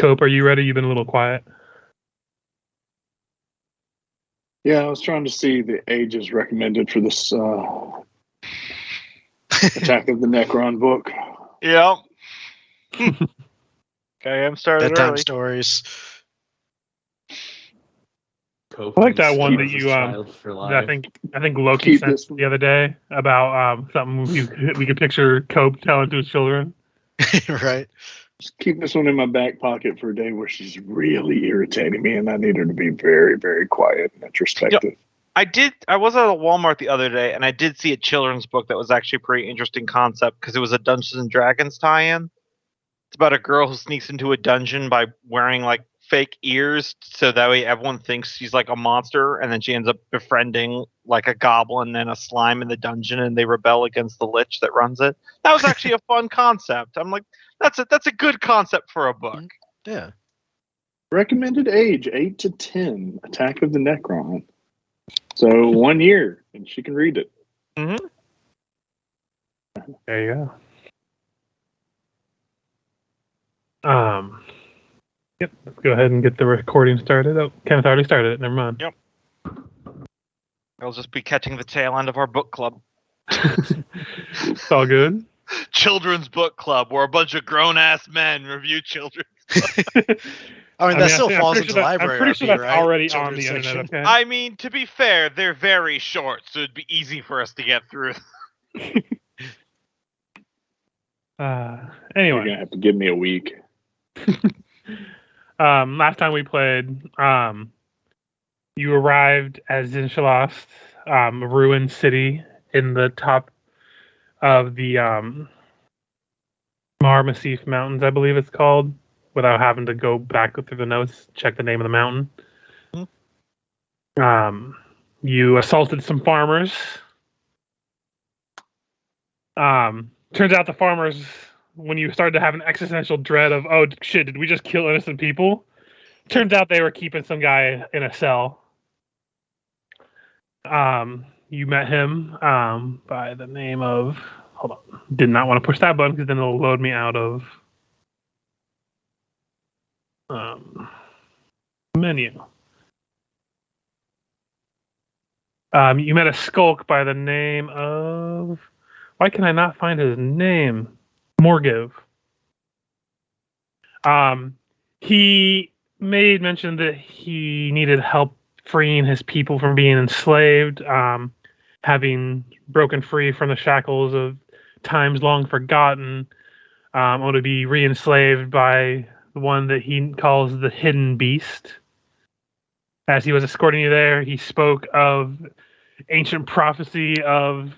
Cope, are you ready? You've been a little quiet. Yeah, I was trying to see the ages recommended for this Attack of the Necron book. Yep. Okay, I'm started Bedtime early. stories. I like that one that you I think Loki Keep sent this one. the other day about something we could picture Cope telling to his children. Right. Just keep this one in my back pocket for a day where she's really irritating me, and I need her to be very, very quiet and introspective. I was at a Walmart the other day, and I did see a children's book that was actually a pretty interesting concept because it was a Dungeons and Dragons tie-in. It's about a girl who sneaks into a dungeon by wearing like fake ears, so that way everyone thinks she's like a monster, and then she ends up befriending like a goblin and a slime in the dungeon, and they rebel against the lich that runs it. That was actually a fun concept. I'm like, that's a good concept for a book. Yeah. Recommended age 8 to 10. Attack of the Necron. So 1 year, and she can read it. Mm-hmm. There you go. Yep, let's go ahead and get the recording started. Oh, Kenneth already started it. Never mind. Yep. I'll just be catching the tail end of our book club. It's all good. Children's book club, where a bunch of grown-ass men review children's. I mean, that still I'm falls pretty into sure library. I'm pretty sure that's right? already Children's on the internet, section. okay? I mean, to be fair, they're very short, so it'd be easy for us to get through. You're Anyway, going to have to give me a week. last time we played, you arrived as Zinshalost, a ruined city in the top of the Mar Massif Mountains, I believe it's called, without having to go back through the notes, check the name of the mountain. You assaulted some farmers. Turns out the farmers, when you started to have an existential dread of, oh shit, did we just kill innocent people? Turns out they were keeping some guy in a cell. You met him by the name of... Hold on. Did not want to push that button because then it'll load me out of menu. You met a skulk by the name of... Why can I not find his name? Morgiv. He made mention that he needed help freeing his people from being enslaved, having broken free from the shackles of times long forgotten, or to be re-enslaved by the one that he calls the Hidden Beast. As he was escorting you there, he spoke of ancient prophecy of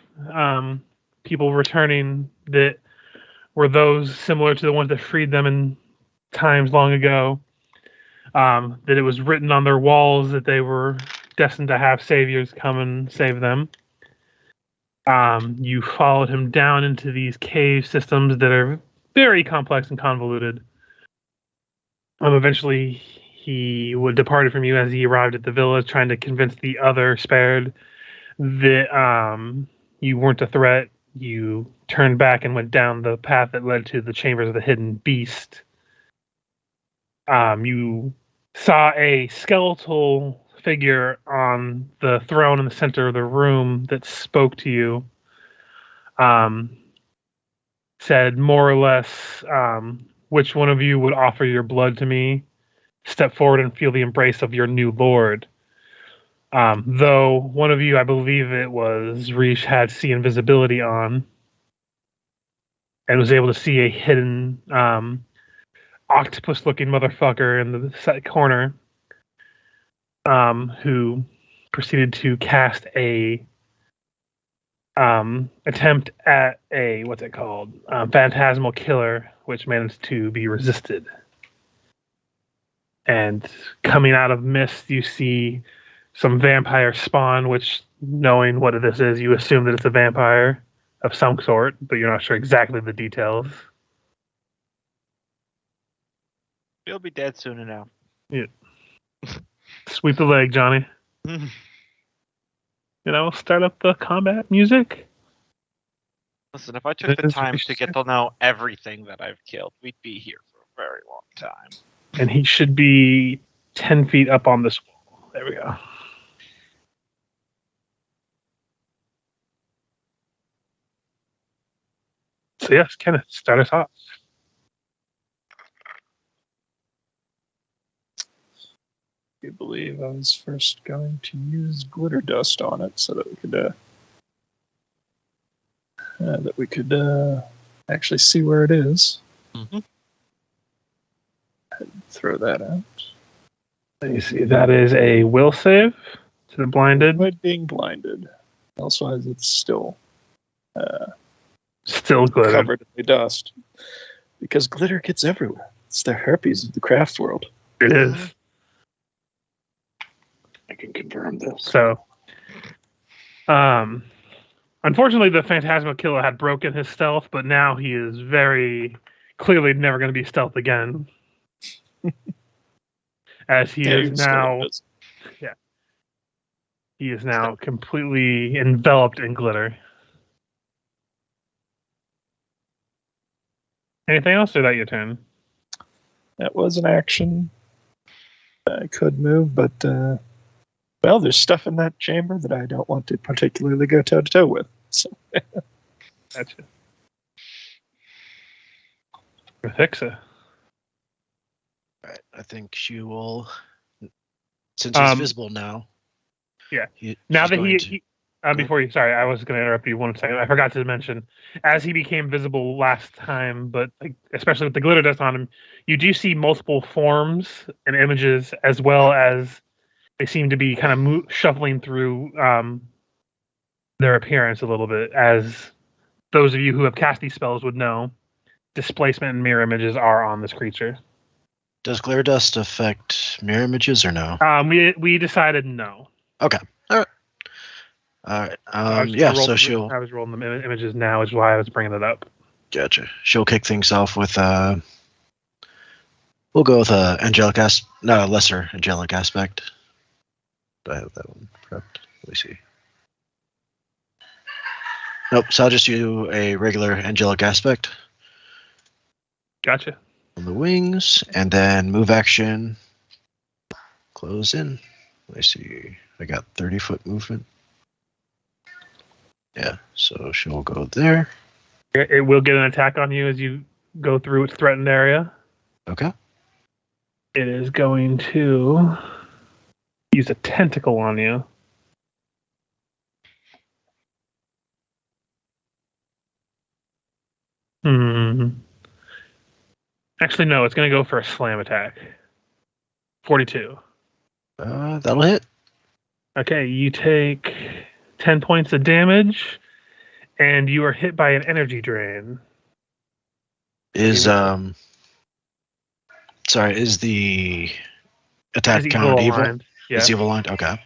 people returning that were those similar to the ones that freed them in times long ago. That it was written on their walls that they were destined to have saviors come and save them. You followed him down into these cave systems that are very complex and convoluted. Eventually, he would departed from you as he arrived at the village, trying to convince the other spared that you weren't a threat. You turned back and went down the path that led to the chambers of the Hidden Beast. You saw a skeletal figure on the throne in the center of the room that spoke to you. Said more or less, which one of you would offer your blood to me? Step forward and feel the embrace of your new lord. Though one of you, I believe it was Rish, had see invisibility on and was able to see a hidden octopus-looking motherfucker in the corner, who proceeded to cast a attempt at a, what's it called? Phantasmal killer, which managed to be resisted. And coming out of mist, you see some vampire spawn, which, knowing what this is, you assume that it's a vampire of some sort, but you're not sure exactly the details. He'll be dead soon enough. Yeah. Sweep the leg, Johnny. Start up the combat music. Listen, if I took the time to get to know everything that I've killed, we'd be here for a very long time. And he should be 10 feet up on this wall. There we go. So yes, Kenneth, start us off. I believe I was first going to use glitter dust on it so that we could actually see where it is. Mm-hmm. Throw that out. You see, that is a will save to the blinded. Avoid being blinded. Also, as it's still Still glitter. covered in the dust, because glitter gets everywhere. It's the herpes of the craft world. It is. I can confirm this. So, unfortunately, the Phantasma Killer had broken his stealth, but now he is very clearly never going to be stealth again. As he is now, he is now completely enveloped in glitter. Anything else, or that your turn? That was an action. I could move, but well, there's stuff in that chamber that I don't want to particularly go toe to toe with. So. Gotcha. Fixa. Right. I think she will, since he's visible now. Yeah. Now that he before you, sorry, I was going to interrupt you 1 second. I forgot to mention, as he became visible last time, but especially with the glitter dust on him, you do see multiple forms and images, as well as they seem to be kind of shuffling through their appearance a little bit. As those of you who have cast these spells would know, displacement and mirror images are on this creature. Does glitter dust affect mirror images or no? We decided no. Okay. All right. Yeah, so she'll... I was rolling the images now, is why I was bringing it up. Gotcha. She'll kick things off with... we'll go with a lesser angelic aspect. Do I have that one prepped? Let me see. Nope, so I'll just do a regular angelic aspect. Gotcha. On the wings, and then move action. Close in. Let me see. I got 30-foot movement. Yeah, so she'll go there. It will get an attack on you as you go through its threatened area. Okay. It is going to use a tentacle on you. Actually, no, it's going to go for a slam attack. 42. That'll hit. Okay, you take 10 points of damage, and you are hit by an energy drain. Is the attack kind of evil? Yeah. It's evil aligned? Okay.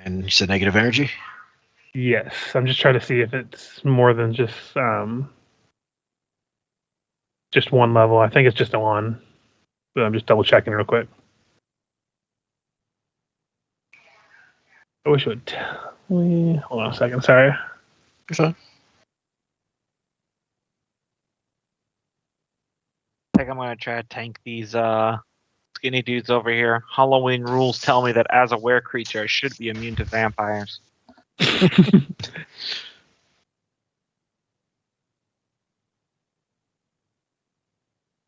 And you said negative energy? Yes, I'm just trying to see if it's more than just one level. I think it's just a one. But I'm just double checking real quick. I wish it would tell me. Hold on a second, sorry. You're fine. I think I'm going to try to tank these skinny dudes over here. Halloween rules tell me that as a were creature, I should be immune to vampires.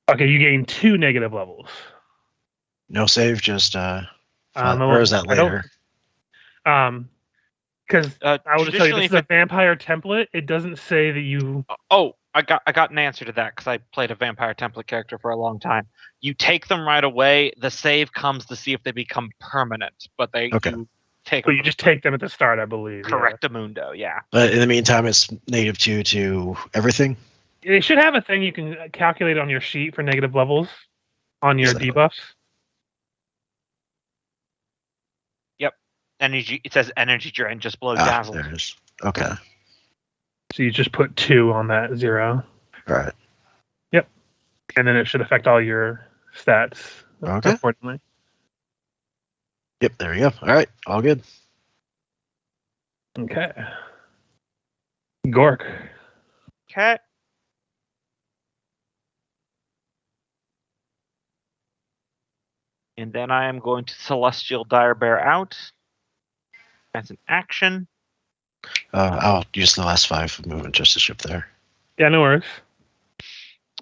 Okay, you gain 2 negative levels. No save, just or is that later? Because I will just tell you, this is a vampire template. It doesn't say that you. Oh, I got an answer to that because I played a vampire template character for a long time. You take them right away. The save comes to see if they become permanent, but you take. But you just take them at the start, I believe. Correctamundo, yeah. But in the meantime, it's native 2 to everything. It should have a thing you can calculate on your sheet for negative levels on your debuffs. Yep. Energy. It says energy drain just below dazzle. There it is. Okay. So you just put 2 on that 0. All right. Yep. And then it should affect all your stats. Okay. Accordingly. Yep. There we go. All right. All good. Okay. Gork. Okay. And then I am going to Celestial Dire Bear out. That's an action. I'll use the last 5 of movement just to ship there. Yeah, no worries.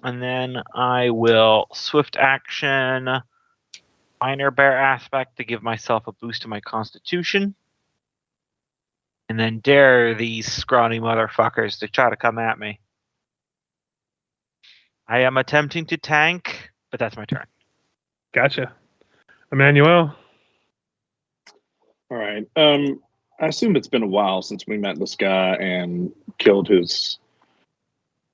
And then I will Swift Action Minor Bear Aspect to give myself a boost to my Constitution. And then dare these scrawny motherfuckers to try to come at me. I am attempting to tank, but that's my turn. Gotcha. Emmanuel. All right. I assume it's been a while since we met this guy and killed his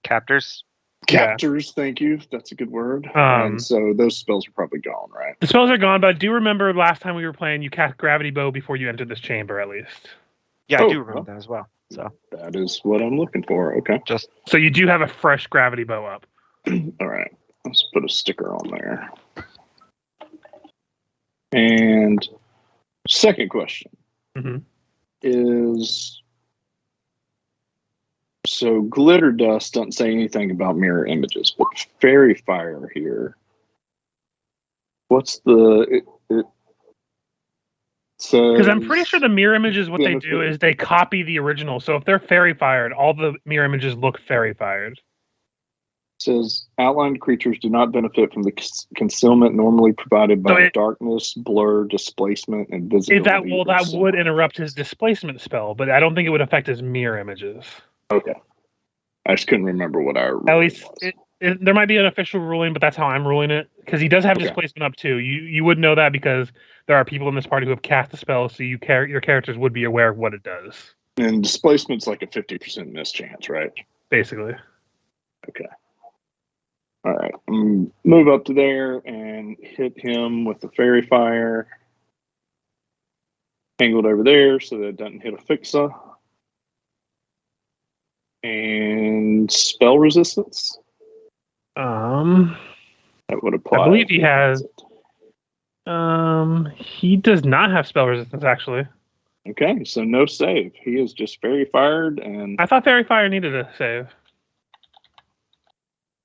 Captors? captors. Thank you. That's a good word. And so those spells are probably gone, right? The spells are gone, but I do remember last time we were playing, you cast Gravity Bow before you entered this chamber, at least. Yeah, Oh, I do remember that as well. So That is what I'm looking for. Okay. just So you do have a fresh Gravity Bow up. All right. Let's put a sticker on there. And second question Mm-hmm. is, so glitter dust doesn't say anything about mirror images, but fairy fire here. What's the? Because I'm pretty sure the mirror images, what they do is they copy the original. So if they're fairy fired, all the mirror images look fairy fired. Says outlined creatures do not benefit from the concealment normally provided by darkness, blur, displacement, and visibility. That would interrupt his displacement spell, but I don't think it would affect his mirror images. Okay. I just couldn't remember what our At least there might be an official ruling, but that's how I'm ruling it. Because he does have Okay. displacement up too. You would know that because there are people in this party who have cast the spell, so your characters would be aware of what it does. And displacement's like a 50% mischance, right? Basically. Okay. All right. Move up to there and hit him with the fairy fire. Angled over there so that it doesn't hit a fixa. And spell resistance. That would apply. I believe he has. He does not have spell resistance, actually. Okay, so no save. He is just fairy fired, and I thought fairy fire needed a save.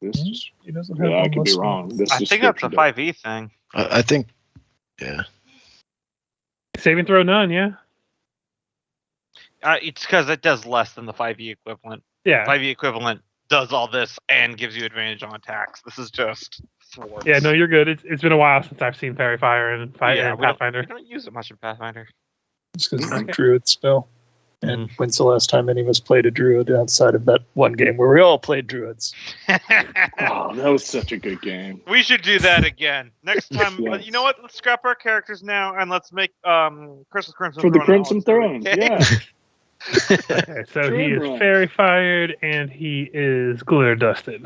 this is. He doesn't have Yeah, I one could be listed. wrong. This I think that's a description 5e thing. I think, yeah. Saving throw none, yeah. It's because it does less than the 5e equivalent. Yeah. 5e equivalent does all this and gives you advantage on attacks. This is just thwarts. Yeah, no, you're good. It's been a while since I've seen fairy fire and Pathfinder. We don't use it much in Pathfinder. It's because it's a druid spell. And when's the last time any of us played a druid outside of that one game where we all played druids? Oh, that was such a good game. We should do that again next time. Yes. You know what? Let's scrap our characters now and let's make Crystal Crimson For the Throne Crimson all Throne, three. yeah. Okay, so he is Run. fairy fired and he is glitter dusted.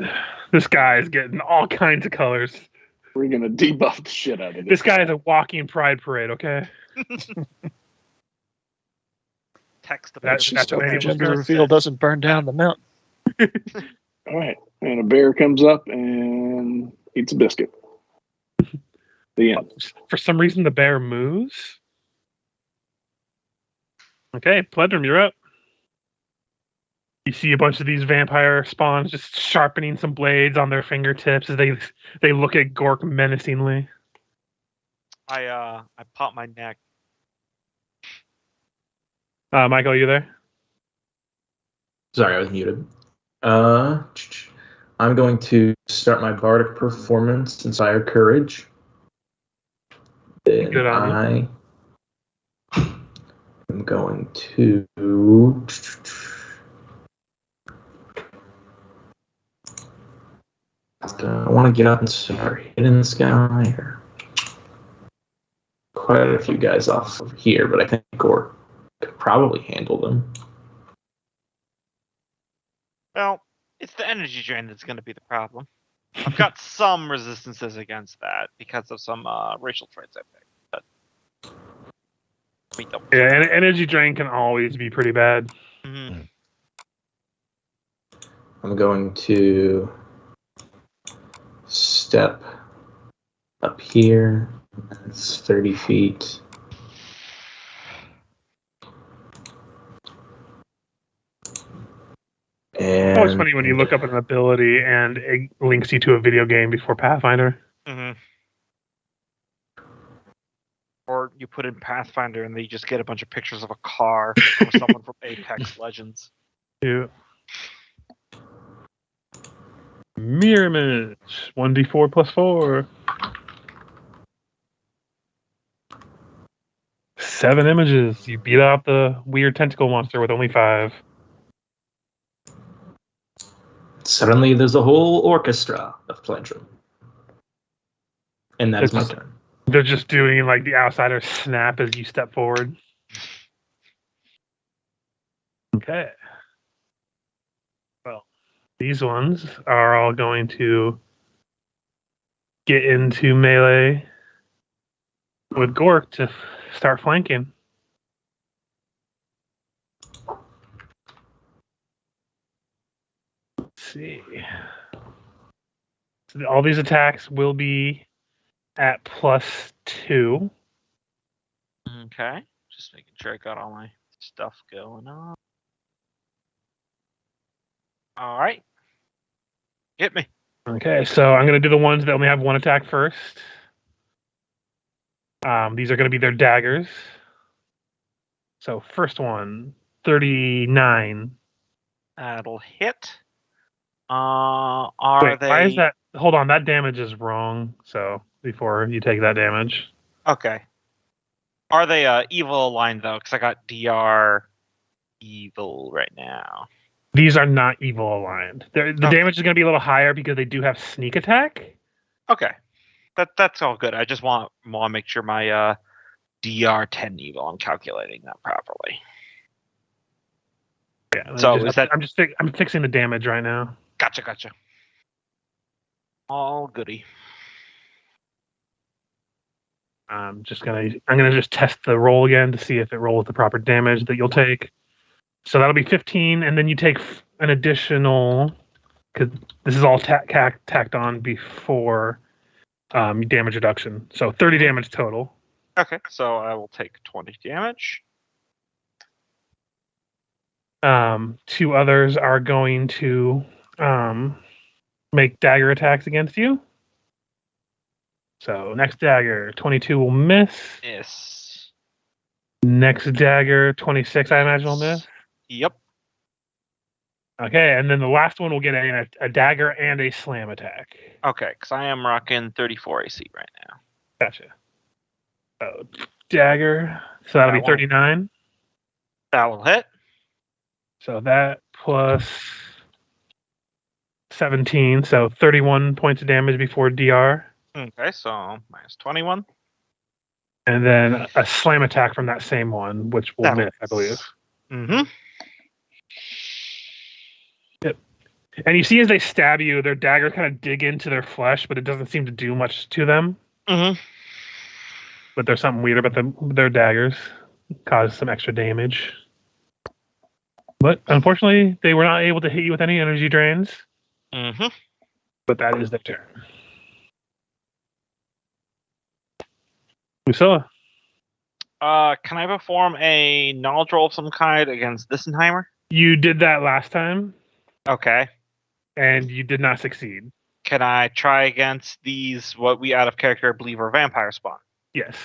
This guy is getting all kinds of colors. We're going to debuff the shit out of This guy is a walking pride parade, okay? Text the That's person. Just hope the Manuel's gender gonna reveal doesn't burn down the mountain. All right. And a bear comes up and eats a biscuit. The end. For some reason, the bear moves. Okay, Pledrum, you're up. You see a bunch of these vampire spawns just sharpening some blades on their fingertips as they look at Gork menacingly. I pop my neck. Michael, you there? Sorry, I was muted. I'm going to start my bardic performance, Inspire Courage. Then Good on I'm going to. I want to get up and start hitting this guy here. Quite a few guys off over here, but I think Gork could probably handle them. Well, it's the energy drain that's going to be the problem. I've got some resistances against that because of some racial traits I picked. But Yeah, and energy drain can always be pretty bad. Mm-hmm. I'm going to step up here. That's 30 feet. And It's always funny when you look up an ability and it links you to a video game before Pathfinder. Mm-hmm. Or you put in Pathfinder and they just get a bunch of pictures of a car or someone from Apex Legends. Yeah. Mirror image. 1d4 plus 4. 7 images. You beat out the weird tentacle monster with only 5. Suddenly, there's a whole orchestra of pleasure. And that is my turn. They're just doing like the outsider snap as you step forward. Okay. Well, these ones are all going to get into melee with Gork to start flanking. Let's see. So all these attacks will be at +2. Okay. Just making sure I got all my stuff going on. All right. Hit me. Okay, so I'm going to do the ones that only have 1 attack first. These are going to be their daggers. So first one, 39. That'll hit. Wait, They? why is that? Hold on, that damage is wrong. So before you take that damage. Okay. Are they evil aligned though? Because I got DR evil right now. These are not evil aligned. The damage is going to be a little higher because they do have sneak attack. Okay. That's all good. I just want to make sure my DR 10 evil. I'm calculating that properly. Yeah. So I'm fixing the damage right now. Gotcha. All goody. I'm gonna just test the roll again to see if it rolls the proper damage that you'll take. So that'll be 15, and then you take an additional, because this is all tacked on before damage reduction. So 30 damage total. Okay, so I will take 20 damage. 2 others are going to make dagger attacks against you. So next dagger, 22 will miss. Yes. Next dagger, 26, I imagine will miss. Yep. Okay, and then the last one will get a dagger and a slam attack. Okay, because I am rocking 34 AC right now. Gotcha. So dagger, so that'll be 39. That will hit. So that plus 17, so 31 points of damage before DR. Okay, so minus 21. And then a slam attack from that same one, which will miss, I believe. Mm-hmm. Yep. And you see as they stab you, their dagger kind of dig into their flesh, but it doesn't seem to do much to them. Mm-hmm. But there's something weird about their daggers. Cause some extra damage. But unfortunately, they were not able to hit you with any energy drains. Mm-hmm. But that is their turn. Lucilla. Can I perform a knowledge roll of some kind against Dissenheimer? You did that last time. Okay. And you did not succeed. Can I try against these, what we out of character believe are vampire spawn? Yes.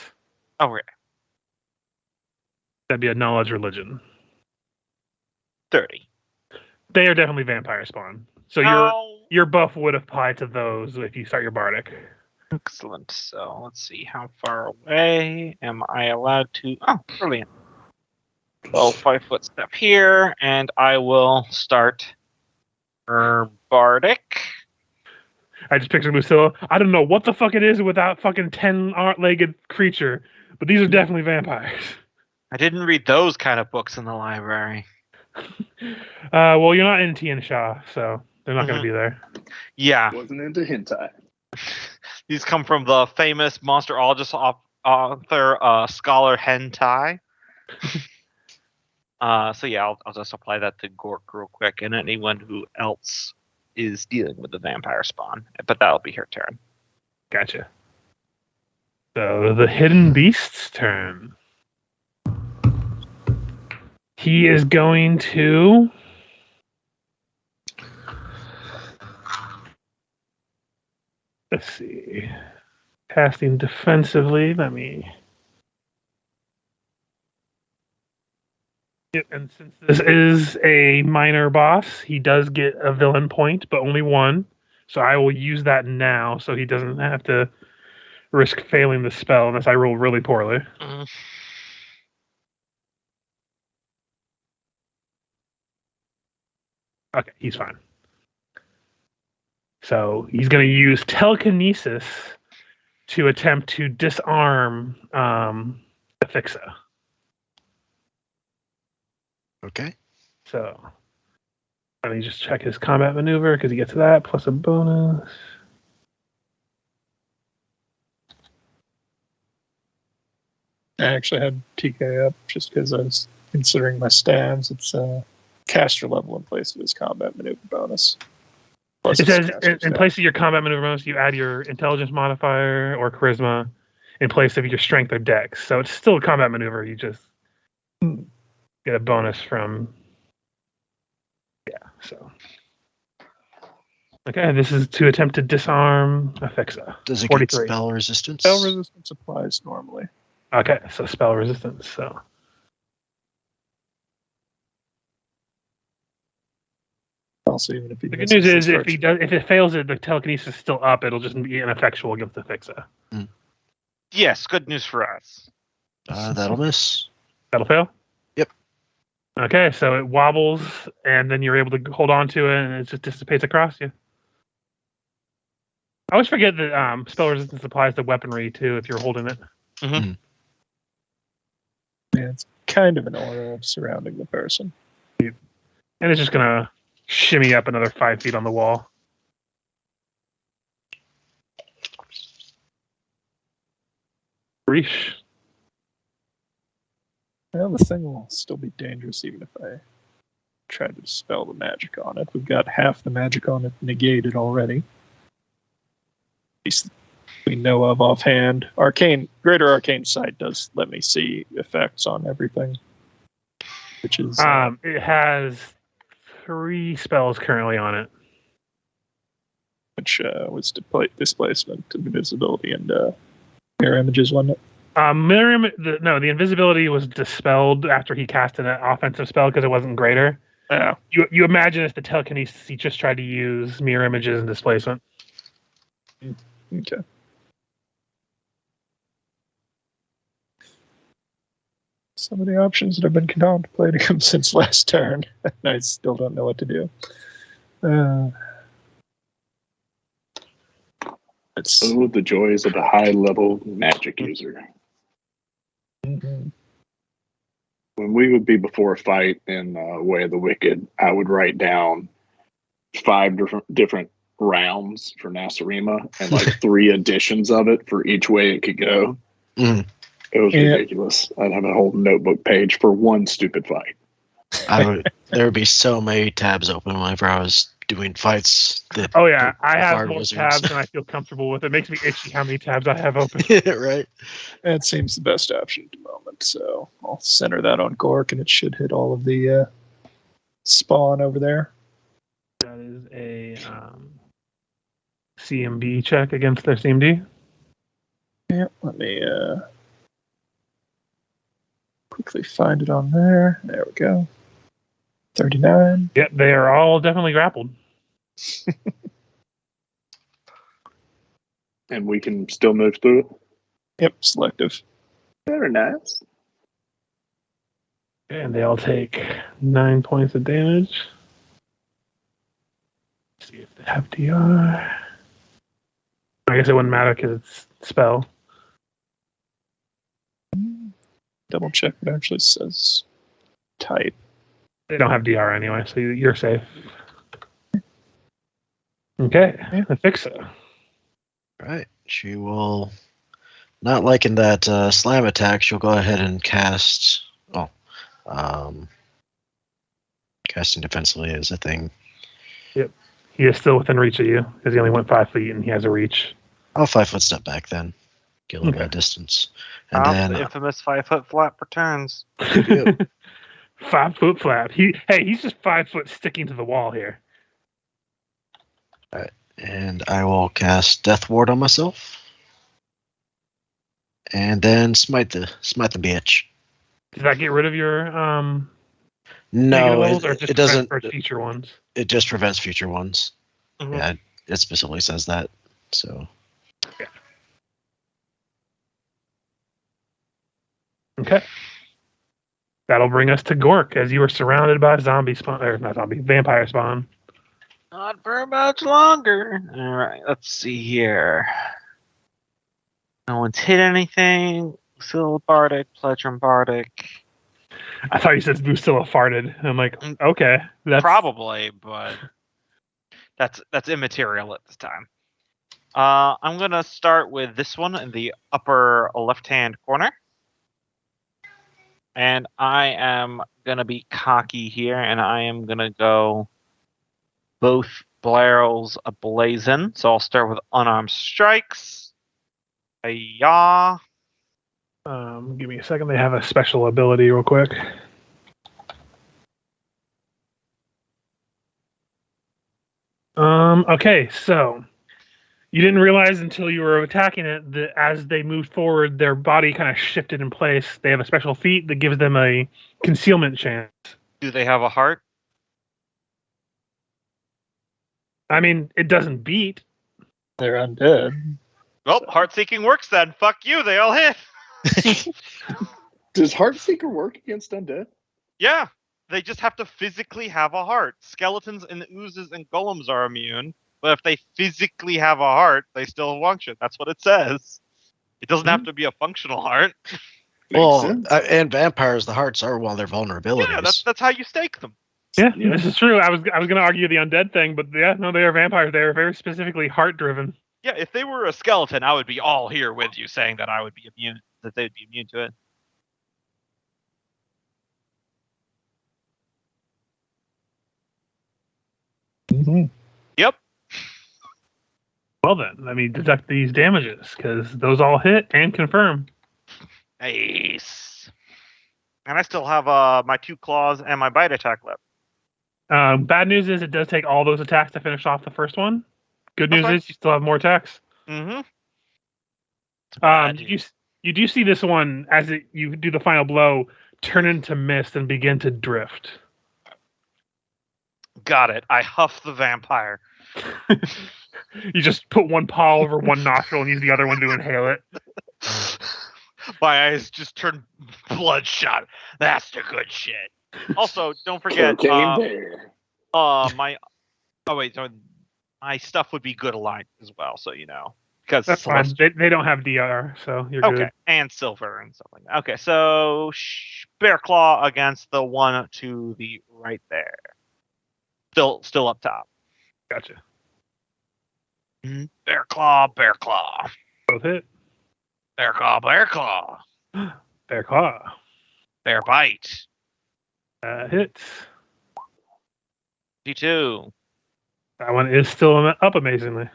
Okay. That'd be a knowledge religion. 30. They are definitely vampire spawn. So your buff would apply to those if you start your bardic. Excellent. So let's see. How far away am I allowed to? Oh, brilliant. Well, 5-foot step here, and I will start bardic. I just pictured Lucilla. I don't know what the fuck it is with that fucking 10-legged creature, but these are definitely vampires. I didn't read those kind of books in the library. Well, you're not in Tian Sha, so they're not going to be there. Yeah. Wasn't into hentai. These come from the famous monsterologist author, Scholar Hentai. So yeah, I'll just apply that to Gork real quick, and anyone who else is dealing with the vampire spawn. But that'll be her turn. Gotcha. So the hidden beast's turn. He is going to let's see. Casting defensively. Let me Yep, and since this is a minor boss, he does get a villain point, but only one. So I will use that now, so he doesn't have to risk failing the spell unless I roll really poorly. Okay, he's fine. So he's going to use telekinesis to attempt to disarm Afixa. Okay. So let me just check his combat maneuver because he gets that plus a bonus. I actually had TK up just because I was considering my stabs. It's caster level in place of his combat maneuver bonus. Plus It his says caster in stat. place of your combat maneuver bonus, you add your intelligence modifier or charisma in place of your strength or dex. So it's still a combat maneuver. You just get a bonus from. Yeah, so. Okay, this is to attempt to disarm Afixa. Does it 43. get spell resistance? Spell resistance applies normally. Okay, so spell resistance. So Also, even if he the good misses, news is it if starts- if it fails it, the telekinesis is still up. It'll just be ineffectual against Afixa. Yes, good news for us. That'll miss. That'll fail? Yep. Okay, so it wobbles, and then you're able to hold on to it, and it just dissipates across you. I always forget that spell resistance applies to weaponry, too, if you're holding it. Yeah, it's kind of an aura surrounding the person. And it's just going to shimmy up another 5 feet on the wall. Reesh. Well, the thing will still be dangerous even if I try to dispel the magic on it. We've got half the magic on it negated already. At least we know of offhand. Greater Arcane Sight does let me see effects on everything. Which is... It has 3 spells currently on it. which was displacement, invisibility, and mirror images, wasn't it? The invisibility was dispelled after he cast an offensive spell because it wasn't greater. Yeah. You imagine it's the telekinesis. He just tried to use mirror images and displacement. Okay. Some of the options that have been contemplating since last turn. I still don't know what to do. It's Oh, the joys of a high-level magic user. Mhm. When we would be before a fight in Way of the Wicked, I would write down 5 different rounds for Nasarima and like 3 editions of it for each way it could go. Mm. It was ridiculous. I'd have a whole notebook page for one stupid fight. There would be so many tabs open whenever I was doing fights. Oh yeah, I have Fire more wizards. tabs and I feel comfortable with it. It makes me itchy how many tabs I have open. Right. That seems the best option at the moment, so I'll center that on Gork, and it should hit all of the spawn over there. That is a CMB check against their CMD. Yeah, let me quickly find it on there. There we go. 39. Yep, they are all definitely grappled. And we can still move through it. Yep, selective. Very nice. And they all take 9 points of damage. Let's see if they have DR. I guess it wouldn't matter because it's spell. Double check what it actually says. Type. They don't have DR anyway, so you're safe. Okay, Afixa. Right. She will, not liking that slam attack, she'll go ahead and cast. Casting defensively is a thing. Yep. He is still within reach of you because he only went 5 feet and he has a reach. I'll 5-foot step back then. Get a little bit of distance. And then The infamous 5-foot flap returns. 5 foot flap. He's just 5 foot sticking to the wall here. and I will cast Death Ward on myself. And then smite the bitch. Does that get rid of your negative No, levels, or it just doesn't. for future ones? It just prevents future ones. Mhm. Yeah, it specifically says that. So Okay. That'll bring us to Gork, as you are surrounded by zombie spawn, or not zombie, vampire spawn. Not for much longer. All right, let's see here. No one's hit anything. Lucille Bardic, Pledrum Bardic. I thought you said Lucilla farted. I'm like, okay, that's Probably, but that's immaterial at this time. I'm gonna start with this one in the upper left-hand corner. And I am going to be cocky here, and I am going to go both barrels ablazing. So I'll start with unarmed strikes. Yeah. Give me a second. They have a special ability real quick. Okay, so you didn't realize until you were attacking it that as they moved forward, their body kind of shifted in place. They have a special feat that gives them a concealment chance. Do they have a heart? I mean, it doesn't beat. They're undead. Well, heart-seeking works then. Fuck you, they all hit. Does Heartseeker work against undead? Yeah, they just have to physically have a heart. Skeletons and oozes and golems are immune, but if they physically have a heart, they still function. That's what it says. It doesn't have to be a functional heart. Makes sense. and vampires, the hearts are one of their vulnerabilities. Yeah, that's how you stake them. Yeah, Yeah. this is true. I was going to argue the undead thing, but yeah, no, they are vampires. They are very specifically heart-driven. Yeah, if they were a skeleton, I would be all here with you saying that I would be immune, that they'd be immune to it. Mm-hmm. Yep. Well then, let me deduct these damages, because those all hit and confirm. Nice. And I still have my 2 claws and my bite attack left. Bad news is it does take all those attacks to finish off the first one. Good That's news fine. is you still have more attacks. Mm-hmm. You do see this one as you do the final blow turn into mist and begin to drift. Got it. I huff the vampire. You just put one paw over one nostril and use the other one to inhale it. My eyes just turn bloodshot. That's the good shit. Also, don't forget, Cocaine bear. my stuff would be good aligned as well, so you know. Because That's fine. They don't have DR, so you're okay, good. and silver and stuff like that. Okay, so Bear Claw against the one to the right there. Still up top. Gotcha. Bear Claw, Bear Claw. Both hit. Bear Claw, Bear Claw. Bear claw. Bear Bite. Hits. D2. That one is still up amazingly.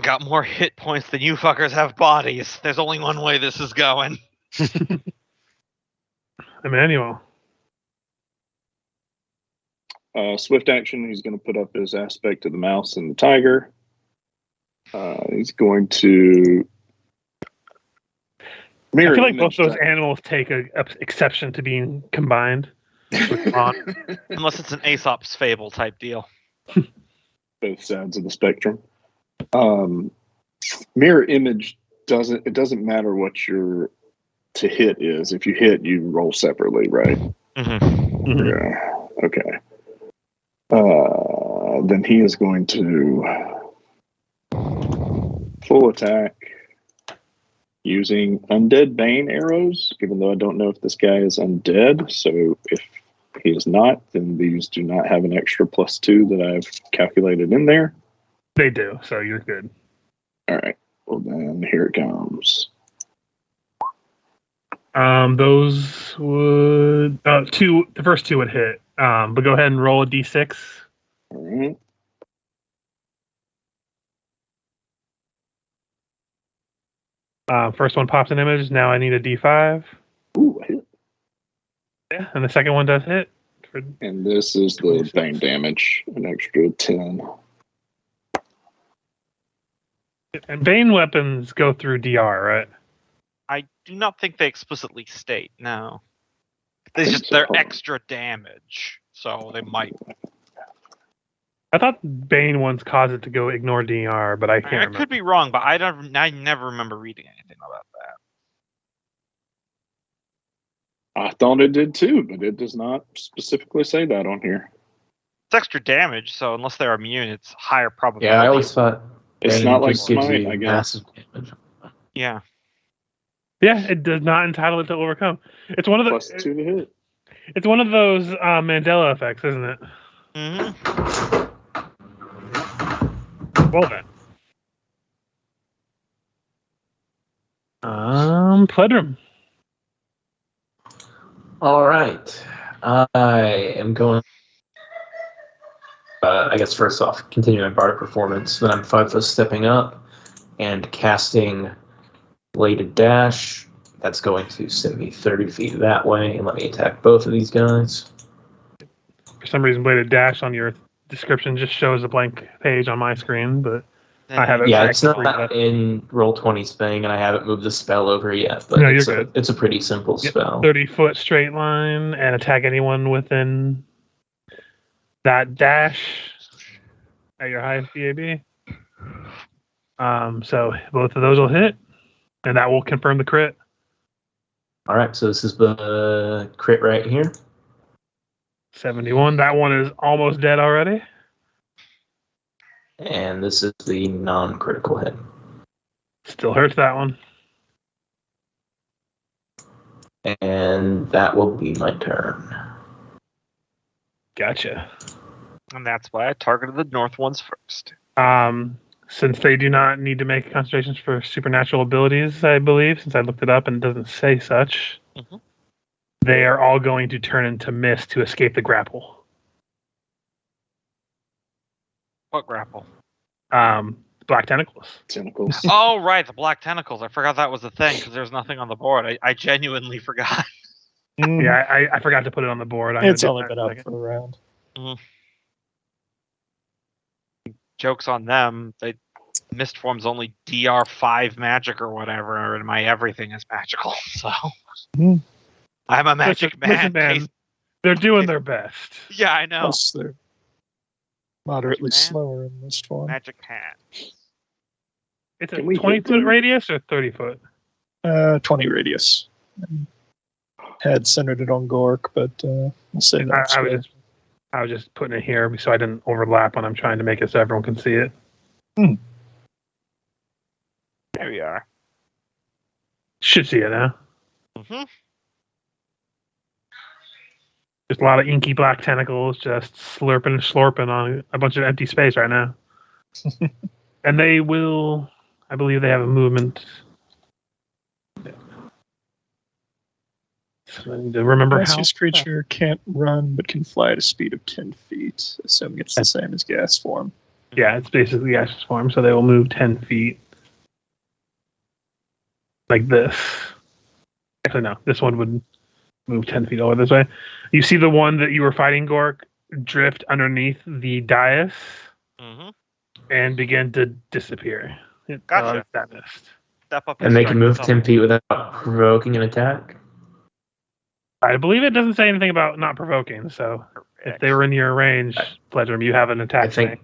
Got more hit points than you fuckers have bodies. There's only one way this is going. Emmanuel. Swift action. He's going to put up his aspect of the mouse and the tiger. He's going to. I feel like both those animals take a exception to being combined. Unless it's an Aesop's fable type deal. Both sides of the spectrum. Mirror image doesn't matter what your to hit is. If you hit, you roll separately, right? Mm-hmm. Yeah. Okay. Then he is going to full attack using undead bane arrows, even though I don't know if this guy is undead. So if he is not, then these do not have an extra +2 that I've calculated in there. They do, so you're good. All right. Well, then here it comes. Those would the first two would hit. But go ahead and roll a d6. All right. First one pops an image. Now I need a d5. Ooh, I hit. Yeah, and the second one does hit. And this is the bane damage, an extra 10. And bane weapons go through DR, right? I do not think they explicitly state. No, I it's think just so. they're Hold on. extra damage, so they might. I thought Bane ones cause it to go ignore DR, but I can't I remember. could be wrong, but I never remember reading anything about that. I thought it did too, but it does not specifically say that on here. It's extra damage, so unless they're immune, it's higher probability. Yeah, I always thought It's Bane not like just gives Smite, you I guess. massive damage. Yeah. Yeah, it does not entitle it to overcome. It's one of the. Plus 2 to hit. It's one of those Mandela effects, isn't it? Mm-hmm. Well then. Pledrum. All right. I am going. I guess first off, continue my bardic performance. Then I'm 5 foot stepping up and casting bladed dash. That's going to send me 30 feet that way and let me attack both of these guys. For some reason, bladed dash on your description just shows a blank page on my screen, but I have it. Yeah, back it's to not in Roll20's thing, and I haven't moved the spell over yet. But No, you're it's good. It's a pretty simple Yep, spell. 30-foot straight line and attack anyone within that dash at your highest BAB. So both of those will hit, and that will confirm the crit. All right, so this is the crit right here. 71. That one is almost dead already. And this is the non-critical hit. Still hurts that one. And that will be my turn. Gotcha. And that's why I targeted the north ones first. Since they do not need to make concentrations for supernatural abilities, I believe, since I looked it up and it doesn't say such, they are all going to turn into mist to escape the grapple. What grapple? Black tentacles. Tentacles. Oh, right, the black tentacles. I forgot that was the thing because there's nothing on the board. I genuinely forgot. Yeah, I forgot to put it on the board. It's only been up for a round. Joke's on them. Mist form's only DR5 magic or whatever, and my everything is magical. So I'm a magic Listen, man, they're doing their best. Yeah, I know. Plus, they're moderately Man. slower in this form. Magic hand. It's a Can we 20-foot hit them? radius or 30-foot? 20 radius. Had centered it on Gork, but we'll say that. I was just putting it here so I didn't overlap when I'm trying to make it so everyone can see it. There we are. Should see it now. Just a lot of inky black tentacles just slurping and slurping on a bunch of empty space right now. And they will, I believe they have a movement. So I need to remember how. This creature can't run but can fly at a speed of 10 feet, assuming it's the same as gas form. Yeah, it's basically gaseous form, so they will move 10 feet. Like this. Actually, no. This one would move 10 feet over this way. You see the one that you were fighting, Gork, drift underneath the dais and begin to disappear. Gotcha. That missed. Step up And they strike can move yourself. 10 feet without provoking an attack? I believe it doesn't say anything about not provoking, so if they were in your range, Pledrum, you have an attack. I think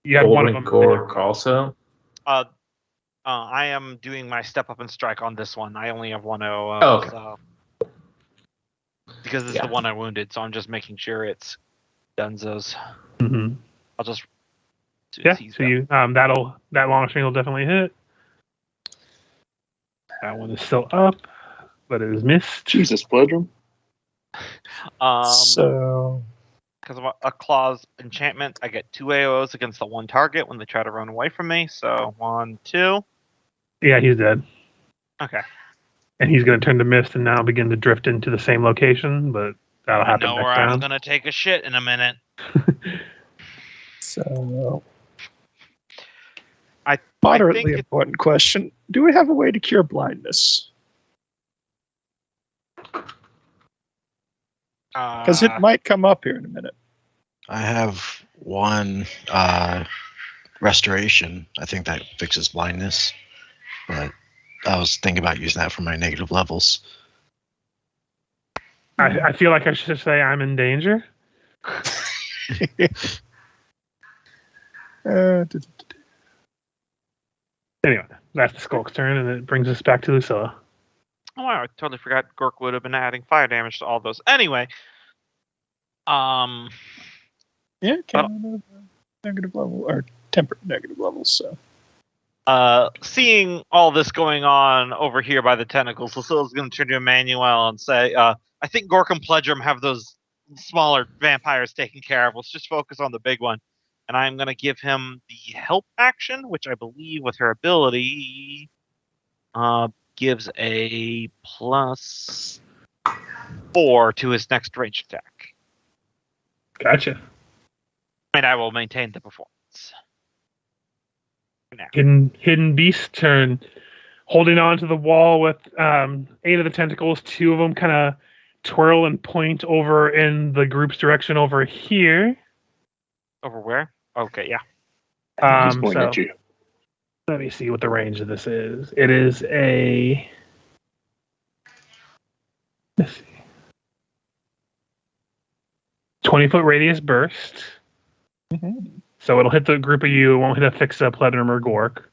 you have one of them. Gork also. I am doing my step up and strike on this one. I only have one OO. Okay. So. Because this is the one I wounded, so I'm just making sure it's Dunzo's. Mm-hmm. I'll just. Yeah, so you that long string will definitely hit. That one is still up, but it is missed. Jesus, Pledrum. So, because of a clause enchantment, I get 2 AOs against the one target when they try to run away from me. So 1, 2. Yeah, he's dead. Okay. And he's going to turn to mist and now begin to drift into the same location, but that'll happen I know next where I'm round. going to take a shit in a minute. so I moderately think important question. Do we have a way to cure blindness? Because it might come up here in a minute. I have one restoration. I think that fixes blindness, but I was thinking about using that for my negative levels. I feel like I should say I'm in danger. Anyway, that's the Skulk's turn, and it brings us back to Lucilla. Oh, wow, I totally forgot Gork would have been adding fire damage to all those. Anyway, Yeah, kind of negative level or tempered negative levels. So seeing all this going on over here by the tentacles, Lucilla's going to turn to Emmanuel and say, I think Gork and Pledrum have those smaller vampires taken care of. Let's just focus on the big one. And I'm going to give him the help action, which I believe with her ability gives a +4 to his next range attack. Gotcha. And I will maintain the performance. Now. Hidden Beast turn. Holding on to the wall with 8 of the tentacles. 2 of them kind of twirl and point over in the group's direction over here. Over where? Okay, yeah. He's pointing at you. Let me see what the range of this is. It is a... Let's see. 20-foot radius burst. mm-hmm. So it'll hit the group of you. It won't hit a Fixa, Pledrum, or Gork.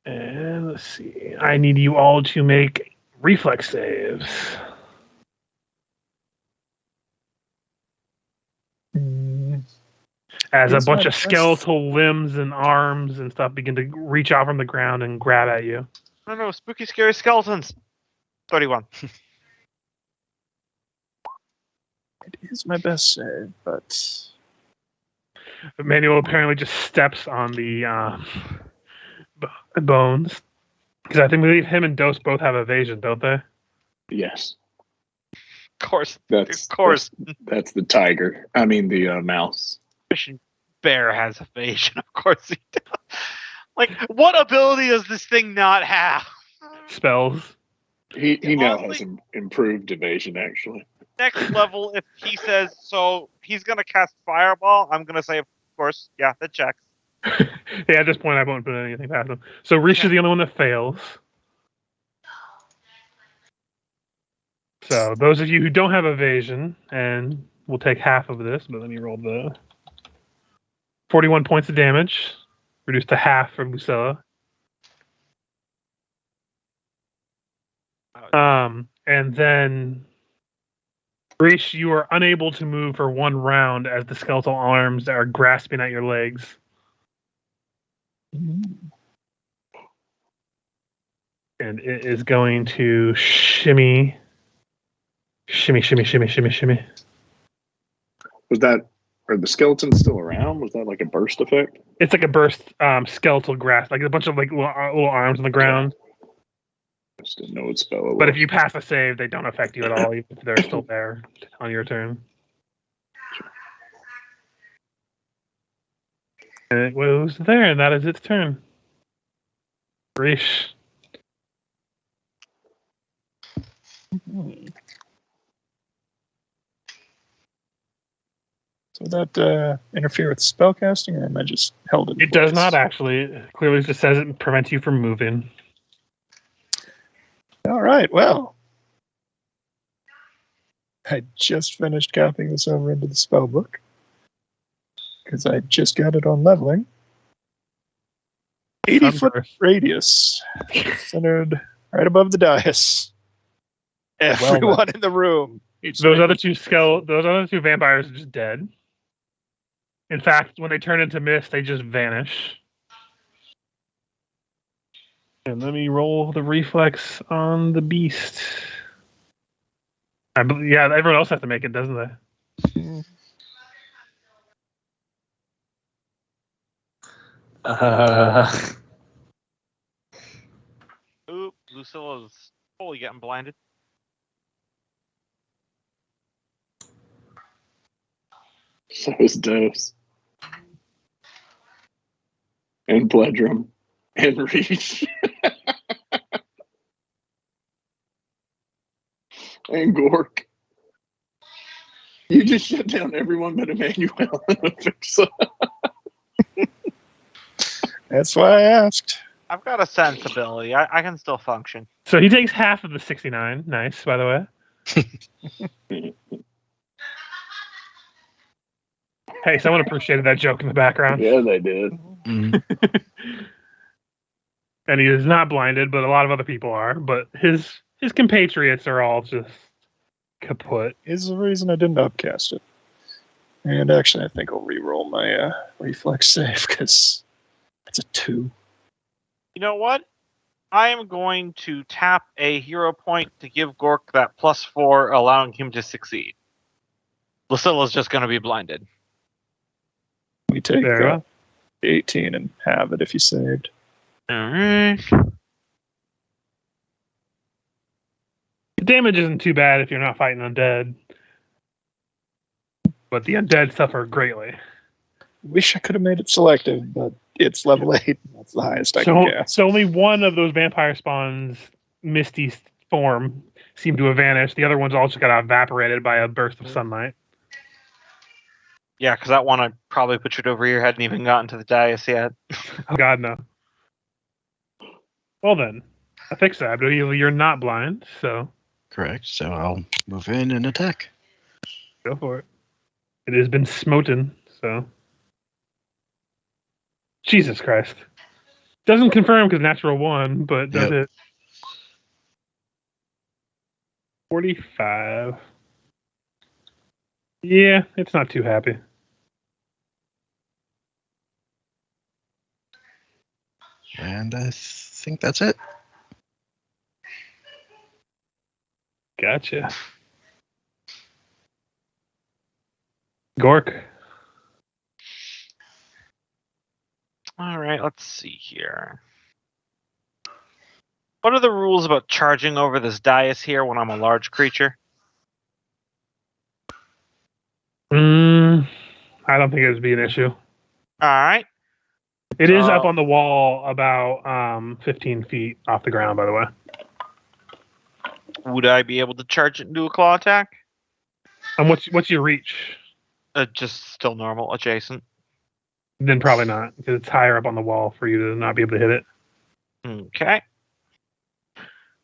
And let's see. I need you all to make reflex saves. As a bunch of skeletal limbs and arms and stuff begin to reach out from the ground and grab at you. No, spooky, scary skeletons. 31. It is my best save, but Manuel apparently just steps on the bones. Because I believe him and Dose both have evasion, don't they? Yes. Of course. That's the tiger. I mean the mouse. Fishing bear has evasion, of course he does. Like, what ability does this thing not have? Spells. He now has improved evasion, actually. Next level, if he says, so he's going to cast Fireball, I'm going to say, of course, yeah, that checks. Yeah, at this point, I won't put anything past him. So Reach is the only one that fails. So those of you who don't have evasion, and we'll take half of this, but let me roll the 41 points of damage, reduced to half from Lucilla. And then Reach, you are unable to move for 1 round as the skeletal arms are grasping at your legs. And it is going to shimmy. Are the skeletons still around? Was that like a burst effect? It's like a burst skeletal grasp, like a bunch of like little arms on the ground. I just didn't know what spell it was. But if you pass a save, they don't affect you at all, even if they're still there on your turn. And it was there, and that is its turn. Reesh. So would that interfere with spellcasting, or am I just held in It place? does not actually. It clearly just says it prevents you from moving. All right, well. I just finished copying this over into the spell book, because I just got it on leveling. 80-foot radius, centered right above the dais. Everyone in the room. Those other two vampires are just dead. In fact, when they turn into mist, they just vanish. And let me roll the reflex on the beast. Yeah, everyone else has to make it, doesn't they? Oop, Lucilla's totally getting blinded. So is Dose. And Pledrum. And Reach. And Gork. You just shut down everyone but Emmanuel and Fixa. That's why I asked. I've got a sensibility. I can still function. So he takes half of the 69. Nice, by the way. Hey, someone appreciated that joke in the background. Yeah, they did. Mm. And he is not blinded, but a lot of other people are. But his compatriots are all just kaput. Is the reason I didn't upcast it. And actually, I think I'll re-roll my reflex save because it's a 2. You know what? I am going to tap a hero point to give Gork that +4, allowing him to succeed. Lucilla's just going to be blinded. We take Very well. 18 and have it if you saved. Alright. The damage isn't too bad if you're not fighting undead. But the undead suffer greatly. Wish I could have made it selective, but it's level 8. That's the highest I can cast. So only one of those vampire spawns' misty form seemed to have vanished. The other ones all just got evaporated by a burst of sunlight. Yeah, because that one I probably put it over your head and even gotten to the dais yet. Oh God, no. Well then, I fix that. But you're not blind, so Correct. So I'll move in and attack. go for it. It has been smoten, so. Jesus Christ. Doesn't confirm because natural 1, but does it? 45. Yeah, it's not too happy. And I think that's it. Gotcha. Gork. All right, let's see here. What are the rules about charging over this dais here when I'm a large creature? I don't think it would be an issue. All right. It is up on the wall about 15 feet off the ground, by the way. Would I be able to charge it into a claw attack? And what's your reach? Just still normal, adjacent. Then probably not, because it's higher up on the wall for you to not be able to hit it. Okay.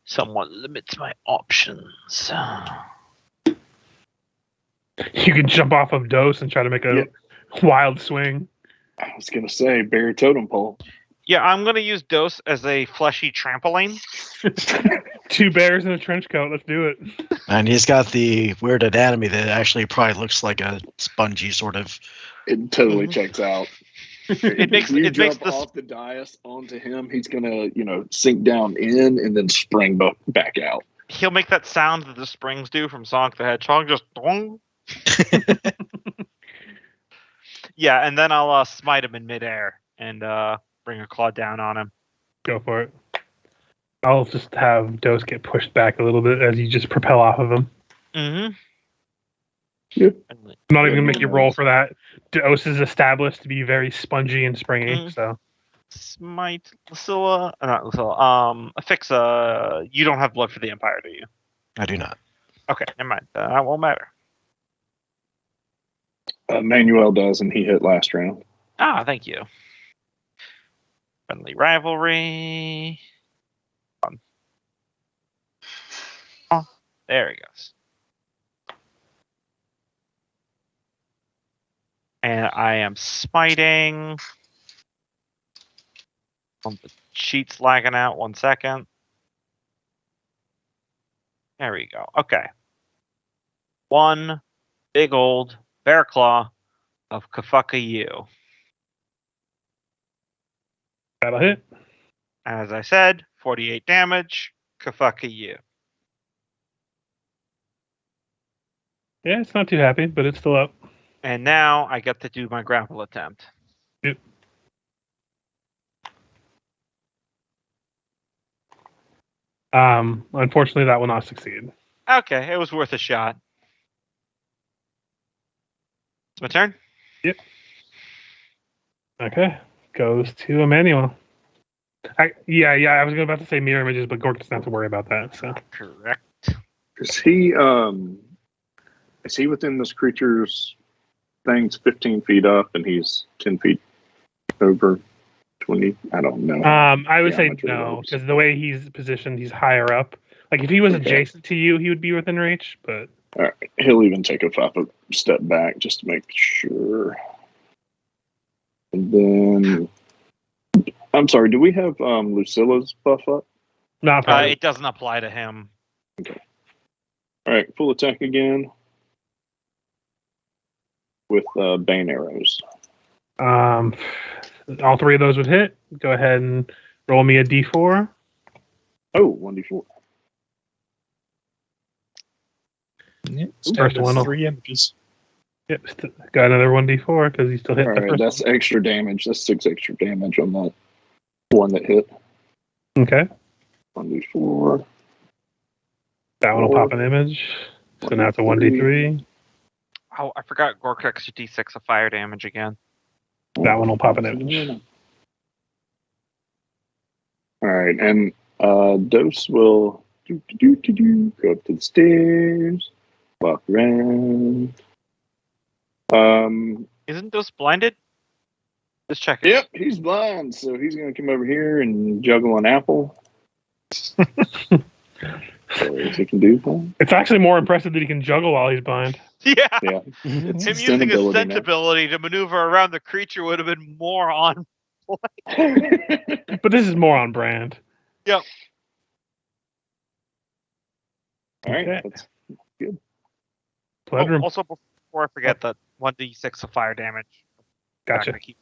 Somewhat limits my options. You can jump off of Dose and try to make a wild swing. I was going to say, bury totem pole. Yeah, I'm going to use Dose as a fleshy trampoline. 2 bears in a trench coat. Let's do it. And he's got the weird anatomy that actually probably looks like a spongy sort of. It totally checks out. It makes off the dais onto him. He's gonna, sink down in and then spring back out. He'll make that sound that the springs do from Sonic the Hedgehog, just dong. Yeah, and then I'll smite him in midair and bring a claw down on him. Go for it. I'll just have Dose get pushed back a little bit as you just propel off of him. Mm-hmm. Yep. I'm not even going to make you roll for that. Dose is established to be very spongy and springy, so. Smite Lucilla. Not Lucilla. Affix, you don't have blood for the Empire, do you? I do not. Okay, never mind. That won't matter. Manuel does, and he hit last round. Ah, thank you. Friendly rivalry. Oh, there he goes. And I am smiting. The sheet's lagging out. 1 second. There we go. Okay. 1 big old bear claw of Kafuka U. That'll hit. As I said, 48 damage. Kafuka U. Yeah, it's not too happy, but it's still up. And now I get to do my grapple attempt. Yep. Unfortunately, that will not succeed. Okay, it was worth a shot. It's my turn? Yep. Okay. Goes to Emmanuel. I was about to say mirror images, but Gork doesn't have to worry about that. So Correct. Is he within this creature's things 15 feet up and he's 10 feet over 20? I don't know. I would say Geometry no, works. because the way he's positioned, he's higher up. Like if he was Okay. adjacent to you, he would be within reach. But All right. He'll even take a 5-foot step back just to make sure. And then, I'm sorry, do we have Lucilla's buff up? not probably. It doesn't apply to him. All right, full attack again with Bane arrows. All three of those would hit. Go ahead and roll me a d4. Oh, 1d4. Yeah, First one will- 3 images. Yep, got another 1d4 because he still hit All the right, first that's extra damage. That's 6 extra damage on that one that hit. one. Okay, 1d4. that one will pop an image. So now it's a 1d3. Oh, I forgot Gork extra d6 of fire damage again. That one will pop an image. All right, and Dose will go up to the stairs, walk around. Isn't Dose blinded? Just checking. Yep, he's blind, so he's gonna come over here and juggle an apple. So if he can do that. It's actually more impressive that he can juggle while he's blind. Yeah. Yeah, Him It's using his ability scent now. ability to maneuver around the creature would have been more on. But this is more on brand. All right, Okay. that's Blood Also, before I forget, that 1d6 of fire damage. Gotcha. Back to keep-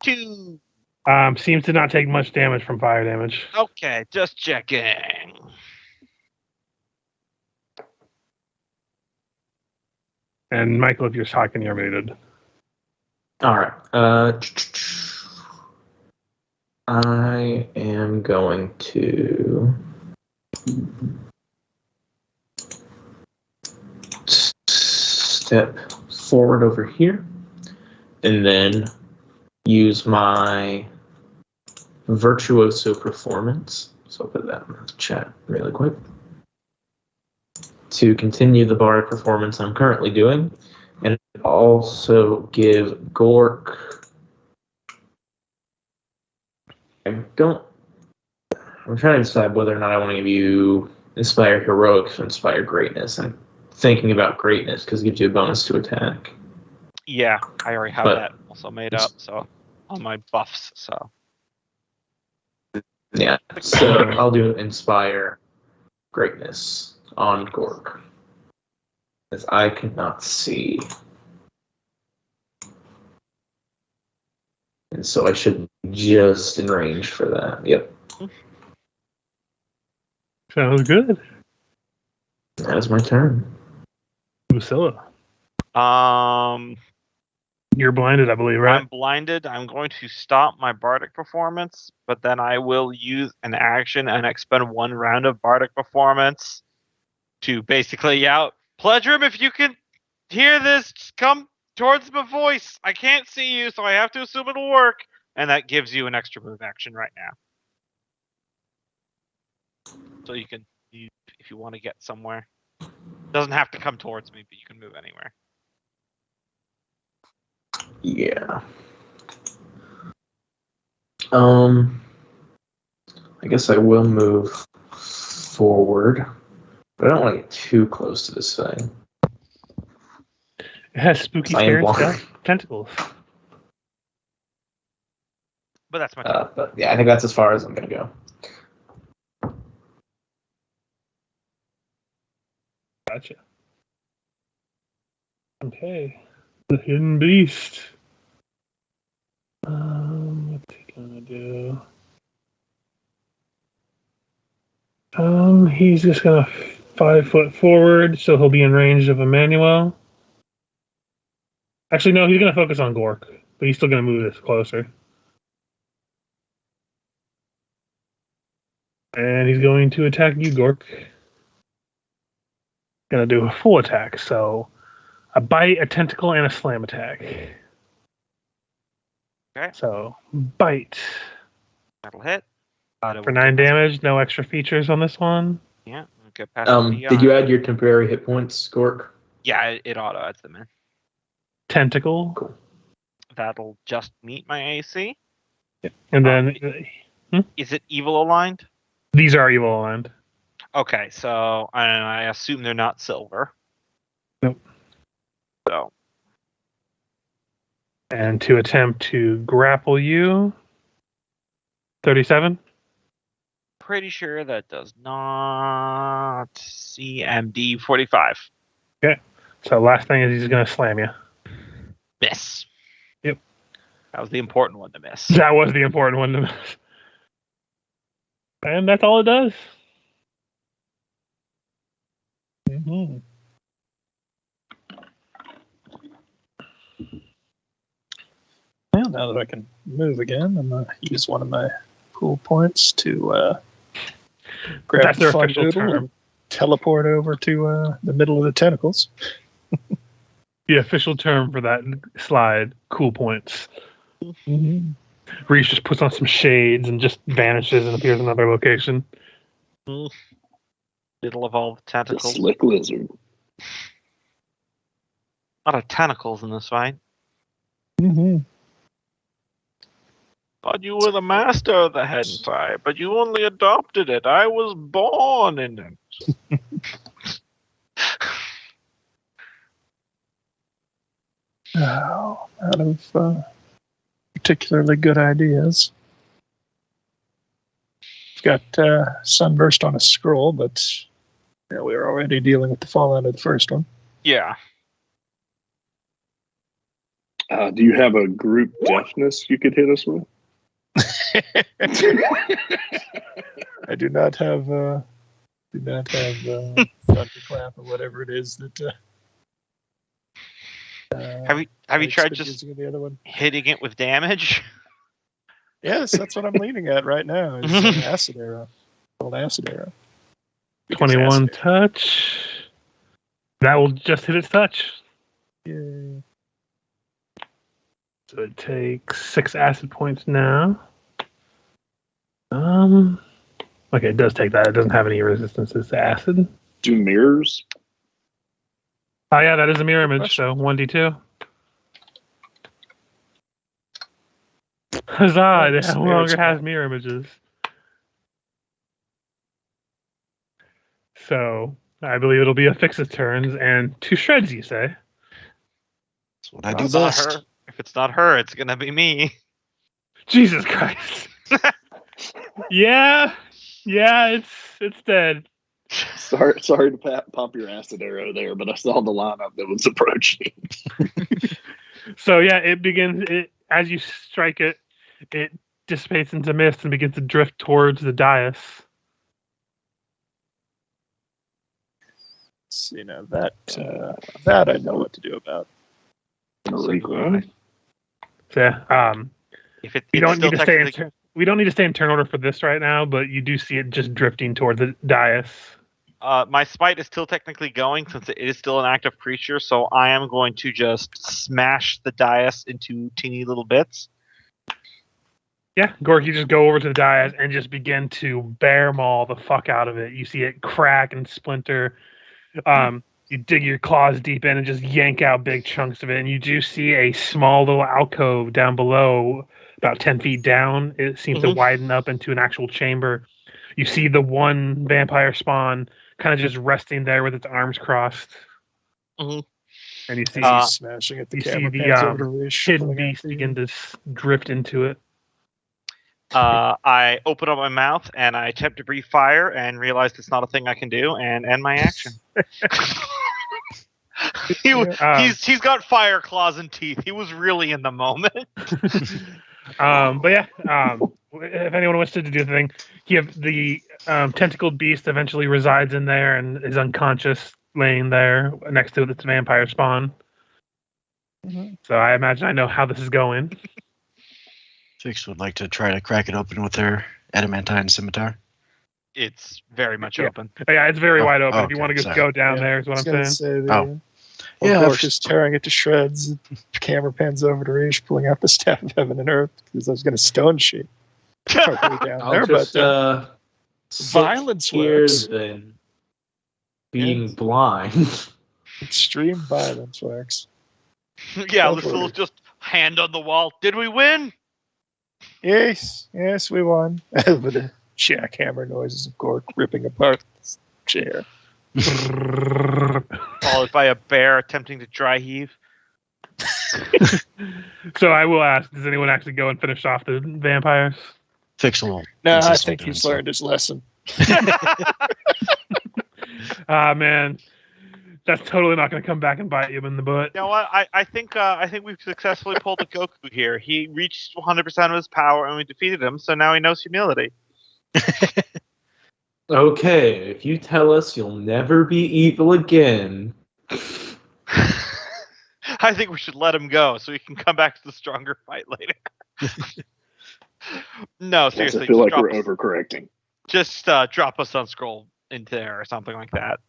2. Seems to not take much damage from fire damage. Okay, just checking. And Michael, if you're talking, you're muted. All right. I am going to step forward over here and then use my virtuoso performance. So I'll put that in the chat really quick. To continue the bardic performance I'm currently doing, and also give Gork. I'm trying to decide whether or not I want to give you Inspire Heroics or Inspire Greatness. I'm thinking about Greatness because it gives you a bonus to attack. Yeah, I already have But- that also made up, so on my buffs, so. Yeah, so I'll do Inspire Greatness on Gork. As I cannot see. And so I should be just in range for that. Yep. Sounds good. That is my turn. Lucilla, Um, you're blinded, I believe, right? I'm blinded. I'm going to stop my bardic performance, but then I will use an action and expend 1 round of bardic performance to basically yell, Pledrum, if you can hear this, just come towards my voice. I can't see you, so I have to assume it'll work. And that gives you an extra move action right now. So you can, if you want to get somewhere. Doesn't have to come towards me, but you can move anywhere. Yeah. I guess I will move forward, but I don't want to get too close to this thing. It has spooky, I am scary blind. tentacles. But that's my turn. But yeah, I think that's as far as I'm gonna go. Gotcha. Okay. The hidden beast. What's he gonna do? He's just gonna 5 foot forward, so he'll be in range of Emmanuel. Actually, no, he's gonna focus on Gork, but he's still gonna move this closer. And he's going to attack you, Gork. Gonna do a full attack, so a bite, a tentacle, and a slam attack. Okay. So bite That'll hit. for 9 damage. No extra features on this one. Yeah. Get past the, Did you add your temporary hit points, Gork? Yeah, it auto adds them in. Tentacle. Cool. That'll just meet my AC. And then Is it evil aligned? these are evil aligned. Okay, so I assume they're not silver. Nope. So And to attempt to grapple you, 37. pretty sure that does not CMD 45. So last thing is he's going to slam you. Miss. Yep. That was the important one to miss. That was the important one to miss. And that's all it does. Mm-hmm. Well, now that I can move again, I'm going to use one of my pool points to grab That's the their fun official doodle term. and teleport over to the middle of the tentacles. The official term for that slide, cool points. Mm-hmm. Reese just puts on some shades and just vanishes and appears in another location. Little evolved The tentacles. slick lizard. A lot of tentacles in this fight. Mm-hmm. But you were the master of the hentai, but you only adopted it. I was born in it. Oh, out of particularly good ideas. Got sunburst on a scroll, but yeah, we were already dealing with the fallout of the first one. Yeah. Do you have a group deafness you could hit us with? I do not have thunderclap or whatever it is that. Have you Mike's tried been just using the other one? hitting it with damage? Yes, that's what I'm leaning at right now. Is acid arrow, old acid arrow. 21 touch. That will just hit its touch. Yay. So it takes 6 acid points now. Okay, it does take that. It doesn't have any resistances to acid. Do mirrors? Oh yeah, that is a mirror image, so 1d2. Huzzah, it no longer has mirror images. So, I believe it'll be a Fix's turns, and 2 shreds, you say? That's what I do It's not best. her. If it's not her, it's gonna be me. Jesus Christ. yeah, it's dead. Sorry to pop your acid arrow there, but I saw the lineup that was approaching. So yeah, it begins. As you strike it, it dissipates into mist and begins to drift towards the dais. See, now that I know what to do about. Regrowth. So yeah, If it, we it's don't still need to stay in. technically- We don't need to stay in turn order for this right now, but you do see it just drifting toward the dais. my smite is still technically going since it is still an active creature, so I am going to just smash the dais into teeny little bits. Yeah, Gork, you just go over to the dais and just begin to bear maul the fuck out of it. You see it crack and splinter. You dig your claws deep in and just yank out big chunks of it. And you do see a small little alcove down below, about 10 feet down. It seems to widen up into an actual chamber. You see the one vampire spawn kind of just resting there with its arms crossed. Mhm. And you see As he's smashing at the you see camera the, pans over to Rish, hidden pulling out beast the- begin to drift into it. I open up my mouth and I attempt to breathe fire and realize it's not a thing I can do and end my action. He's got fire claws and teeth. He was really in the moment. But yeah, if anyone wants to do the thing, the tentacled beast eventually resides in there and is unconscious, laying there next to its vampire spawn. Mhm. So I imagine I know how this is going. Fix would like to try to crack it open with their adamantine scimitar. It's very much Yeah. open. But yeah, it's very Oh, wide open. If okay, you want to just sorry. go down Yeah, there, is what I'm gonna saying. say the, Oh. yeah, Yeah, Gork is tearing it to shreds. The camera pans over to Rish, pulling out the staff of heaven and earth because I was going to stone sheet our way down I'll there, just but sit violence here works. than being Yes. blind. Extreme violence works. Yeah, Don't Lucille's worry. just hand on the wall. Did we win? Yes, we won. With the jackhammer noises of Gork ripping apart the chair. Followed by a bear attempting to dry heave. So I will ask, does anyone actually go and finish off the vampires? Fixable. No, I insist on think doing he's so. learned his lesson. Ah, man. That's totally not going to come back and bite you in the butt. You know what? I think we've successfully pulled a Goku here. He reached 100% of his power and we defeated him, so now he knows humility. Okay, if you tell us you'll never be evil again. I think we should let him go so he can come back to the stronger fight later. No, Yes, seriously. I feel just like drop we're us- overcorrecting. Just drop a sun scroll into there or something like that.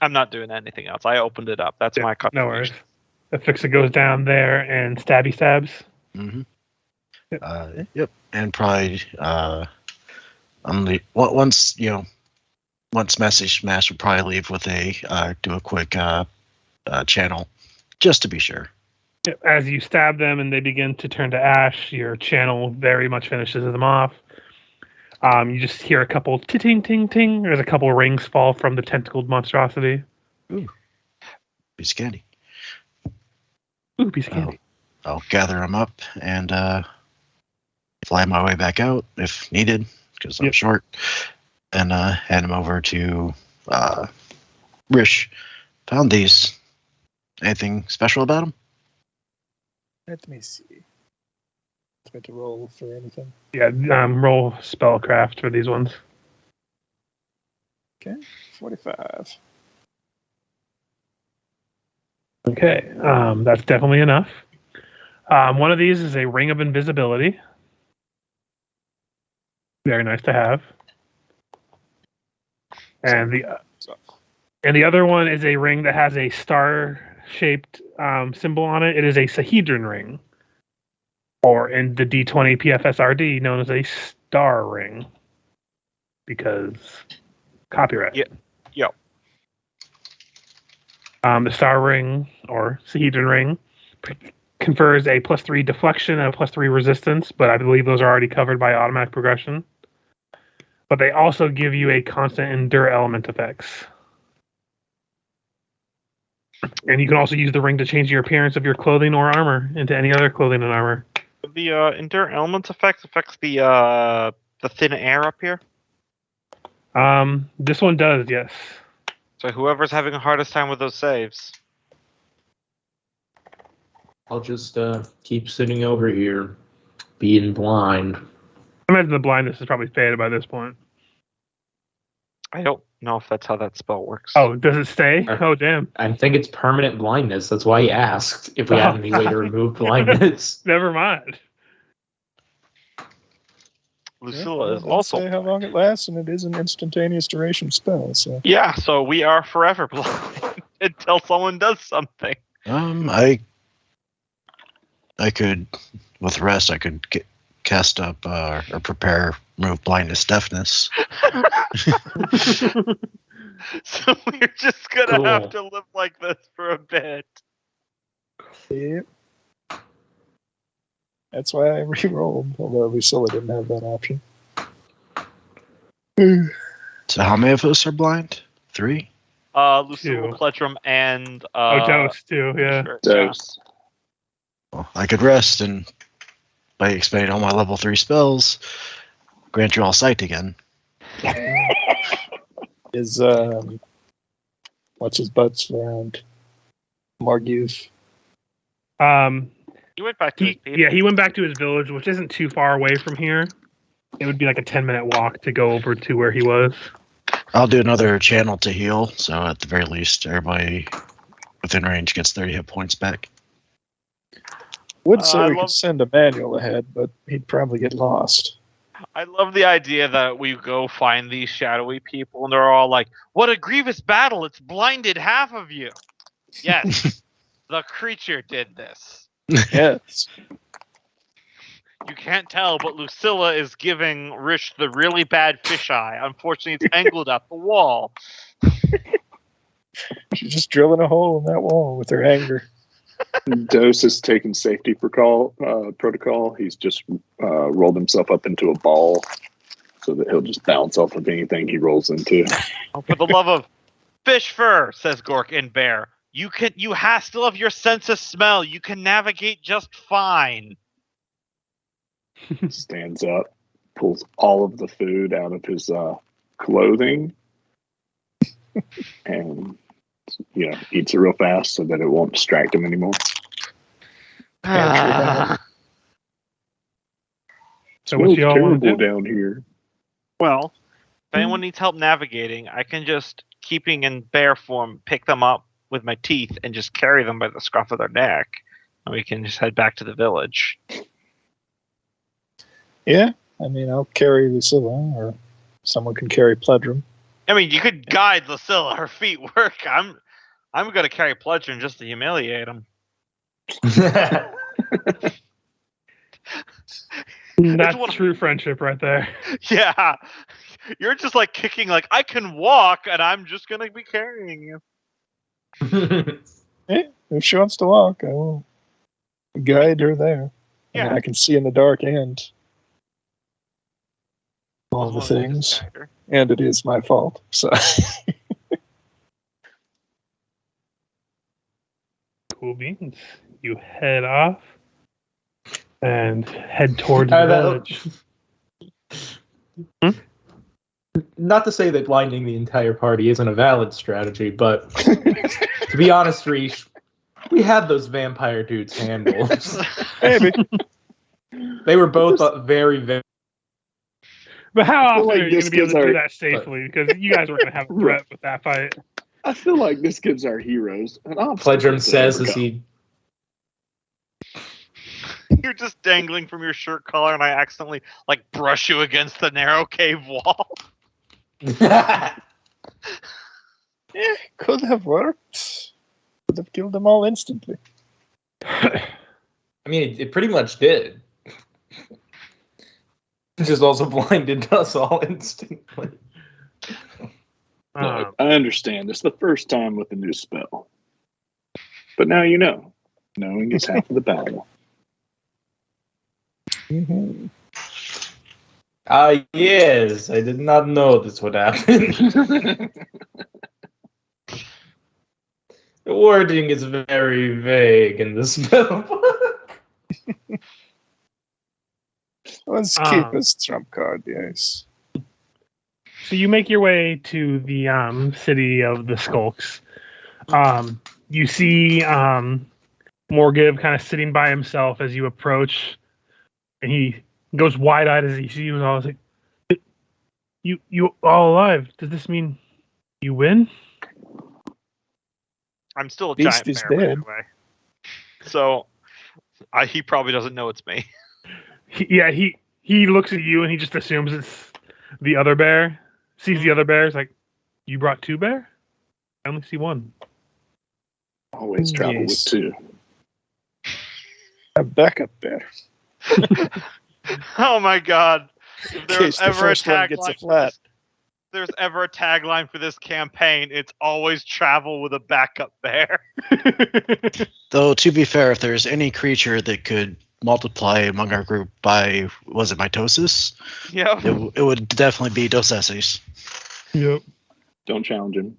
I'm not doing anything else. I opened it up. That's my No worries. contribution. The fixer goes down there and stabby stabs. Mm-hmm. Yep. Yep. And probably once message smash would probably leave with a do a quick channel just to be sure. Yep. As you stab them and they begin to turn to ash, your channel very much finishes them off. You just hear a couple ting ting ting. There's a couple rings fall from the tentacled monstrosity. Be scanny. Ooh, piece of candy. I'll gather them up and fly my way back out if needed because I'm Yep. short, and hand them over to Rish. Found these. Anything special about them? Let me see. Try to roll for anything. Yeah, roll spellcraft for these ones. 45. Okay, that's definitely enough. One of these is a ring of invisibility. Very nice to have. And the other one is a ring that has a star-shaped symbol on it. It is a Sahedron ring, or in the D20 PFSRD, known as a star ring, because copyright. Yeah. Yep. The star ring, or Sahedron ring, confers a +3 deflection and a +3 resistance, but I believe those are already covered by automatic progression. But they also give you a constant endure element effects. And you can also use the ring to change your appearance of your clothing or armor into any other clothing and armor. The endure elements affects the thin air up here. This one does, yes. So whoever's having the hardest time with those saves. I'll just keep sitting over here, being blind. I imagine the blindness is probably faded by this point. I don't know if that's how that spell works. Oh, does it stay? Oh, damn. I think it's permanent blindness. That's why he asked if we had any way to remove blindness. Never mind. Lucilla is Doesn't also say how long it lasts, and it is an instantaneous duration spell. So Yeah, so we are forever blind until someone does something. I could, with rest, I could cast up or prepare remove blindness deafness. So we're just gonna have Cool. to live like this for a bit. yep. That's why I re-rolled, although Lucilla didn't have that option. So how many of us are blind? 3? Lucilla, Two. Pledrum, and Dose too, yeah. Sure, Dose. Well, I could rest and by expending all my level 3 spells, grant you all sight again. Is what's his butts around Marguth? You went back to his people. He went back to his village, which isn't too far away from here. It would be like a 10-minute walk to go over to where he was. I'll do another channel to heal, so at the very least, everybody within range gets 30 hit points back. Would say I we love- could send a manual ahead, but he'd probably get lost. I love the idea that we go find these shadowy people and they're all like, "What a grievous battle! It's blinded half of you." Yes, the creature did this. Yes. You can't tell, but Lucilla is giving Rish the really bad fisheye. Unfortunately, it's angled at the wall. She's just drilling a hole in that wall with her anger. Dose has taken safety protocol. He's just rolled himself up into a ball so that he'll just bounce off of anything he rolls into. Oh, for the love of fish fur, says Gork in Bear. You still have your sense of smell. You can navigate just fine. Stands up, pulls all of the food out of his clothing, and eats it real fast so that it won't distract him anymore. So what y'all want to do? Down here. Well, if anyone needs help navigating, I can just, keeping in bear form, pick them up with my teeth and just carry them by the scruff of their neck, and we can just head back to the village. Yeah, I mean, I'll carry Lucilla, or someone can carry Pledrum. I mean, you could guide Lucilla; her feet work. I'm going to carry Pledrum just to humiliate him. That's true friendship right there. Yeah, you're just like kicking, like I can walk, and I'm just going to be carrying you. Yeah, if she wants to walk, I will guide her there. Yeah. I mean, I can see in the dark and all the things, and it is my fault. So Cool beans. You head off and head towards the village. Not to say that blinding the entire party isn't a valid strategy, but to be honest, Reesh, we had those vampire dudes handled. maybe. They were both very, very. But how often like are you going to be able to do that but- safely? Because you guys weren't going to have a threat with that fight. I feel like this gives our heroes an obstacle. Pledrum says as he. You're just dangling from your shirt collar, and I accidentally brush you against the narrow cave wall. Yeah, could have worked. Could have killed them all instantly. I mean, it pretty much did. It just also blinded us all instantly. Look, I understand. It's the first time with a new spell. But now you know. Knowing is half of the battle. Mm-hmm. Yes, I did not know this would happen. The wording is very vague in the spell book. Let's keep his trump card, yes. So you make your way to the city of the Skulks. You see Morgiv kind of sitting by himself as you approach, and he goes wide-eyed as he sees you, and I was like, "You all alive? Does this mean you win?" I'm still a Beast giant is bear, by dead. the way. So he probably doesn't know it's me. He looks at you and he just assumes it's the other bear. Sees the other bear. Is like, "You brought two bear? I only see one." Always travel with two. A backup bear. Oh my god! If In there's case the ever a first one gets a tagline flat. there's ever a tagline for this campaign, it's always travel with a backup bear. Though, to be fair, if there's any creature that could multiply among our group by, was it mitosis? Yep. It would definitely be Dosesis. Yep. Don't challenge him.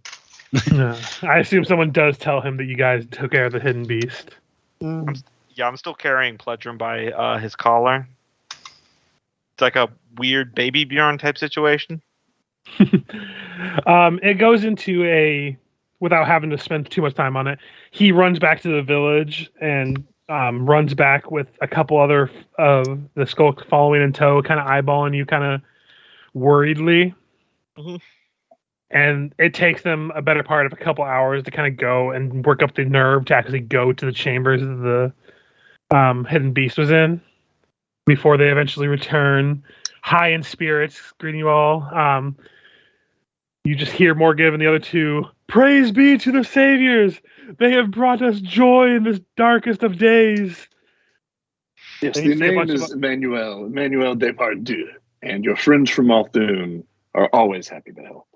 No. I assume someone does tell him that you guys took care of the hidden beast. Yeah, I'm still carrying Pledrum by his collar. It's like a weird baby Bjorn type situation. It goes into without having to spend too much time on it. He runs back to the village and runs back with a couple other of the Skulk following in tow, kind of eyeballing you, kind of worriedly. Mm-hmm. And it takes them a better part of a couple hours to kind of go and work up the nerve to actually go to the chambers that the hidden beast was in before they eventually return, high in spirits, greeting you all. You just hear Morgiv and the other two, "Praise be to the saviors! They have brought us joy in this darkest of days." Yes, And you the see a name bunch is of- Emmanuel Depardieu, and your friends from Muldoon are always happy to help.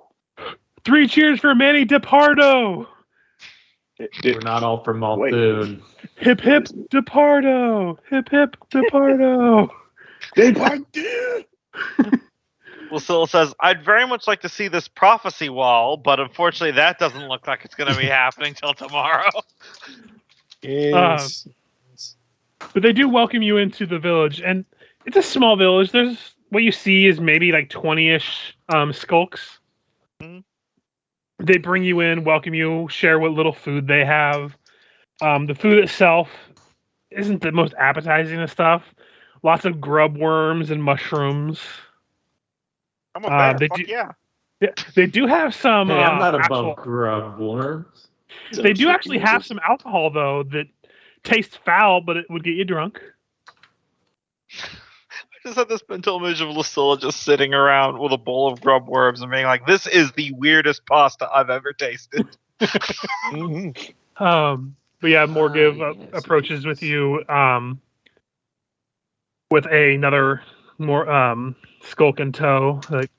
3 cheers for Manny DePardo! We're not all from Muldoon. Hip hip departo! Hip hip departo! Lucilla says, I'd very much like to see this prophecy wall, but unfortunately that doesn't look like it's going to be happening till tomorrow. Yes. But they do welcome you into the village, and it's a small village. There's what you see is maybe like 20-ish skulks. Mhm. They bring you in, welcome you, share what little food they have. The food itself isn't the most appetizing of stuff. Lots of grub worms and mushrooms. I'm a bear. They Fuck do- yeah. Yeah, they do have some. Hey, I'm not actual, above grub worms. they do actually have some alcohol though that tastes foul, but it would get you drunk. I just had this mental image of Lucilla just sitting around with a bowl of grub worms and being like, this is the weirdest pasta I've ever tasted. But yeah, Morgiv Yes, approaches yes. with you with another more skulk in tow. Like,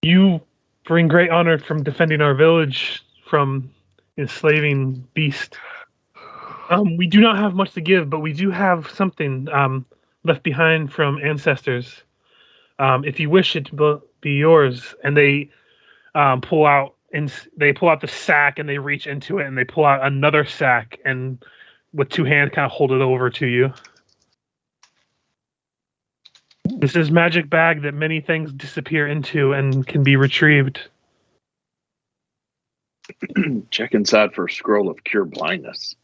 you bring great honor from defending our village from enslaving beast. We do not have much to give, but we do have something left behind from ancestors. If you wish it to be yours, and they pull out the sack and they reach into it and they pull out another sack and with two hands kind of hold it over to you. This is magic bag that many things disappear into and can be retrieved. Check inside for a scroll of cure blindness.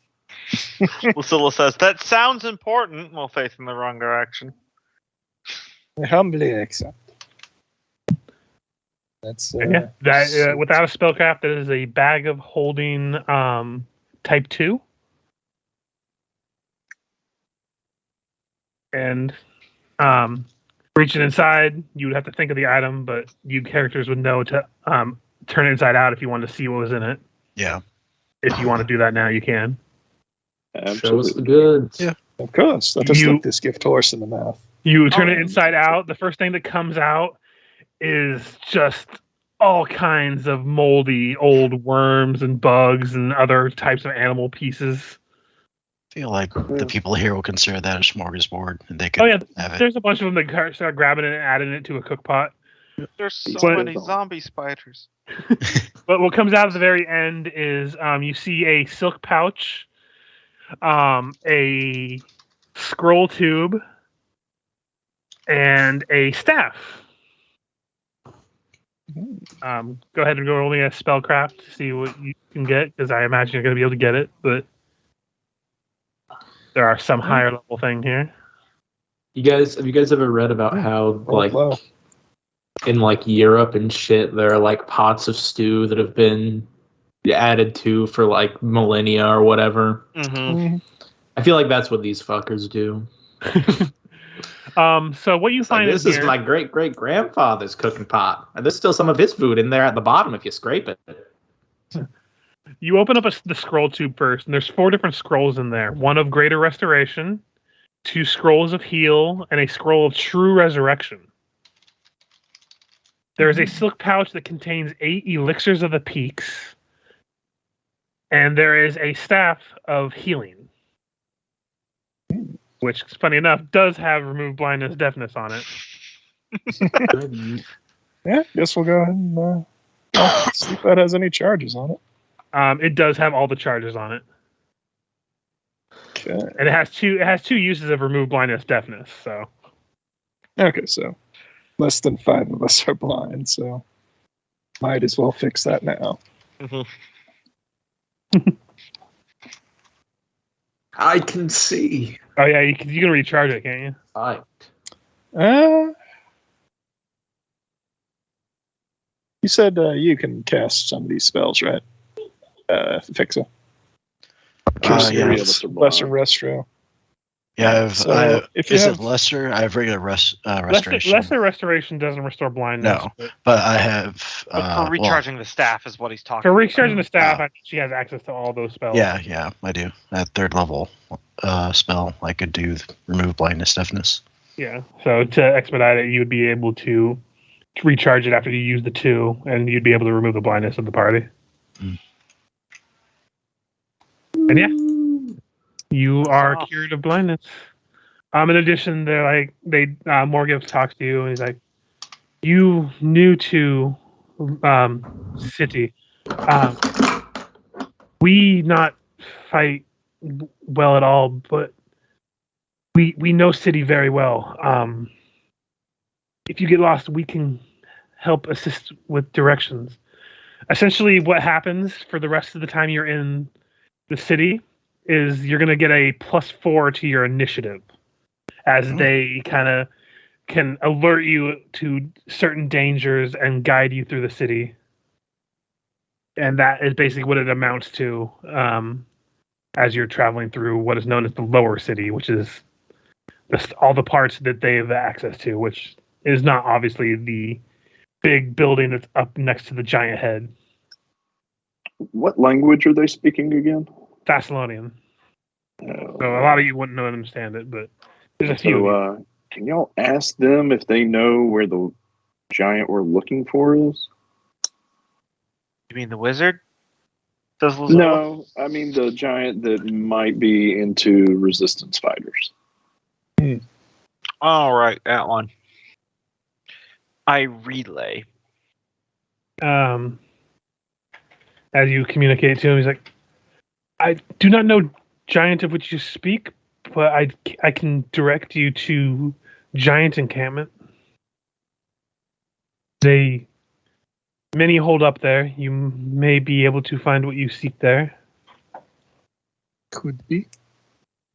Lucilla says, that sounds important. Well, facing the wrong direction. I humbly accept. That's That without a spellcraft, that is a bag of holding type 2. And reaching inside, you would have to think of the item, but you characters would know to turn it inside out if you wanted to see what was in it. Yeah. If you want to do that now, you can. Show us the Absolutely. goods. Yeah. of course. Let us You- look this gift horse in the mouth. You turn it inside out. The first thing that comes out is just all kinds of moldy old worms and bugs and other types of animal pieces. I feel like the people here will consider that a smorgasbord, and they could Oh yeah, have it. there's a bunch of them that start grabbing it and adding it to a cook pot. There's so But- many zombie spiders. But what comes out at the very end is you see a silk pouch, a scroll tube, and a staff. Go ahead and go rolling a spellcraft to see what you can get, because I imagine you're going to be able to get it, but there are some higher level thing here. Have you guys ever read about how like Low. in like Europe and shit there are like pots of stew that have been added to for like millennia or whatever? Mm-hmm. I feel like that's what these fuckers do. So what you It's like, find this in is here, my great great grandfather's cooking pot, and there's still some of his food in there at the bottom if you scrape it. you open up the scroll tube first, and there's 4 different scrolls in there. One of greater restoration, 2 scrolls of heal, and a scroll of true resurrection. There is a silk pouch that contains 8 elixirs of the peaks, and there is a staff of healing, which, funny enough, does have remove blindness, deafness on it. Yeah, guess we'll go ahead and see if that has any charges on it. It does have all the charges on it, Okay. and it has two uses of remove blindness, deafness. So Okay, so less than 5 of us are blind, so might as well fix that now. I can see. oh yeah, you can recharge it, can't you? Right. You said you can cast some of these spells, right? Fixa. Yeah. Lesser Restro. Yeah, So, if you is have- it lesser? I have regular restoration. Lesser restoration doesn't restore blindness. No. But But I have. But for recharging the staff is what he's talking for about. recharging the staff, Oh. I think she has access to all those spells. Yeah, I do. At 3rd level spell, I could do remove blindness, deafness. Yeah. So to expedite it, you would be able to recharge it after you use the 2, and you'd be able to remove the blindness of the party. And yeah, you are cured of blindness. In addition, Morgiv talks to you, and he's like, "You new to city. We not fight well at all, but we know city very well. If you get lost, we can help assist with directions. Essentially, what happens for the rest of the time you're in the city is you're going to get a +4 to your initiative, as they kind of can alert you to certain dangers and guide you through the city. And that is basically what it amounts to as you're traveling through what is known as the lower city, which is all the parts that they have access to, which is not obviously the big building that's up next to the giant head. What language are they speaking again? Thessalonian. So a lot of you wouldn't know and understand it, but there's a few. So, can y'all ask them if they know where the giant we're looking for is? You mean the wizard? No, I mean the giant that might be into resistance fighters. All right, that one. I relay. As you communicate to him, he's like, I do not know giant of which you speak, but I can direct you to giant encampment. Many hold up there. You may be able to find what you seek there. Could be.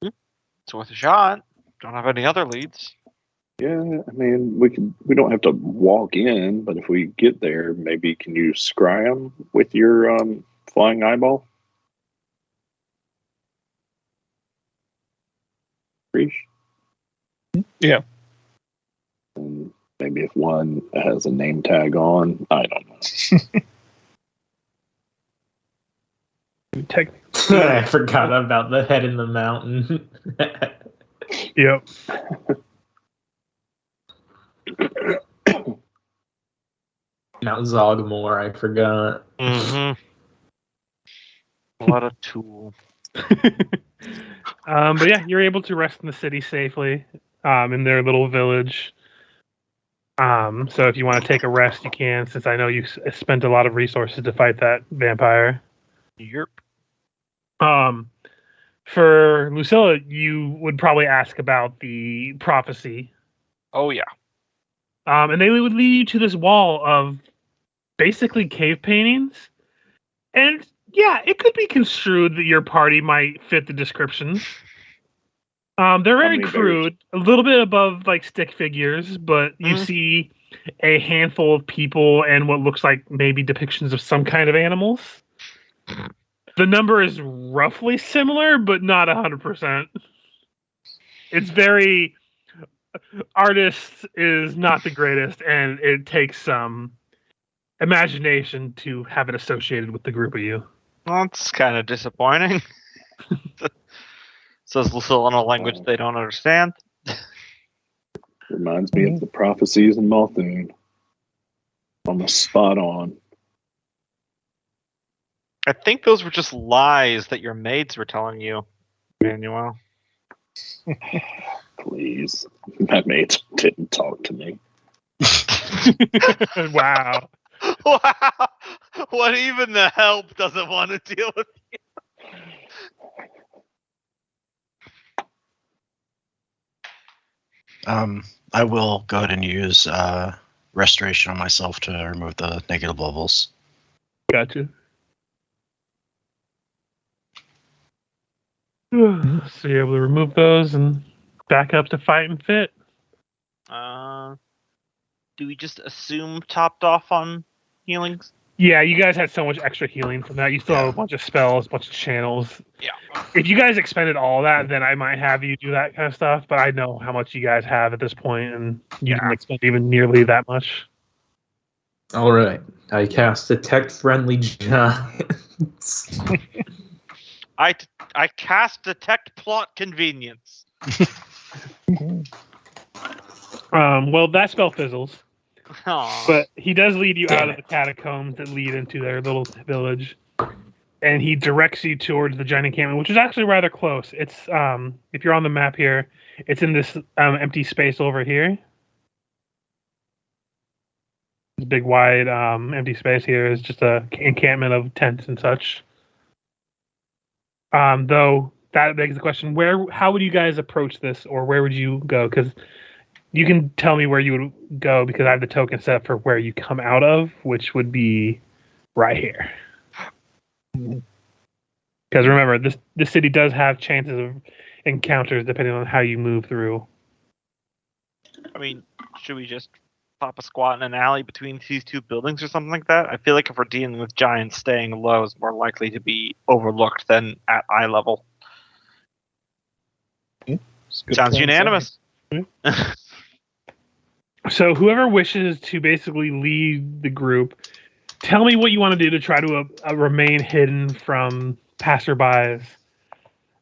It's worth a shot. Don't have any other leads. Yeah, I mean, we don't have to walk in, but if we get there, maybe can you scry them with your flying eyeball? Reach? Yeah. And maybe if one has a name tag on, I don't know. Technically, I forgot about the head in the mountain. yep. Mount Zogmore, I forgot. Mm-hmm. What a tool. But yeah, you're able to rest in the city safely, in their little village. So if you want to take a rest, you can, since I know you spent a lot of resources to fight that vampire. Yep. For Lucilla, you would probably ask about the prophecy. Oh, yeah. And they would lead you to this wall of basically cave paintings. And yeah, it could be construed that your party might fit the description. They're very crude, a little bit above like stick figures, but you see a handful of people and what looks like maybe depictions of some kind of animals. The number is roughly similar, but not 100%. It's very... Artist is not the greatest, and it takes some imagination to have it associated with the group of you. Well, that's kind of disappointing. Says Lucille in a language they don't understand. Reminds me of the prophecies in Multhune. Almost spot on. I think those were just lies that your maids were telling you, Manuel. Please. My mates didn't talk to me. Wow. Wow. What even the help doesn't want to deal with you? I will go ahead and use restoration on myself to remove the negative levels. Gotcha. So you're able to remove those and back up to fight and fit. Do we just assume topped off on healings? Yeah, you guys had so much extra healing from that. You still have a bunch of spells, a bunch of channels. Yeah. If you guys expended all that, then I might have you do that kind of stuff. But I know how much you guys have at this point, and you didn't expend even nearly that much. All right. I cast Detect Friendly Giants. I cast Detect Plot Convenience. Well, that spell fizzles. Aww. But he does lead you out of the catacombs that lead into their little village. and he directs you towards the giant encampment, which is actually rather close. It's if you're on the map here, it's in this empty space over here. This big wide empty space here is just a encampment of tents and such. Though that begs the question: how would you guys approach this, or where would you go? Because you can tell me where you would go because I have the token set for where you come out of, which would be right here. Because remember, this city does have chances of encounters depending on how you move through. I mean, should we just pop a squat in an alley between these two buildings or something like that? I feel like if we're dealing with giants, staying low is more likely to be overlooked than at eye level. Sounds unanimous. So whoever wishes to basically lead the group, tell me what you want to do to try to remain hidden from passerbys.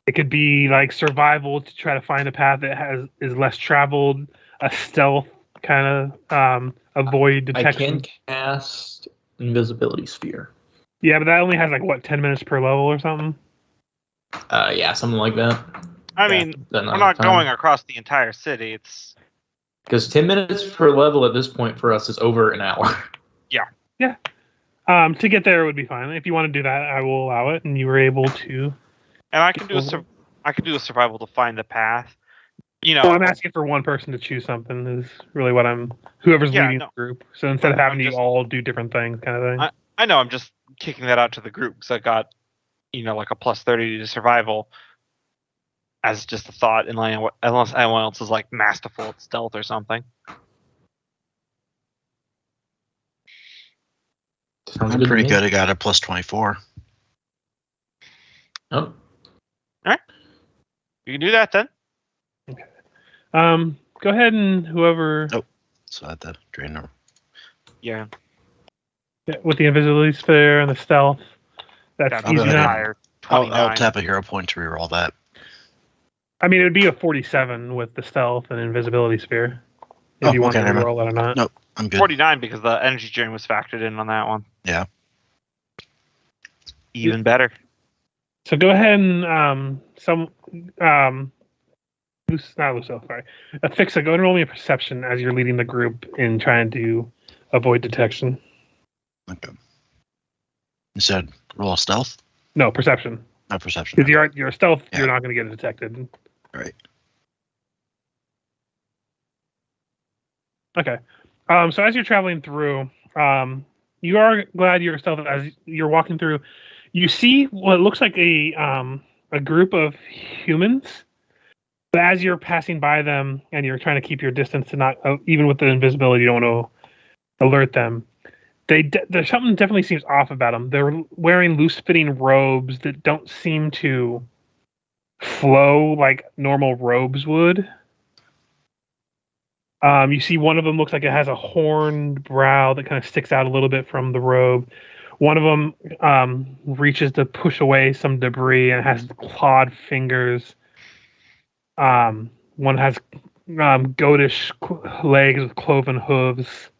It could be like survival to try to find a path that is less traveled, a stealth kind of avoid detection. I can cast invisibility sphere. Yeah, but that only has 10 minutes per level or something. Yeah, something like that. I mean, we're not going across the entire city. It's because 10 minutes per level at this point for us is over an hour. Yeah. To get there would be fine. If you want to do that, I will allow it, and you were able to. And I can do a survival to find the path. Well, I'm asking for one person to choose something is really what whoever's leading the group. So instead of having you all do different things, kind of thing. I know. I'm just kicking that out to the group because I got, like a plus 30 to survival as just a thought, unless anyone else is like masterful at stealth or something. I'm pretty good. I got a plus 24. Oh. All right. You can do that then. Okay. Go ahead and whoever. Oh, so I had to drain them. Yeah. With the invisibility sphere and the stealth, that's easy enough. I'll tap a hero point to reroll that. I mean, it would be a 47 with the stealth and invisibility sphere. If you want to reroll it or not. Nope, I'm good. 49 because the energy drain was factored in on that one. Yeah. Even better. So go ahead and Afixa, go and roll me a perception as you're leading the group in trying to avoid detection. Okay. You said roll stealth? No, perception. No, perception. Because you're stealth, you're not going to get detected. Right. Okay. So as you're traveling through, you are glad you're stealth. As you're walking through, you see what looks like a group of humans. But as you're passing by them and you're trying to keep your distance to not, even with the invisibility, you don't want to alert them. There's something definitely seems off about them. They're wearing loose-fitting robes that don't seem to flow like normal robes would. You see one of them looks like it has a horned brow that kind of sticks out a little bit from the robe. One of them reaches to push away some debris and has clawed fingers. One has goatish legs with cloven hooves.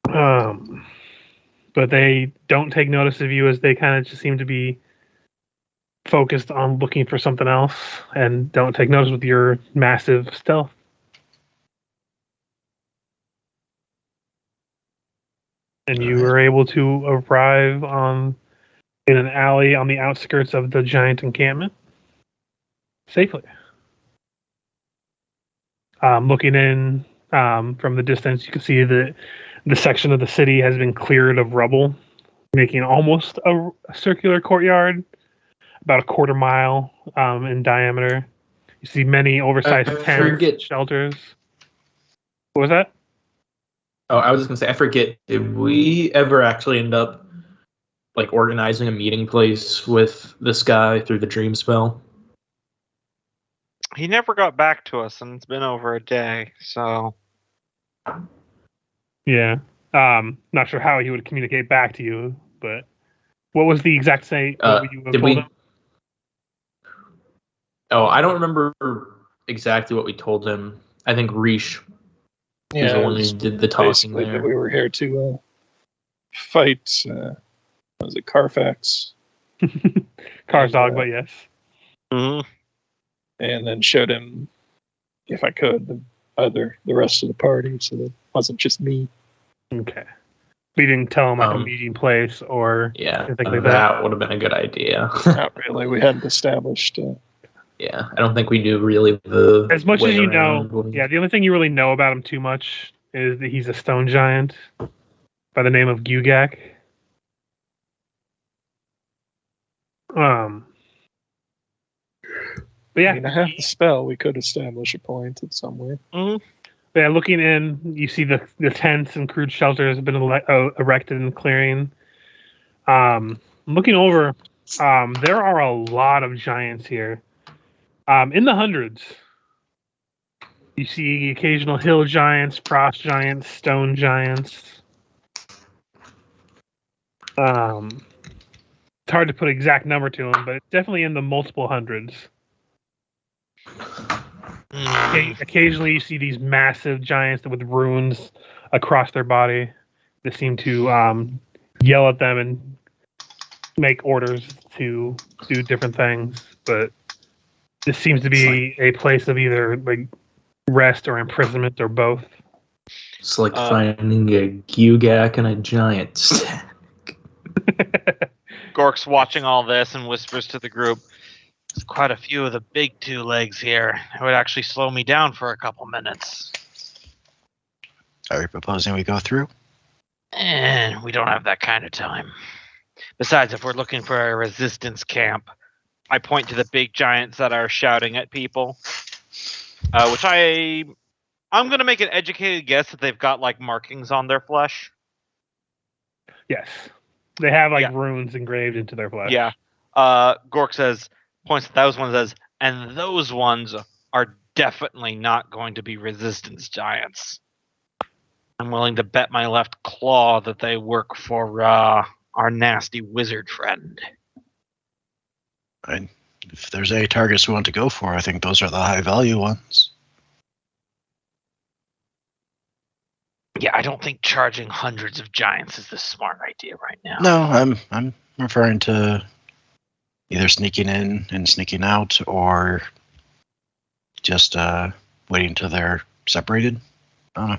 But they don't take notice of you as they kind of just seem to be focused on looking for something else and don't take notice with your massive stealth. And you were able to arrive in an alley on the outskirts of the giant encampment safely. Looking in from the distance, you can see that the section of the city has been cleared of rubble, making almost a circular courtyard, about a quarter mile in diameter. You see many oversized tents, shelters. What was that? Oh, I was just going to say, I forget, did we ever actually end up organizing a meeting place with this guy through the dream spell? He never got back to us, and it's been over a day, so... Yeah. Not sure how he would communicate back to you, but what was the exact say? Did we? Him? Oh, I don't remember exactly what we told him. I think Rish is the one who did the talking there. That we were here to fight Was it Carfax? Car's dog, but yes. Mhm. And then showed him, if I could, the rest of the party, so that it wasn't just me. Okay. We didn't tell him like a Um, meeting place or Yeah, anything like that would have been a good idea. Not really. We hadn't established. Yeah, I don't think we knew really the As much way as you know, around. yeah, the only thing you really know about him too much is that he's a stone giant by the name of Gugak. But yeah, I mean, I have the spell. We could establish a point at somewhere. Mhm. yeah. Looking in, you see the tents and crude shelters have been erected in the clearing. Looking over, there are a lot of giants here. In the hundreds. You see occasional hill giants, frost giants, stone giants. It's hard to put an exact number to them, but it's definitely in the multiple hundreds. Occasionally, you see these massive giants with runes across their body that seem to yell at them and make orders to do different things. But this seems to be a place of either like rest or imprisonment or both. It's like finding a Gugak and a giant stack. Gork's watching all this and whispers to the group, "There's quite a few of the big two legs here. It would actually slow me down for a couple minutes." Are you proposing we go through? We don't have that kind of time. Besides, if we're looking for a resistance camp, I point to the big giants that are shouting at people, which I'm going to make an educated guess that they've got like markings on their flesh. Yes. They have like Yeah. runes engraved into their flesh. Yeah. Gork points at those ones, says, and those ones are definitely not going to be resistance giants. I'm willing to bet my left claw that they work for our nasty wizard friend. If there's any targets we want to go for, I think those are the high value ones. Yeah, I don't think charging hundreds of giants is the smart idea right now. No, I'm referring to either sneaking in and sneaking out, or just waiting until they're separated. I don't know.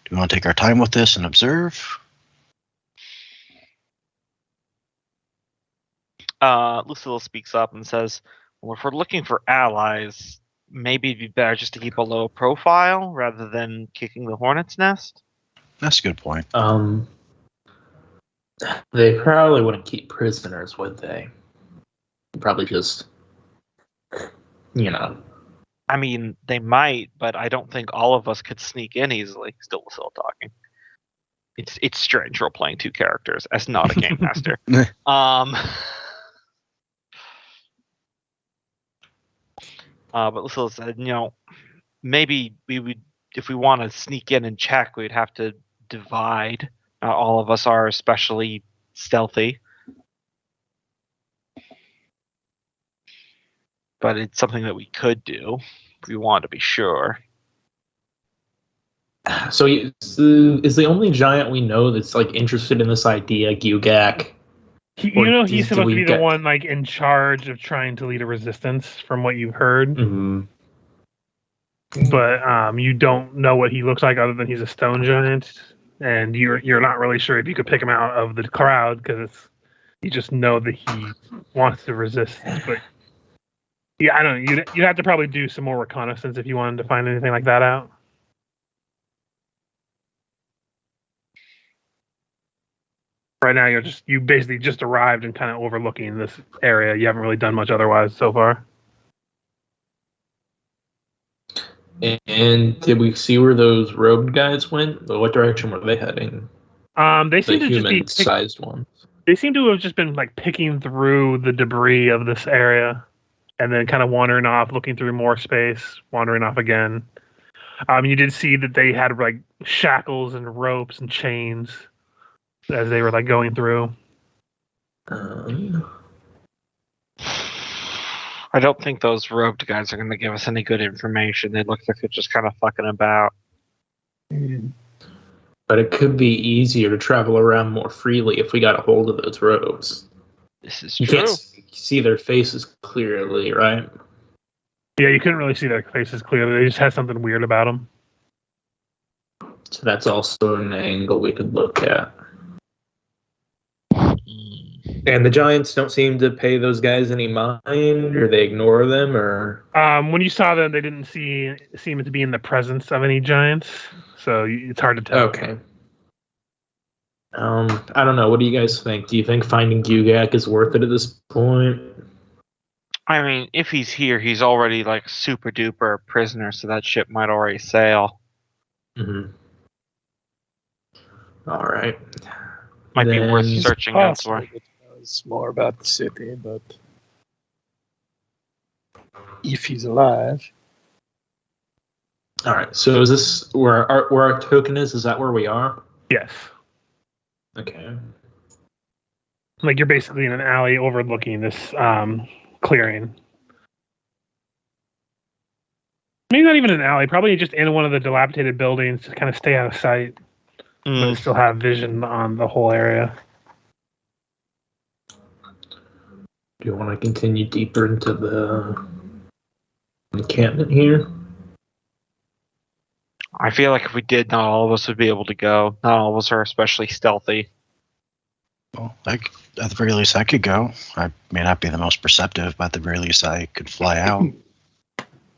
Do we want to take our time with this and observe? Lucille speaks up and says, well, if we're looking for allies, maybe it'd be better just to keep a low profile rather than kicking the hornet's nest. That's a good point. They probably wouldn't keep prisoners, would they? Probably just, I mean, they might, but I don't think all of us could sneak in easily. Still talking. It's strange role playing two characters as not a game master. But Lucille said, maybe we would, if we want to sneak in and check, we'd have to divide. Not all of us are especially stealthy. But it's something that we could do if we want to be sure. So is the only giant we know that's like interested in this idea Gugak? He's supposed to be the one like in charge of trying to lead a resistance, from what you've heard. Mm-hmm. But you don't know what he looks like other than he's a stone giant, and you're not really sure if you could pick him out of the crowd because you just know that he wants to resist. But yeah, I don't know. You'd have to probably do some more reconnaissance if you wanted to find anything like that out. Right now, you basically just arrived and kind of overlooking this area. You haven't really done much otherwise so far. And did we see where those robed guys went? What direction were they heading? They seem to just be human-sized ones. They seem to have just been like picking through the debris of this area, and then kind of wandering off, looking through more space, wandering off again. You did see that they had like shackles and ropes and chains as they were like going through. I don't think those robed guys are going to give us any good information. They look like they're just kind of fucking about. But it could be easier to travel around more freely if we got a hold of those rogues. This is You true. can't see their faces clearly, right? Yeah, you couldn't really see their faces clearly. They just had something weird about them. So that's also an angle we could look at. And the Giants don't seem to pay those guys any mind, or they ignore them, or... When you saw them, they didn't seem to be in the presence of any giants, so it's hard to tell. Okay. I don't know. What do you guys think? Do you think finding Gugak is worth it at this point? I mean, if he's here, he's already like super duper prisoner, so that ship might already sail. Mm-hmm. All right. Might be worth Then- searching Possible elsewhere. that knows more about the city, but if he's alive, All right. So is this where our token is? Is that where we are? Yes. Okay. Like you're basically in an alley overlooking this clearing. Maybe not even an alley, probably just in one of the dilapidated buildings to kind of stay out of sight, but still have vision on the whole area. Do you want to continue deeper into the encampment here? I feel like if we did, not all of us would be able to go. Not all of us are especially stealthy. Well, at the very least, I could go. I may not be the most perceptive, but at the very least, I could fly out.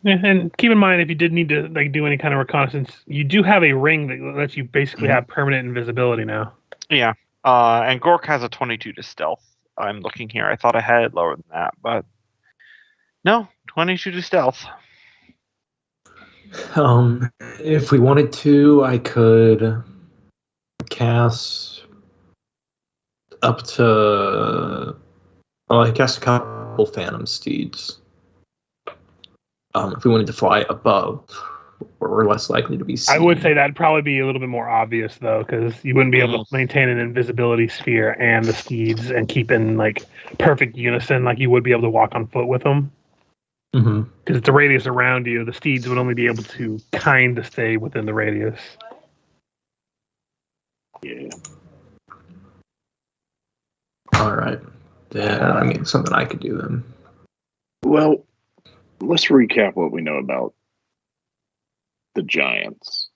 Yeah, and keep in mind, if you did need to like do any kind of reconnaissance, you do have a ring that lets you basically have permanent invisibility now. Yeah. And Gork has a 22 to stealth. I'm looking here. I thought I had it lower than that, but no, 22 to stealth. If we wanted to, I could cast up to. Well, I cast a couple Phantom Steeds. If we wanted to fly above, we're less likely to be seen. I would say that'd probably be a little bit more obvious though, because you wouldn't be able to maintain an invisibility sphere and the steeds and keep in like perfect unison like you would be able to walk on foot with them. Mm-hmm. Because it's a radius around you, the steeds would only be able to kind of stay within the radius. Yeah. All right. Then I mean, something I could do then. Well, let's recap what we know about the giants.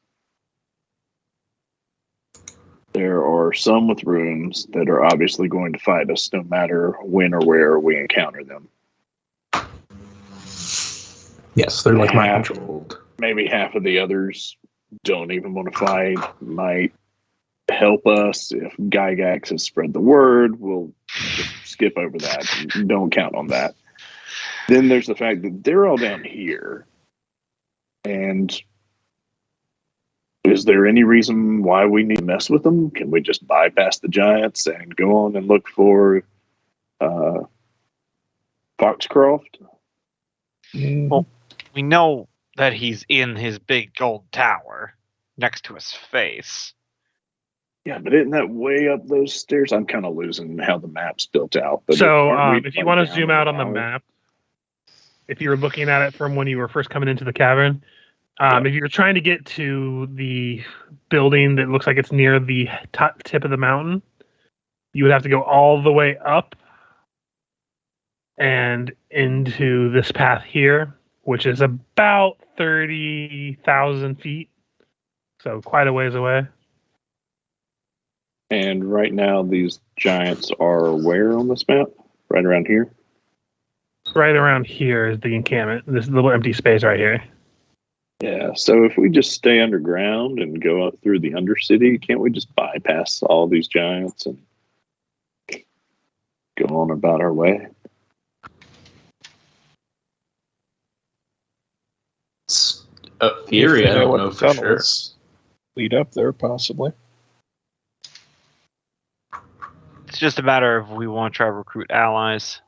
There are some with runes that are obviously going to fight us no matter when or where we encounter them. Yes, they're like Yeah. mind controlled. Maybe half of the others don't even want to fight, might help us. If Gygax has spread the word, we'll just skip over that. Don't count on that. Then there's the fact that they're all down here. And is there any reason why we need to mess with them? Can we just bypass the giants and go on and look for Foxcroft? Well, we know that he's in his big gold tower next to his face. Yeah, but isn't that way up those stairs? I'm kind of losing how the map's built out. But So aren't we, if you like, want to down zoom in out on the alley? map, if you were looking at it from when you were first coming into the cavern, if you're trying to get to the building that looks like it's near the top tip of the mountain, you would have to go all the way up and into this path here, which is about 30,000 feet. So quite a ways away. And right now, these giants are where on this map? Right around here? Right around here is the encampment. This little empty space right here. Yeah, so if we just stay underground and go up through the Undercity, can't we just bypass all these giants and go on about our way? It's a theory. I don't know for sure. Lead up there, possibly. It's just a matter of we want to try to recruit allies.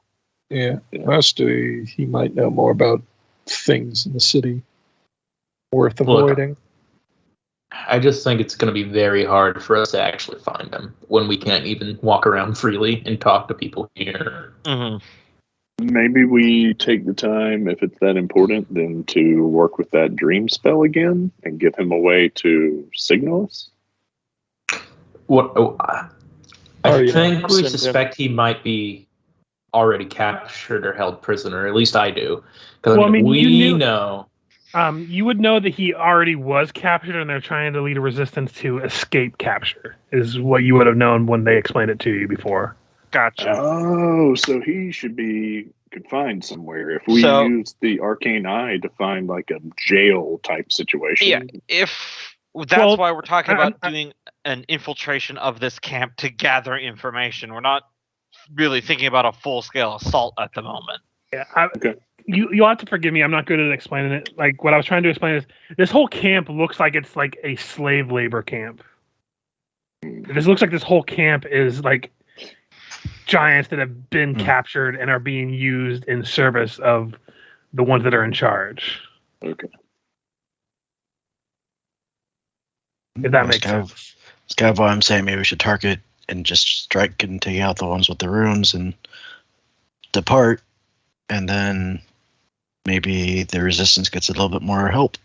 Yeah, Yeah. mostly he might know more about things in the city worth Look, avoiding. I just think it's going to be very hard for us to actually find them when we can't even walk around freely and talk to people here. Mm-hmm. Maybe we take the time, if it's that important, then to work with that dream spell again and give him a way to signal us. What? Oh, I Are you think we send him- suspect he might be already captured or held prisoner. At least I do, because Well, I mean, we you knew- know. You would know that he already was captured, and they're trying to lead a resistance to escape capture. Is what you would have known when they explained it to you before. Gotcha. Oh, so he should be confined somewhere. If we So- use the arcane eye to find like a jail type situation. Yeah, if that's Well, why we're talking about I- doing an infiltration of this camp to gather information. We're not really thinking about a full scale assault at the moment. Yeah, Okay. you'll have to forgive me. I'm not good at explaining it. Like what I was trying to explain is this whole camp looks like it's like a slave labor camp. This looks like this whole camp is like giants that have been captured and are being used in service of the ones that are in charge. Okay. If that makes sense. It's kind of why I'm saying maybe we should target and just strike and take out the ones with the runes and depart, and then maybe the resistance gets a little bit more help.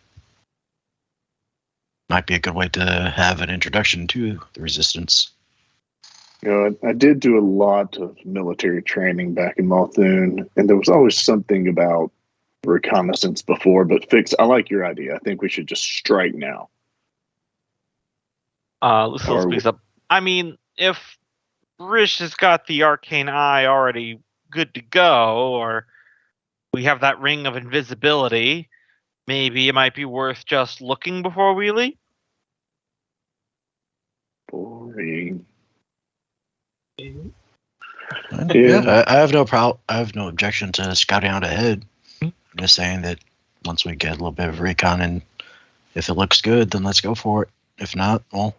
Might be a good way to have an introduction to the resistance. You know, I did do a lot of military training back in Muldoon, and there was always something about reconnaissance before, but I like your idea. I think we should just strike now. Lucille speaks up. I mean, if Rish has got the arcane eye already good to go, or we have that ring of invisibility, maybe it might be worth just looking before we leave. Boring. Yeah, I have no problem. I have no objection to scouting out ahead. I'm just saying that once we get a little bit of recon, and if it looks good, then let's go for it. If not, well,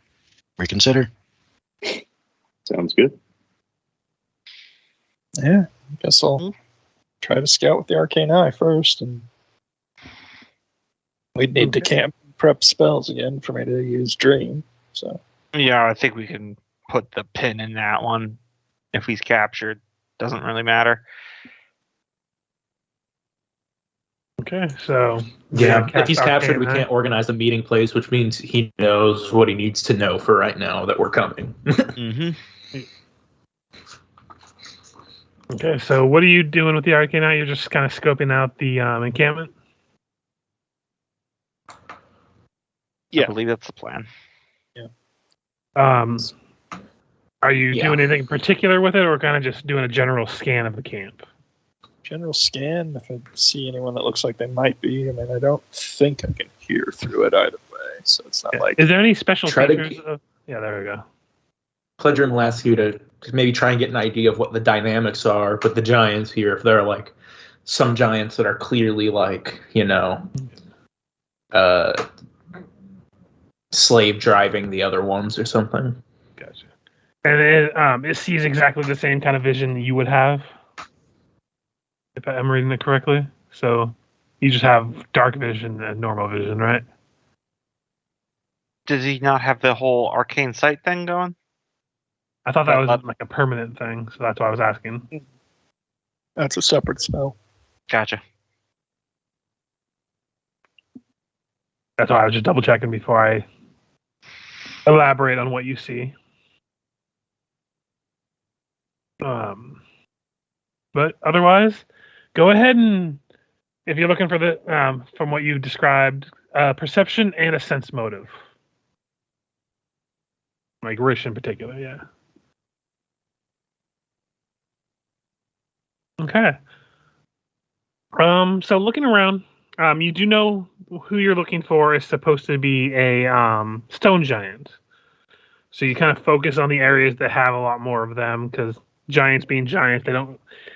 reconsider. Sounds good. Yeah, I guess I'll try to scout with the arcane eye first, and we'd need to camp prep spells again for me to use dream. So Yeah, I think we can put the pin in that one. If he's captured, doesn't really matter. Okay, so Yeah, if cast he's captured, we Arcane Eye. can't organize a meeting place, which means he knows what he needs to know for right now that we're coming. Mm-hmm. Okay, so what are you doing with the arcane eye? You're just kind of scoping out the encampment. I believe that's the plan. Are you Yeah. doing anything in particular with it, or kind of just doing a general scan of the camp? general scan, if I see anyone that looks like they might be. I mean, I don't think I can hear through it either way, so it's not like. Is there any special Try to features? Yeah, there we go. Pledger will ask you to maybe try and get an idea of what the dynamics are with the giants here. If there are like some giants that are clearly like, slave driving the other ones or something. Gotcha. And it sees exactly the same kind of vision you would have, if I'm reading it correctly. So you just have dark vision and normal vision, right? Does he not have the whole arcane sight thing going? I thought that was like a permanent thing, so that's why I was asking. That's a separate spell. Gotcha. That's why I was just double checking before I elaborate on what you see. But otherwise, go ahead and, if you're looking for the from what you described, perception and a sense motive, like Rish in particular, yeah. Okay. So looking around, you do know who you're looking for is supposed to be a stone giant. So you kind of focus on the areas that have a lot more of them, because giants being giants,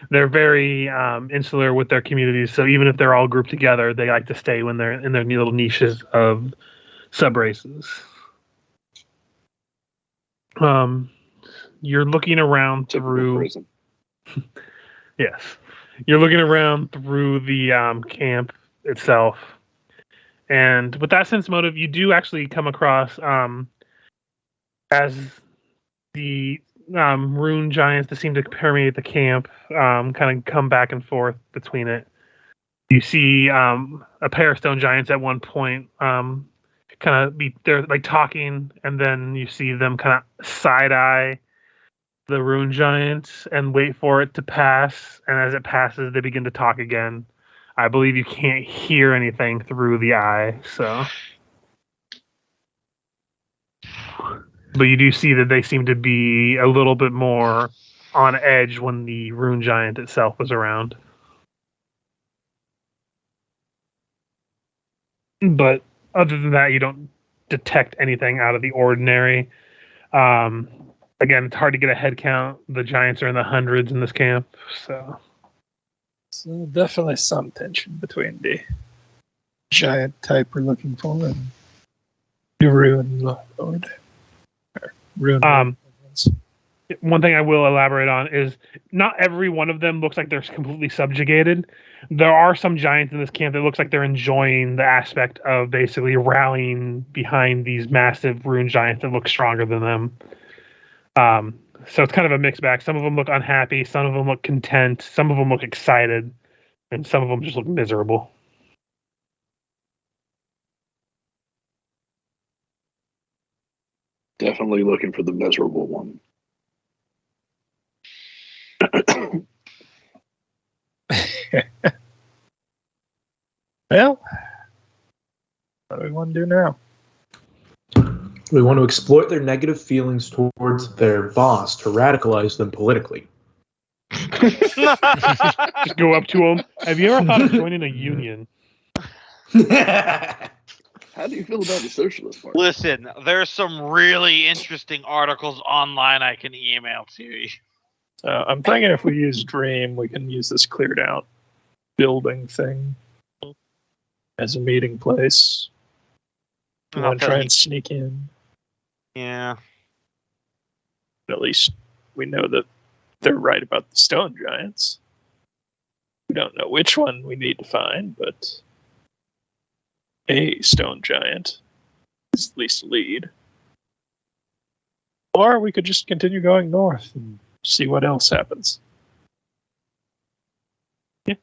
they're very insular with their communities. So even if they're all grouped together, they like to stay when they're in their little niches of sub races. You're looking around through prison. Yes. You're looking around through the camp itself. And with that sense motive, you do actually come across, as the rune giants that seem to permeate the camp kind of come back and forth between it. You see a pair of stone giants at one point kind of they're like talking, and then you see them kind of side eye the rune giant and wait for it to pass. And as it passes, they begin to talk again. I believe you can't hear anything through the eye, so. But you do see that they seem to be a little bit more on edge when the rune giant itself was around. But other than that, you don't detect anything out of the ordinary. Again, it's hard to get a head count. The giants are in the hundreds in this camp, so. So definitely some tension between the giant type we're looking for and the Runelord. One thing I will elaborate on is not every one of them looks like they're completely subjugated. There are some giants in this camp that looks like they're enjoying the aspect of basically rallying behind these massive rune giants that look stronger than them. So it's kind of a mixed bag. Some of them look unhappy, some of them look content, some of them look excited, and some of them just look miserable. Definitely looking for the miserable one. Well, what do we want to do now? We want to exploit their negative feelings towards their boss to radicalize them politically. Just go up to them. Have you ever thought of joining a union? How do you feel about the Socialist Party? Listen, there's some really interesting articles online I can email to you. I'm thinking if we use Dream, we can use this cleared out building thing as a meeting place. We want to try and sneak in. Yeah. But at least we know that they're right about the stone giants. We don't know which one we need to find, but a stone giant is at least a lead. Or we could just continue going north and see what else happens. Yeah,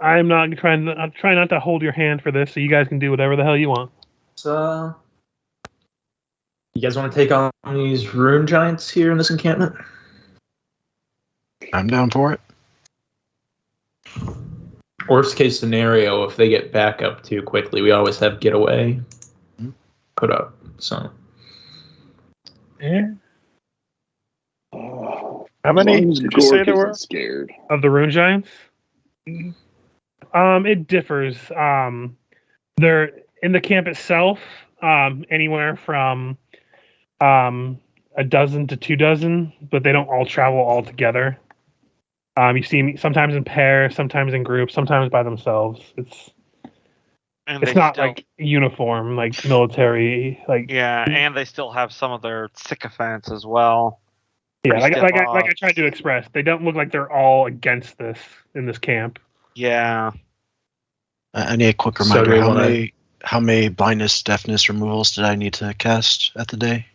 I'm not trying not to hold your hand for this, so you guys can do whatever the hell you want. So, you guys want to take on these rune giants here in this encampment? I'm down for it. Worst case scenario, if they get back up too quickly, we always have getaway put up. So, Yeah. How How many did you say there were? Scared. Of the rune giants? It differs. They're in the camp itself, anywhere from a dozen to 2 dozen, but they don't all travel all together. You see me sometimes in pairs, sometimes in groups, sometimes by themselves. It's not like uniform, like military, like and they still have some of their sycophants as well. Yeah, like I tried to express, they don't look like they're all against this in this camp. Yeah. I need a quick reminder. How many blindness, deafness removals did I need to cast at the day?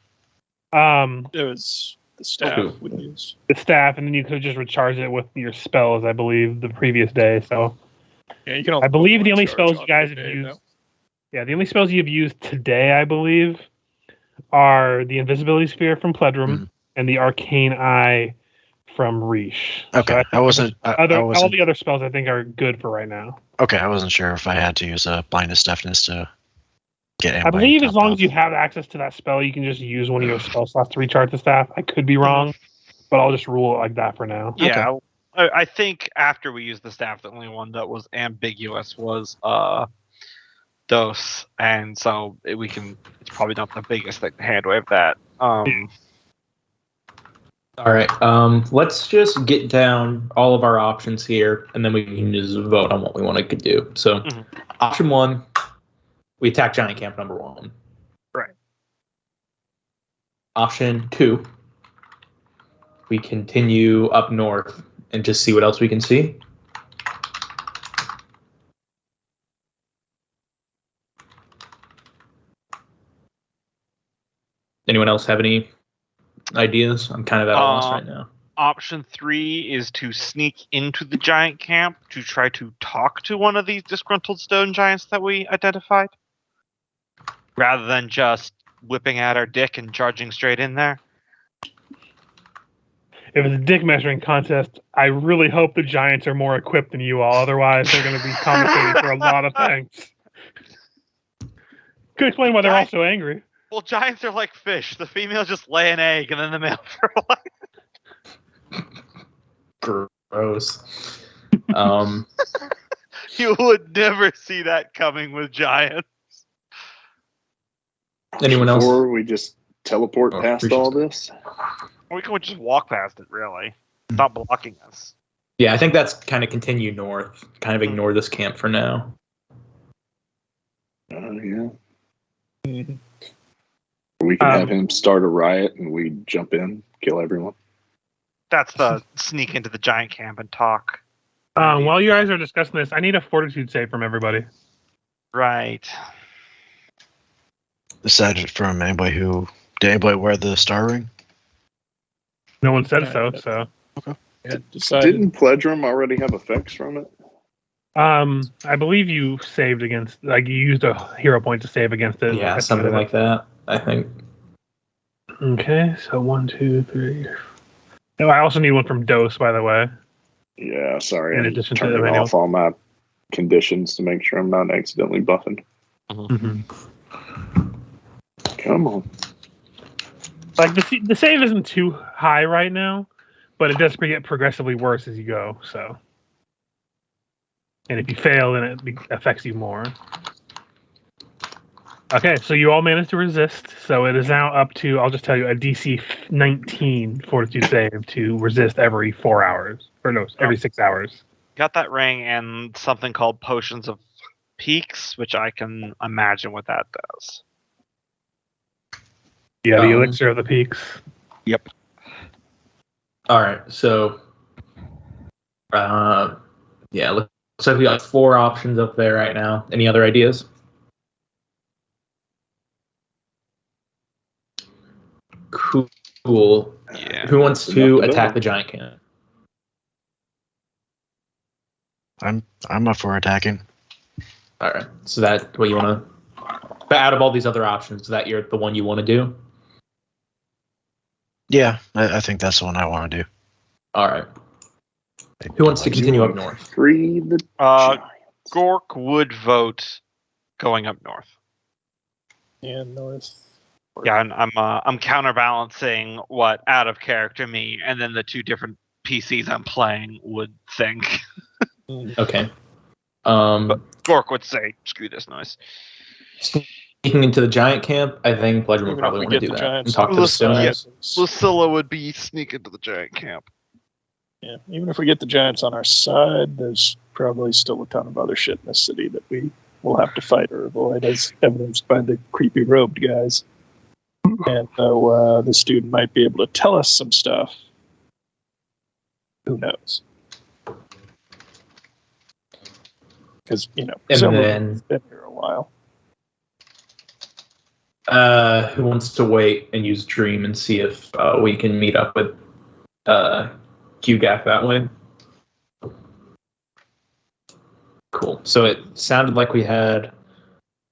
It was the staff we use. The staff, and then you could just recharge it with your spells, I believe, the previous day. So yeah, you can. I believe the only spells you guys have used. Yeah, the only spells you've used today, I believe, are the Invisibility Sphere from Pledrum and the Arcane Eye from Reesh. Okay, so all the other spells I think are good for right now. Okay, I wasn't sure if I had to use a blindness, deafness to get. I believe as long as you have access to that spell, you can just use one of your spell slots to recharge the staff. I could be wrong, but I'll just rule it like that for now. Yeah, okay. I think after we used the staff, the only one that was ambiguous was Dose, and so we can. It's probably not the biggest thing to hand wave that. All right, let's just get down all of our options here, and then we can just vote on what we want to do. So, Option 1, we attack Giant Camp number 1. Right. Option 2, we continue up north and just see what else we can see. Anyone else have any ideas? I'm kind of at a loss right now. Option 3 is to sneak into the giant camp to try to talk to one of these disgruntled stone giants that we identified. rather than just whipping out our dick and charging straight in there. If it's a dick measuring contest, I really hope the Giants are more equipped than you all. Otherwise, they're going to be compensating for a lot of things. Could explain why they're all so angry. Well, giants are like fish. The females just lay an egg and then the male fertilizes. Gross. You would never see that coming with giants. Anyone else? Or we just teleport past all this? We can just walk past it, really. Stop blocking us. Yeah, I think that's kind of continue north. Kind of ignore this camp for now. Yeah. We can have him start a riot and we jump in, kill everyone. That's the sneak into the giant camp and talk. While you guys are discussing this, I need a fortitude save from everybody. Right. Aside from anybody who... Did anybody wear the star ring? No one said so. Yeah, decided. Didn't Pledrum already have effects from it? I believe you saved against, like, you used a hero point to save against it. Yeah, something like that, I think. Okay, so 1, 2, 3. Oh, I also need one from Dose, by the way. Yeah, sorry. In I'm addition to turning everything off all my conditions to make sure I'm not accidentally buffing. Mm-hmm. Come on. Like, the save isn't too high right now, but it does get progressively worse as you go, so. And if you fail, then it affects you more. Okay, so you all managed to resist, so it is now up to, I'll just tell you, a DC 19 fortitude save to resist every 4 hours. Or no, every 6 hours. Got that ring and something called Potions of Peaks, which I can imagine what that does. Yeah, the Elixir of the Peaks. Yep. All right, so... yeah, looks like we got 4 options up there right now. Any other ideas? Cool. Yeah. Who wants to attack the giant camp? I'm up for attacking. All right. So that what you want to? But out of all these other options, is that the one you want to do? Yeah, I think that's the one I want to do. All right. Who wants to continue up north? Free the giants. Gork would vote going up north. Yeah, north. Yeah, and I'm counterbalancing what out of character me and then the 2 different PCs I'm playing would think. Okay. But Gork would say, "Screw this noise." Sneaking into the giant camp, I think Pledger would Even probably if we want to get do the that giants and talk to on the the side, stoners. Lucilla would be sneaking to the giant camp. Yeah, even if we get the giants on our side, there's probably still a ton of other shit in this city that we will have to fight or avoid, as evidenced by the creepy robed guys. And though this dude might be able to tell us some stuff, who knows? Because, And someone's been here a while. Who wants to wait and use Dream and see if we can meet up with QGAF that way? Cool. So it sounded like we had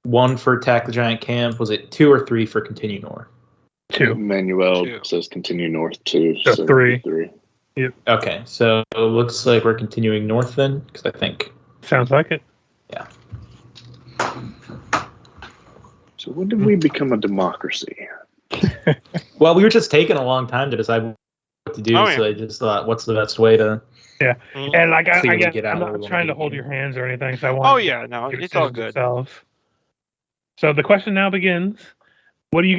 1 for attack the giant camp. Was it 2 or 3 for continue north? 2. Manuel 2. says continue north 2. So 3. 3. Okay, so it looks like we're continuing north then, because I think... Sounds like it. Yeah. So when did we become a democracy? Well, we were just taking a long time to decide what to do, so I just thought, what's the best way to... Yeah, and like See what we I'm get out of not what we trying to wanna hold do. your hands or anything, so I want. Oh yeah, no, your it's all decisions good. yourselves. So the question now begins: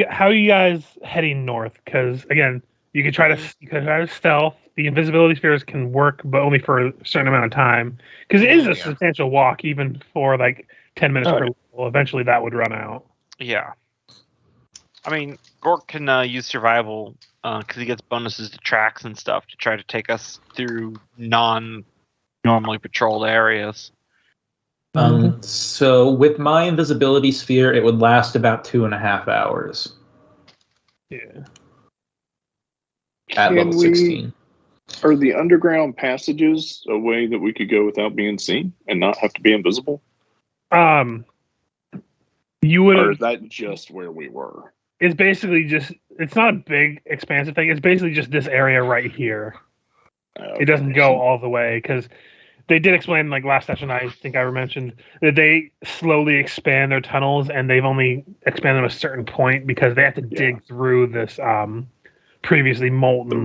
how are you guys heading north? Because again, you could try to stealth. The invisibility spheres can work, but only for a certain amount of time. Because it is a substantial walk, even for like 10 minutes per level. Eventually, that would run out. Yeah. I mean, Gork can use survival because he gets bonuses to tracks and stuff to try to take us through non-normally patrolled areas. So with my invisibility sphere, it would last about 2.5 hours Yeah. at Can level 16. Are the underground passages a way that we could go without being seen and not have to be invisible? You would Or have. is that just where we were? It's basically just. It's not a big, expansive thing. It's basically just this area right here. Okay. It doesn't go all the way because they did explain, like last session, I think I mentioned that they slowly expand their tunnels, and they've only expanded them a certain point because they have to dig through this previously molten the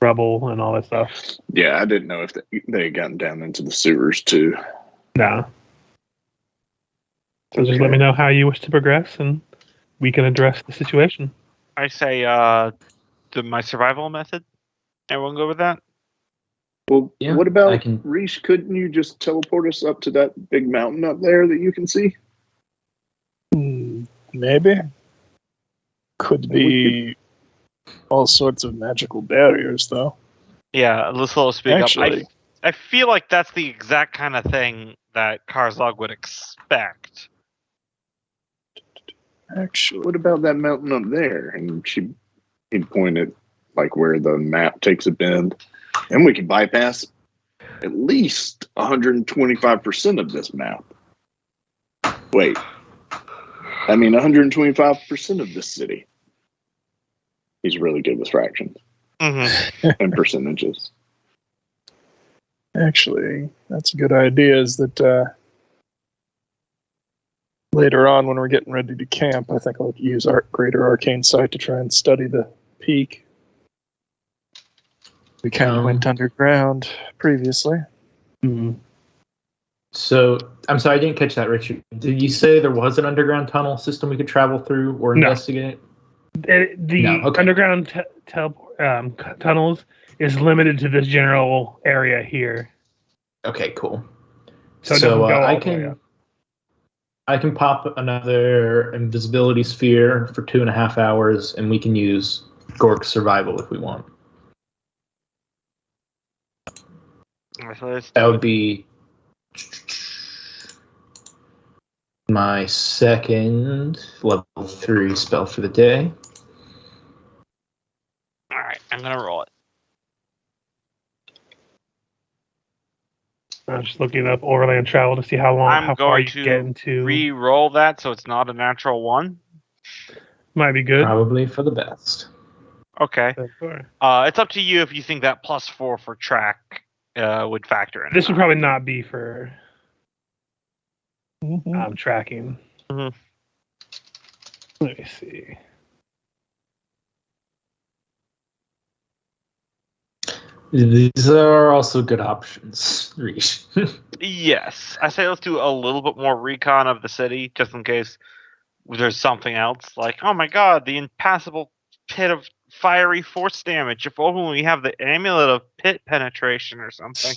rubble and all that stuff. Yeah, I didn't know if they had gotten down into the sewers too. No. So just let me know how you wish to progress, and we can address the situation. I say my survival method. Everyone go with that? Well, Yeah, what about I can- Reese? Couldn't you just teleport us up to that big mountain up there that you can see? Maybe. Could be all sorts of magical barriers, though. Yeah, let's speak Actually, up. I feel like that's the exact kind of thing that Karzog would expect. What about that mountain up there? And he'd point at like where the map takes a bend, and we could bypass at least 125% of this map. Wait, I mean 125% of this city. He's really good with fractions and percentages. Actually, that's a good idea. Is that later on when we're getting ready to camp, I think I'll use our greater arcane sight to try and study the peak. We kind of went underground previously. So, I'm sorry, I didn't catch that, Richard. Did you say there was an underground tunnel system we could travel through or investigate? Underground tunnels is limited to this general area here. Okay, cool. So it doesn't go all I the way up. I can pop another invisibility sphere for 2.5 hours, and we can use Gork's survival if we want. That would be my second level 3 spell for the day. Alright, I'm gonna roll it. I'm just looking up overland travel to see how far you get into. Re-roll that so it's not a natural 1. Might be good. Probably for the best. Okay. It's up to you if you think that +4 for track would factor in. This would probably not be for tracking. Mm-hmm. Let me see. These are also good options, Reese. Yes. I say let's do a little bit more recon of the city, just in case there's something else. Like, oh my god, the impassable pit of fiery force damage. If only we have the amulet of pit penetration or something.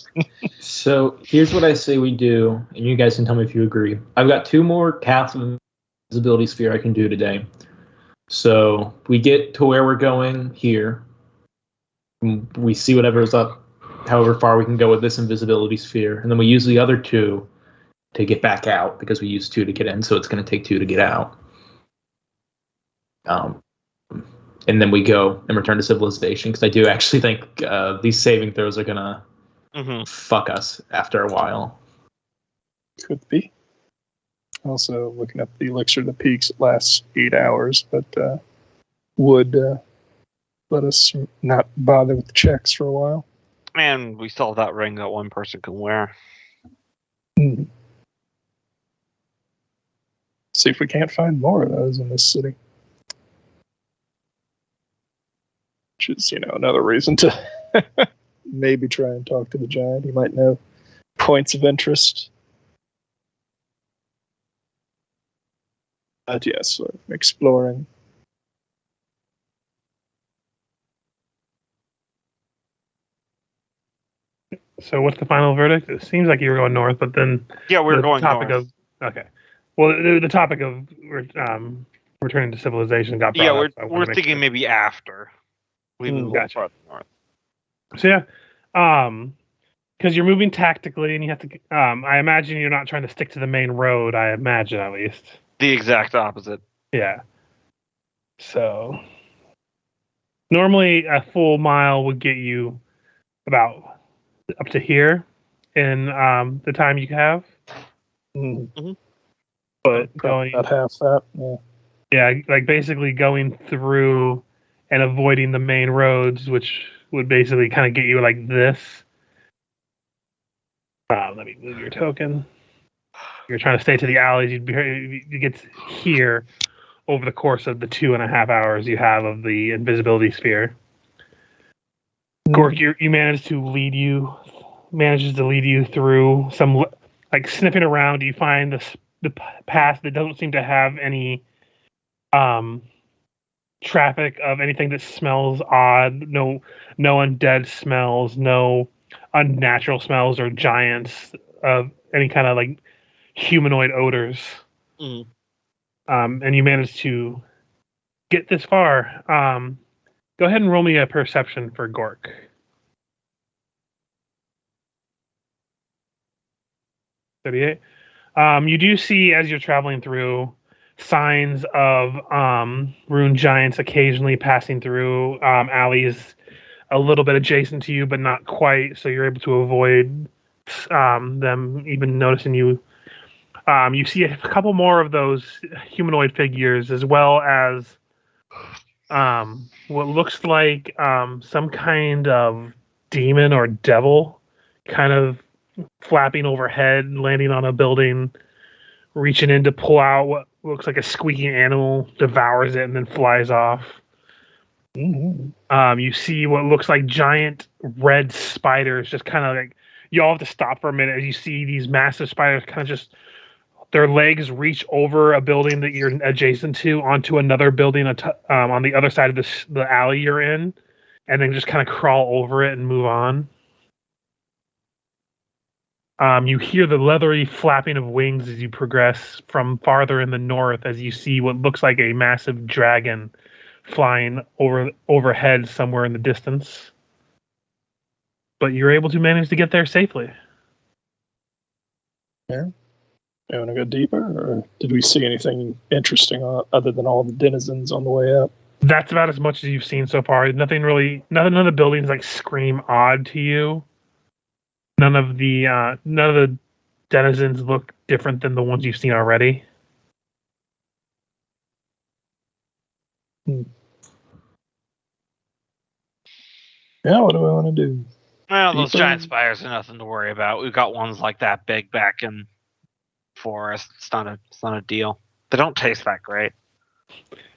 So here's what I say we do, and you guys can tell me if you agree. I've got 2 more casts of invisibility sphere I can do today. So we get to where we're going here. We see whatever's up, however far we can go with this invisibility sphere, and then we use the other 2 to get back out because we used 2 to get in, so it's going to take 2 to get out. And then we go and return to civilization because I do actually think these saving throws are going to fuck us after a while. Could be. Also, looking up the elixir of the peaks, it lasts 8 hours, but would let us not bother with the checks for a while. And we still have that ring that one person can wear. See if we can't find more of those in this city. Which is, another reason to maybe try and talk to the giant. He might know points of interest. But yes, exploring. So what's the final verdict? It seems like you were going north, but then we're going north. Okay. Well, the topic of returning to civilization got brought up. Yeah, we're thinking maybe after we move gotcha. north. So yeah, because you're moving tactically, and you have to. I imagine you're not trying to stick to the main road. I imagine, at least. The exact opposite. Yeah. So normally a full mile would get you about up to here in the time you have. Mm-hmm. but Probably going, about half that. Yeah. yeah, like basically going through and avoiding the main roads, which would basically kind of get you like this. Let me move your token. You're trying to stay to the alleys. You get here over the course of the 2.5 hours you have of the invisibility sphere. Gork, you manages to lead you through some, like, sniffing around. You find the path that doesn't seem to have any traffic of anything that smells odd. No undead smells. No unnatural smells or giants of any kind of like humanoid odors. Mm. And you manage to get this far. Go ahead and roll me a perception for Gork. 38. You do see, as you're traveling through, signs of rune giants occasionally passing through alleys a little bit adjacent to you, but not quite, so you're able to avoid them even noticing you. You see a couple more of those humanoid figures, as well as what looks like some kind of demon or devil kind of flapping overhead, landing on a building, reaching in to pull out what looks like a squeaking animal, devours it, and then flies off. Mm-hmm. You see what looks like giant red spiders, just kind of like, you all have to stop for a minute as you see these massive spiders kind of just, their legs reach over a building that you're adjacent to onto another building on the other side of the alley you're in, and then just kind of crawl over it and move on. You hear the leathery flapping of wings as you progress from farther in the north, as you see what looks like a massive dragon flying overhead somewhere in the distance. But you're able to manage to get there safely. Yeah. You want to go deeper, or did we see anything interesting other than all the denizens on the way up? That's about as much as you've seen so far. None of the buildings like scream odd to you. None of the denizens look different than the ones you've seen already. Yeah, what do I want to do? Well, those Deeper? giant spiders are nothing to worry about. We've got ones like that big back in forest. It's not a deal. They don't taste that great.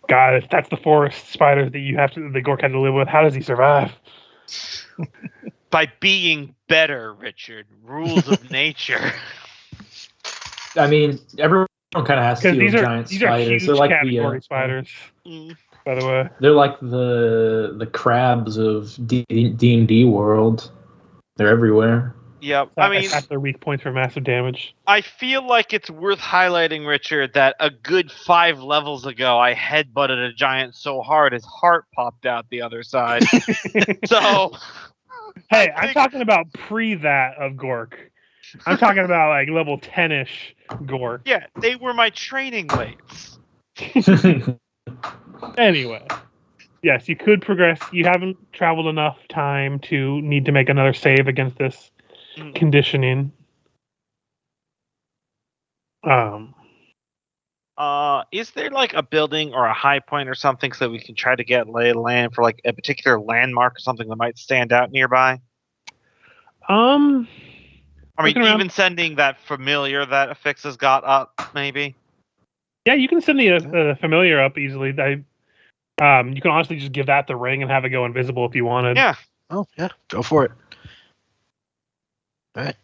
God, if that's the forest spiders that the Gork had to live with, how does he survive? By being better, Richard. Rules of nature. I mean, everyone kind of has to Because deal with giant these are spiders. huge They're like category spiders, by the way. They're like the crabs of D&D world. They're everywhere. Yep. I mean, At their weak points for massive damage. I feel like it's worth highlighting, Richard, that a good 5 levels ago, I headbutted a giant so hard his heart popped out the other side. So, hey, I'm talking about pre that of Gork. I'm talking about like level 10-ish Gork. Yeah, they were my training weights. Anyway, yes, you could progress. You haven't traveled enough time to need to make another save against this conditioning. Is there like a building or a high point or something so we can try to get lay of land for like a particular landmark or something that might stand out nearby? I mean, even sending that familiar that Affix's got up, maybe. Yeah, you can send the familiar up easily. You can honestly just give that the ring and have it go invisible if you wanted. Yeah. Oh, yeah. Go for it. All right.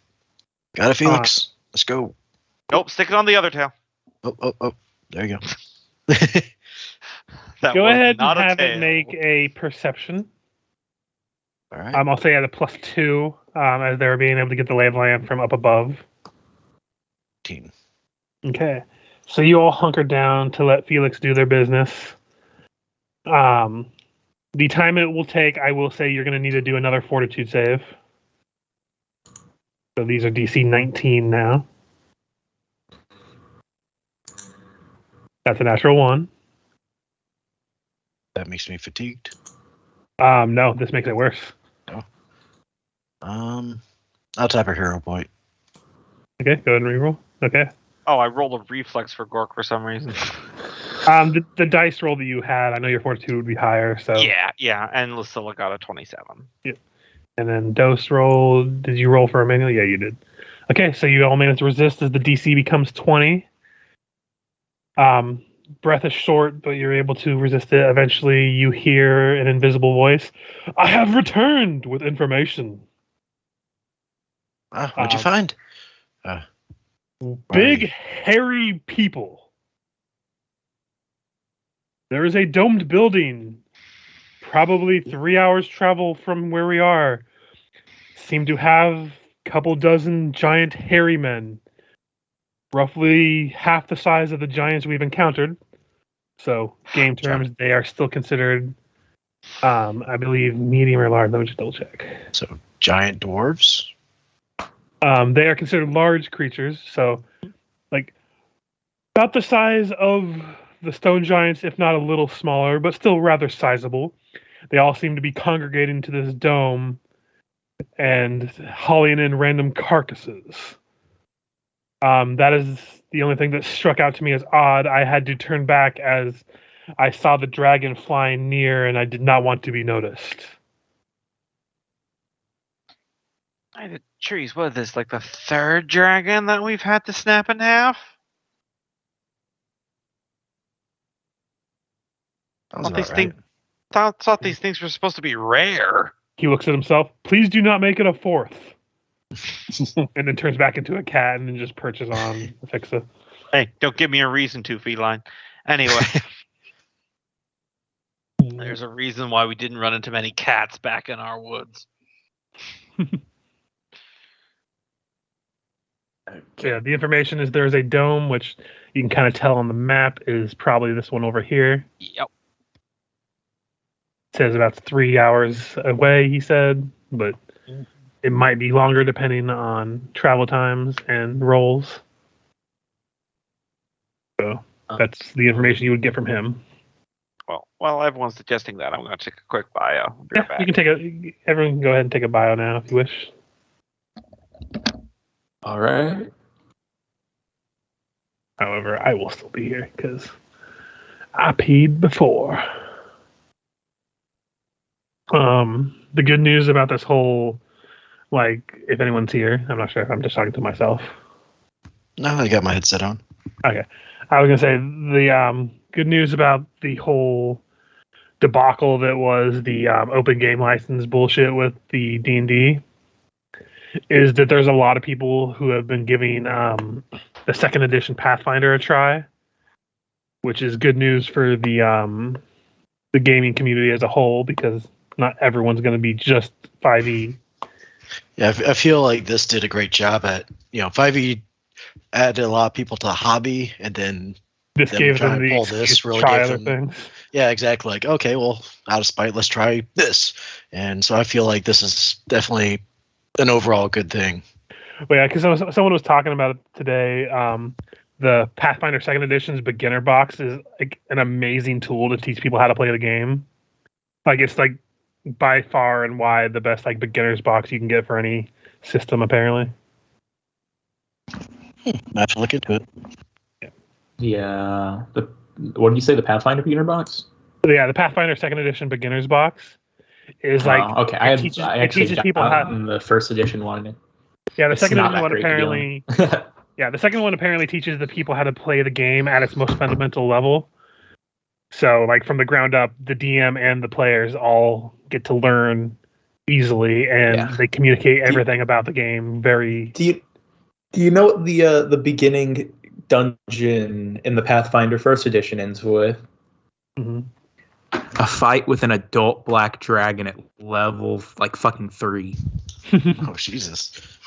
Got it, Felix. Let's go. Nope, stick it on the other tail. Oh. There you go. Go ahead and have it make a perception. All right. I'll say at a +2, as they're being able to get the lay of land from up above. 18. Okay. So you all hunker down to let Felix do their business. The time it will take, I will say you're going to need to do another fortitude save. So these are DC 19 now. That's a natural 1. That makes me fatigued. No, this makes it worse. Oh. I'll tap a hero point. Okay, go ahead and reroll. Okay. Oh, I rolled a reflex for Gork for some reason. The dice roll that you had, I know your fortitude would be higher, so Yeah, and Lucilla got a 27. And then dose roll. Did you roll for a manual? Yeah, you did. Okay, so you all managed to resist as the DC becomes 20. Breath is short, but you're able to resist it. Eventually, you hear an invisible voice. I have returned with information. What'd you find? Big, hairy people. There is a domed building, probably 3 hours travel from where we are. Seem to have a couple dozen giant hairy men. Roughly half the size of the giants we've encountered. So, game terms, they are still considered, I believe, medium or large. Let me just double check. So, giant dwarves? They are considered large creatures. So, like, about the size of the stone giants, if not a little smaller, but still rather sizable. They all seem to be congregating to this dome and hauling in random carcasses. That is the only thing that struck out to me as odd. I had to turn back as I saw the dragon flying near, and I did not want to be noticed. Trees, what is this, like the third dragon that we've had to snap in half? Thought these things were supposed to be rare. He looks at himself. Please do not make it a fourth. And then turns back into a cat and then just perches on Fixa. Hey, don't give me a reason to, feline. Anyway. There's a reason why we didn't run into many cats back in our woods. Yeah, the information is there's a dome, which you can kind of tell on the map is probably this one over here. Yep. It says about 3 hours away, he said, but it might be longer depending on travel times and rolls. So that's the information you would get from him. Well, everyone's suggesting that. I'm going to take a quick bio. Yeah, you can everyone can go ahead and take a bio now if you wish. All right. However, I will still be here because I peed before. The good news about this whole, like, if anyone's here, I'm not sure if I'm just talking to myself. No, I got my headset on. Okay. I was going to say, the good news about the whole debacle that was the open game license bullshit with the D&D is that there's a lot of people who have been giving the second edition Pathfinder a try, which is good news for the gaming community as a whole, because not everyone's going to be just 5e. Yeah, I feel like this did a great job at, 5e added a lot of people to the hobby, and then this gave them the pull excuse this to really try gave other them, things. Yeah, exactly. Like, okay, well, out of spite, let's try this. And so I feel like this is definitely an overall good thing. Well, yeah, because someone was talking about it today. The Pathfinder Second Edition's beginner box is like an amazing tool to teach people how to play the game. Like, it's like by far and wide the best like beginner's box you can get for any system, apparently. I have to look into it. Yeah. What did you say? The Pathfinder beginner box? Yeah, the Pathfinder Second Edition beginner's box is like okay. I teaches people how. In the first edition one. Yeah, the It's second not edition that one great, to be apparently. honest. Yeah, the second one apparently teaches the people how to play the game at its most fundamental level. So, like, from the ground up, the DM and the players all get to learn easily, and they communicate everything about the game very. Do you know what the beginning dungeon in the Pathfinder First Edition ends with? Mm-hmm. A fight with an adult black dragon at level like fucking 3. Oh, Jesus.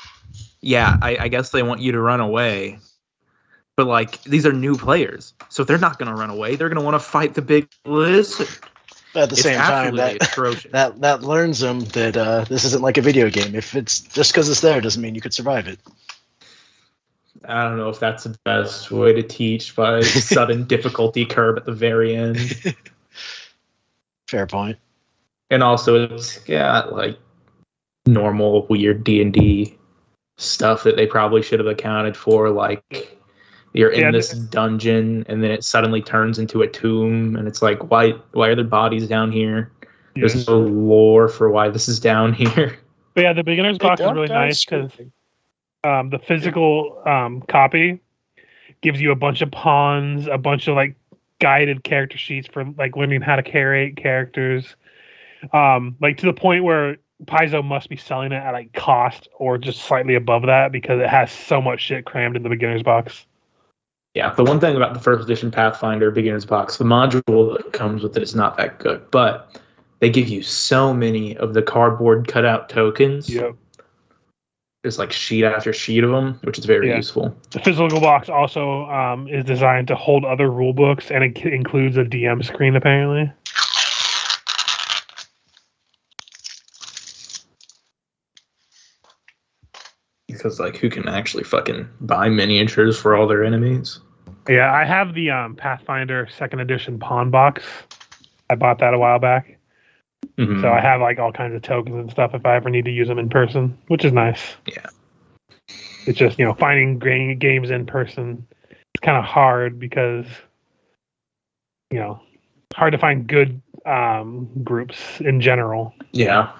Yeah, I guess they want you to run away. But, like, these are new players. So they're not going to run away. They're going to want to fight the big lizard. But at the same time, that learns them that this isn't like a video game. If it's just because it's there doesn't mean you could survive it. I don't know if that's the best way to teach by sudden difficulty curve at the very end. Fair point. And also, it's got, like, normal weird D&D stuff that they probably should have accounted for, like You're in Yeah, this dungeon, and then it suddenly turns into a tomb, and it's like, why are there bodies down here? There's no lore for why this is down here. But yeah, the beginner's They box is don't really die nice because screaming. the physical copy gives you a bunch of pawns, a bunch of like guided character sheets for like learning how to carry characters. Like to the point where Paizo must be selling it at like cost or just slightly above that because it has so much shit crammed in the beginner's box. Yeah, the one thing about the first edition Pathfinder beginner's box, the module that comes with it is not that good, but they give you so many of the cardboard cutout tokens. Yep. Just like sheet after sheet of them, which is very useful. The physical box also is designed to hold other rule books, and it includes a DM screen apparently. Because like, who can actually fucking buy miniatures for all their enemies? Yeah, I have the Pathfinder 2nd edition pawn box. I bought that a while back. Mm-hmm. So I have like all kinds of tokens and stuff if I ever need to use them in person, which is nice. Yeah. It's just, finding games in person is kind of hard because, hard to find good groups in general. Yeah.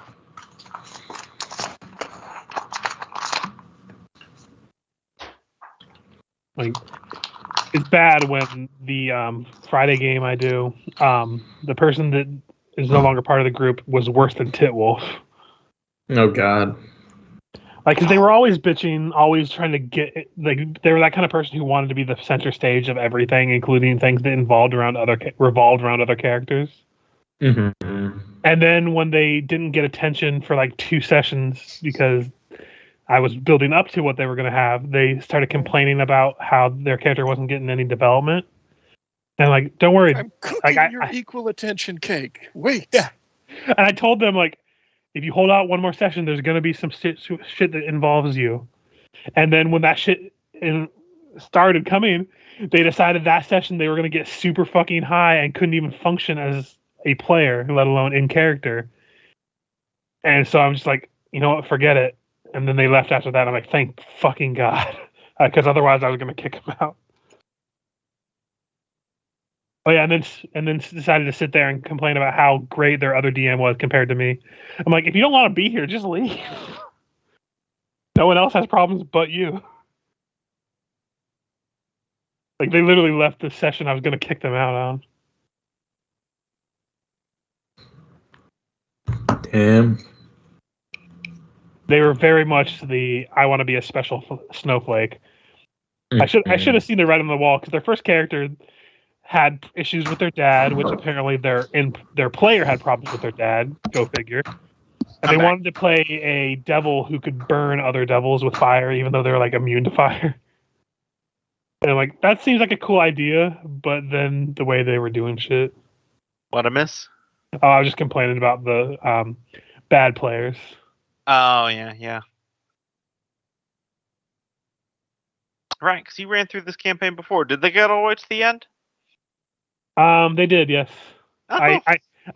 Like, it's bad when the Friday game I do, the person that is no longer part of the group was worse than Titwolf. Oh God. Like, because they were always bitching, always trying to get, like, they were that kind of person who wanted to be the center stage of everything, including things that revolved around other characters. Mm-hmm. And then when they didn't get attention for like 2 sessions because I was building up to what they were going to have, they started complaining about how their character wasn't getting any development. And like, don't worry, I'm cooking your equal attention cake. Wait. Yeah. And I told them, like, if you hold out one more session, there's going to be some shit that involves you. And then when that shit started coming, they decided that session they were going to get super fucking high and couldn't even function as a player, let alone in character. And so I'm just like, you know what, forget it. And then they left after that. I'm like, thank fucking God. Because otherwise I was going to kick them out. Oh yeah, and then decided to sit there and complain about how great their other DM was compared to me. I'm like, if you don't want to be here, just leave. No one else has problems but you. Like, they literally left the session I was going to kick them out on. Damn. They were very much the I want to be a special snowflake. Mm-hmm. I should have seen the writing on the wall because their first character had issues with their dad, which apparently their player had problems with their dad. Go figure. And they wanted to play a devil who could burn other devils with fire, even though they're like immune to fire. And I'm like, that seems like a cool idea, but then the way they were doing shit. What I miss? Oh, I was just complaining about the bad players. Oh yeah. Right, because you ran through this campaign before. Did they get all the way to the end? They did, yes. Oh.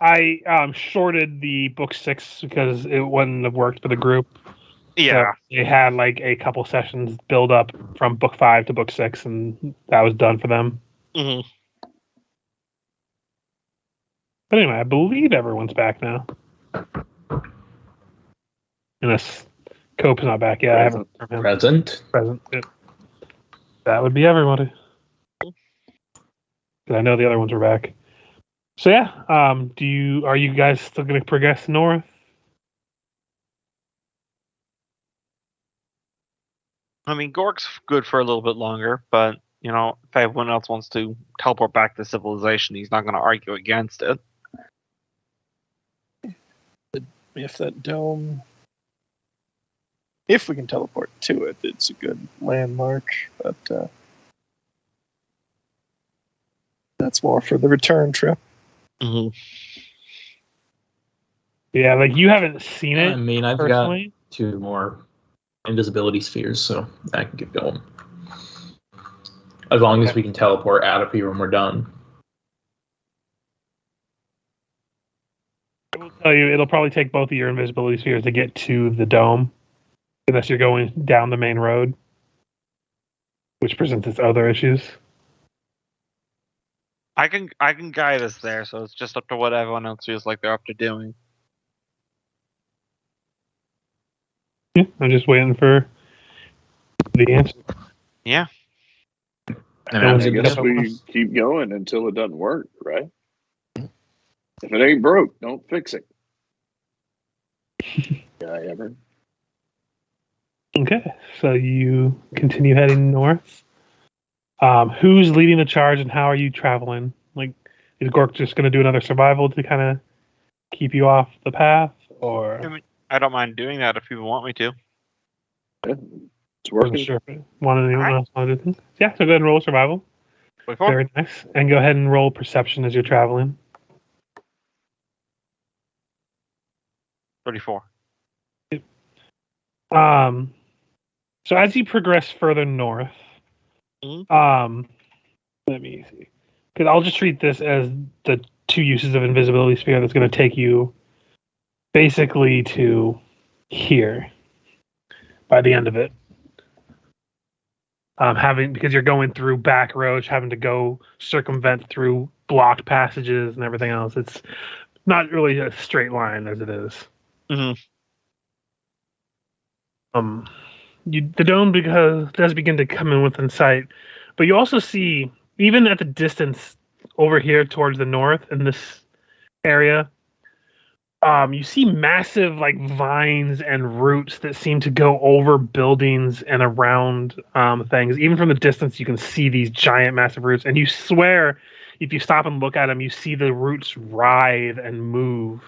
I shorted the book 6 because it wouldn't have worked for the group. Yeah. So they had like a couple sessions build up from book 5 to book 6, and that was done for them. Mm-hmm. But anyway, I believe everyone's back now. Unless Cope's not back yet. I haven't heard from him. Present. Yep. That would be everybody. Because I know the other ones were back. So yeah, are you guys still going to progress north? I mean, Gork's good for a little bit longer, but if everyone else wants to teleport back to civilization, he's not going to argue against it. If that dome, if we can teleport to it, it's a good landmark. But that's more for the return trip. Mm-hmm. Yeah, like you haven't seen it. I mean, I've personally. got 2 more invisibility spheres, so I can get going. As long as we can teleport out of here when we're done. I will tell you, it'll probably take both of your invisibility spheres to get to the dome, unless you're going down the main road. which presents its other issues. I can guide us there, so it's just up to what everyone else feels like they're up to doing. Yeah, I'm just waiting for the answer. Yeah. I mean, No I'm one's I gonna guess get we keep going until it doesn't work, right? If it ain't broke, don't fix it. Guy ever? Okay, so you continue heading north. Who's leading the charge, and how are you traveling? Like, is Gork just going to do another survival to kind of keep you off the path, or I mean, I don't mind doing that if people want me to. Yeah, it's wasn't working. sure if it wanted anyone Alright. else wanted to? Yeah, so go ahead and roll survival. 24? Very nice, and go ahead and roll perception as you're traveling. 34. So as you progress further north, Mhm. let me see, because I'll just treat this as the 2 uses of invisibility sphere that's going to take you basically to here by the end of it. Because you're going through back roads, having to go circumvent through blocked passages and everything else. It's not really a straight line as it is. Mhm. The dome does begin to come in within sight, but you also see, even at the distance over here towards the north in this area, you see massive like vines and roots that seem to go over buildings and around things. Even from the distance, you can see these giant, massive roots, and you swear, if you stop and look at them, you see the roots writhe and move.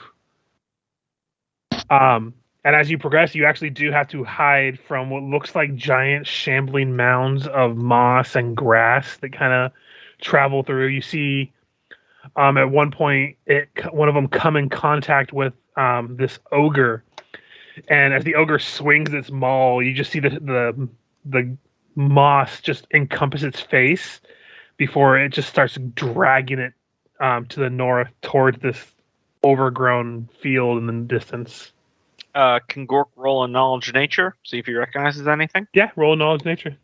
And as you progress, you actually do have to hide from what looks like giant, shambling mounds of moss and grass that kind of travel through. You see, at one point, one of them come in contact with this ogre, and as the ogre swings its maul, you just see the moss just encompass its face before it just starts dragging it to the north towards this overgrown field in the distance. Can Gork roll a knowledge of nature? See if he recognizes anything? Yeah, roll knowledge nature.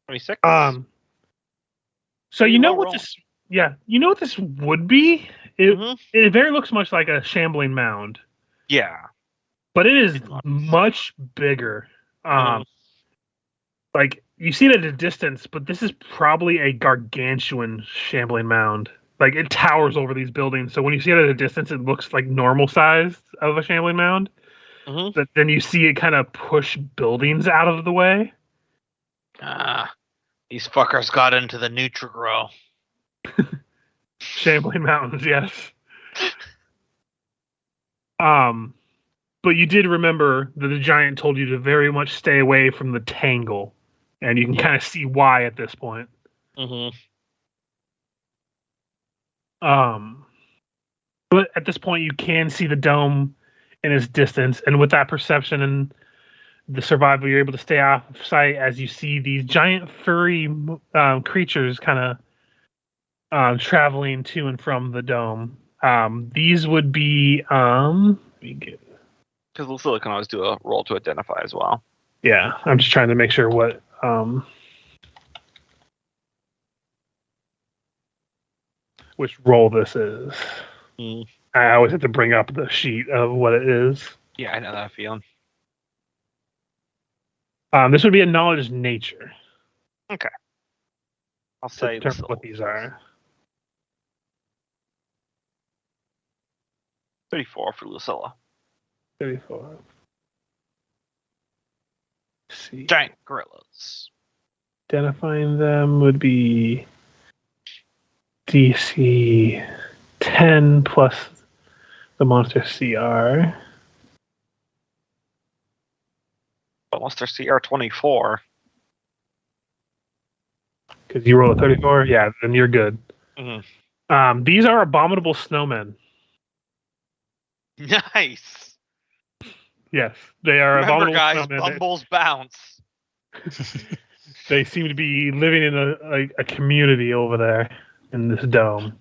26? So Pretty you know low what roll. this? Yeah, you know what this would be. It Mhm. it very looks much like a shambling mound, Yeah. but it is It looks. much bigger. Mhm. Like you see it at a distance, but this is probably a gargantuan shambling mound. Like it towers over these buildings, so when you see it at a distance, it looks like normal size of a shambling mound. Mhm. But then you see it kind of push buildings out of the way. These fuckers got into the Nutrigrow. Shambling mountains, yes. But you did remember that the giant told you to very much stay away from the tangle, and you can kind of see why at this point. Mhm. But at this point, you can see the dome in its distance, and with that perception and the survival, you're able to stay off of sight as you see these giant furry creatures kind of traveling to and from the dome. These would be Because Lucilla can always do a roll to identify as well. yeah, I'm just trying to make sure what which role this is. Mm. I always have to bring up the sheet of what it is. Yeah, I know that feeling. This would be a knowledge nature I'll to say determine Lucilla. what these are. 34 for Lucilla. 34. Let's see. Giant gorillas. Identifying them would be DC 10 plus the monster CR. Almost their CR 24. Because you roll a 34? Yeah, then you're good. Mhm. These are abominable snowmen. Nice. Yes, they are Remember, abominable guys, snowmen. bumbles bounce. They seem to be living in a community over there in this dome.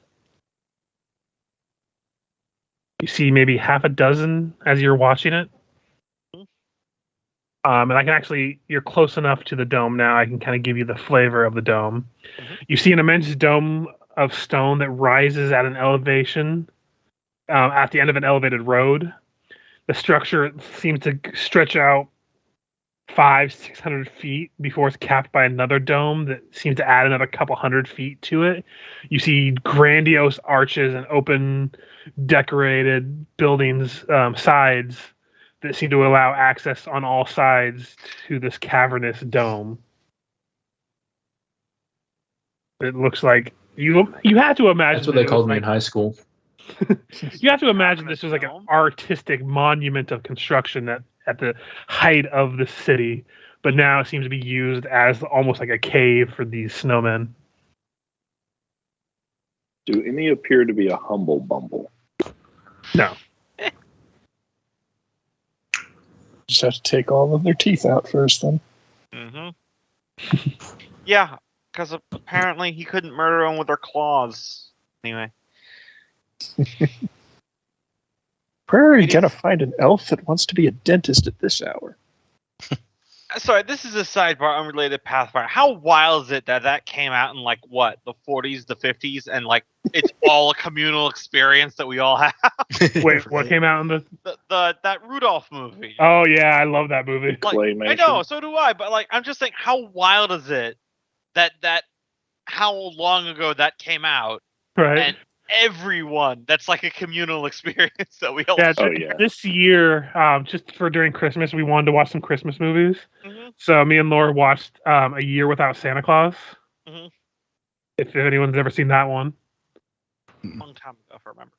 You see maybe half a dozen as you're watching it. And I can actually, you're close enough to the dome now. I can kind of give you the flavor of the dome. Mhm. You see an immense dome of stone that rises at an elevation at the end of an elevated road. The structure seems to stretch out 500-600 feet before it's capped by another dome that seems to add another couple 100 feet to it. You see grandiose arches and open, decorated buildings sides that seem to allow access on all sides to this cavernous dome. It looks like you had to imagine That's what that they it called was me like, in high school. you have to imagine this was like an Dome? artistic monument of construction at the height of the city, but now it seems to be used as almost like a cave for these snowmen. Do any appear to be a humble bumble? No. Just have to take all of their teeth out first, then. Mm-hmm. Yeah, because apparently he couldn't murder them with their claws. Anyway. Where are you It gonna is- find an elf that wants to be a dentist at this hour? Sorry, this is a sidebar, unrelated Pathfinder. How wild is it that came out in like what, the 40s, the 50s, and like it's all a communal experience that we all have? Wait, what came out in the? That Rudolph movie. Oh yeah, I love that movie. Like, Claymation. I know, so do I. But like, I'm just saying, how wild is it that how long ago that came out, Right. and everyone, that's like a communal experience that we all. Yeah, Oh, yeah. this year, just for during Christmas, we wanted to watch some Christmas movies. Mhm. So me and Laura watched A Year Without Santa Claus. Mhm. If anyone's ever seen that one, Long time ago, if I remember.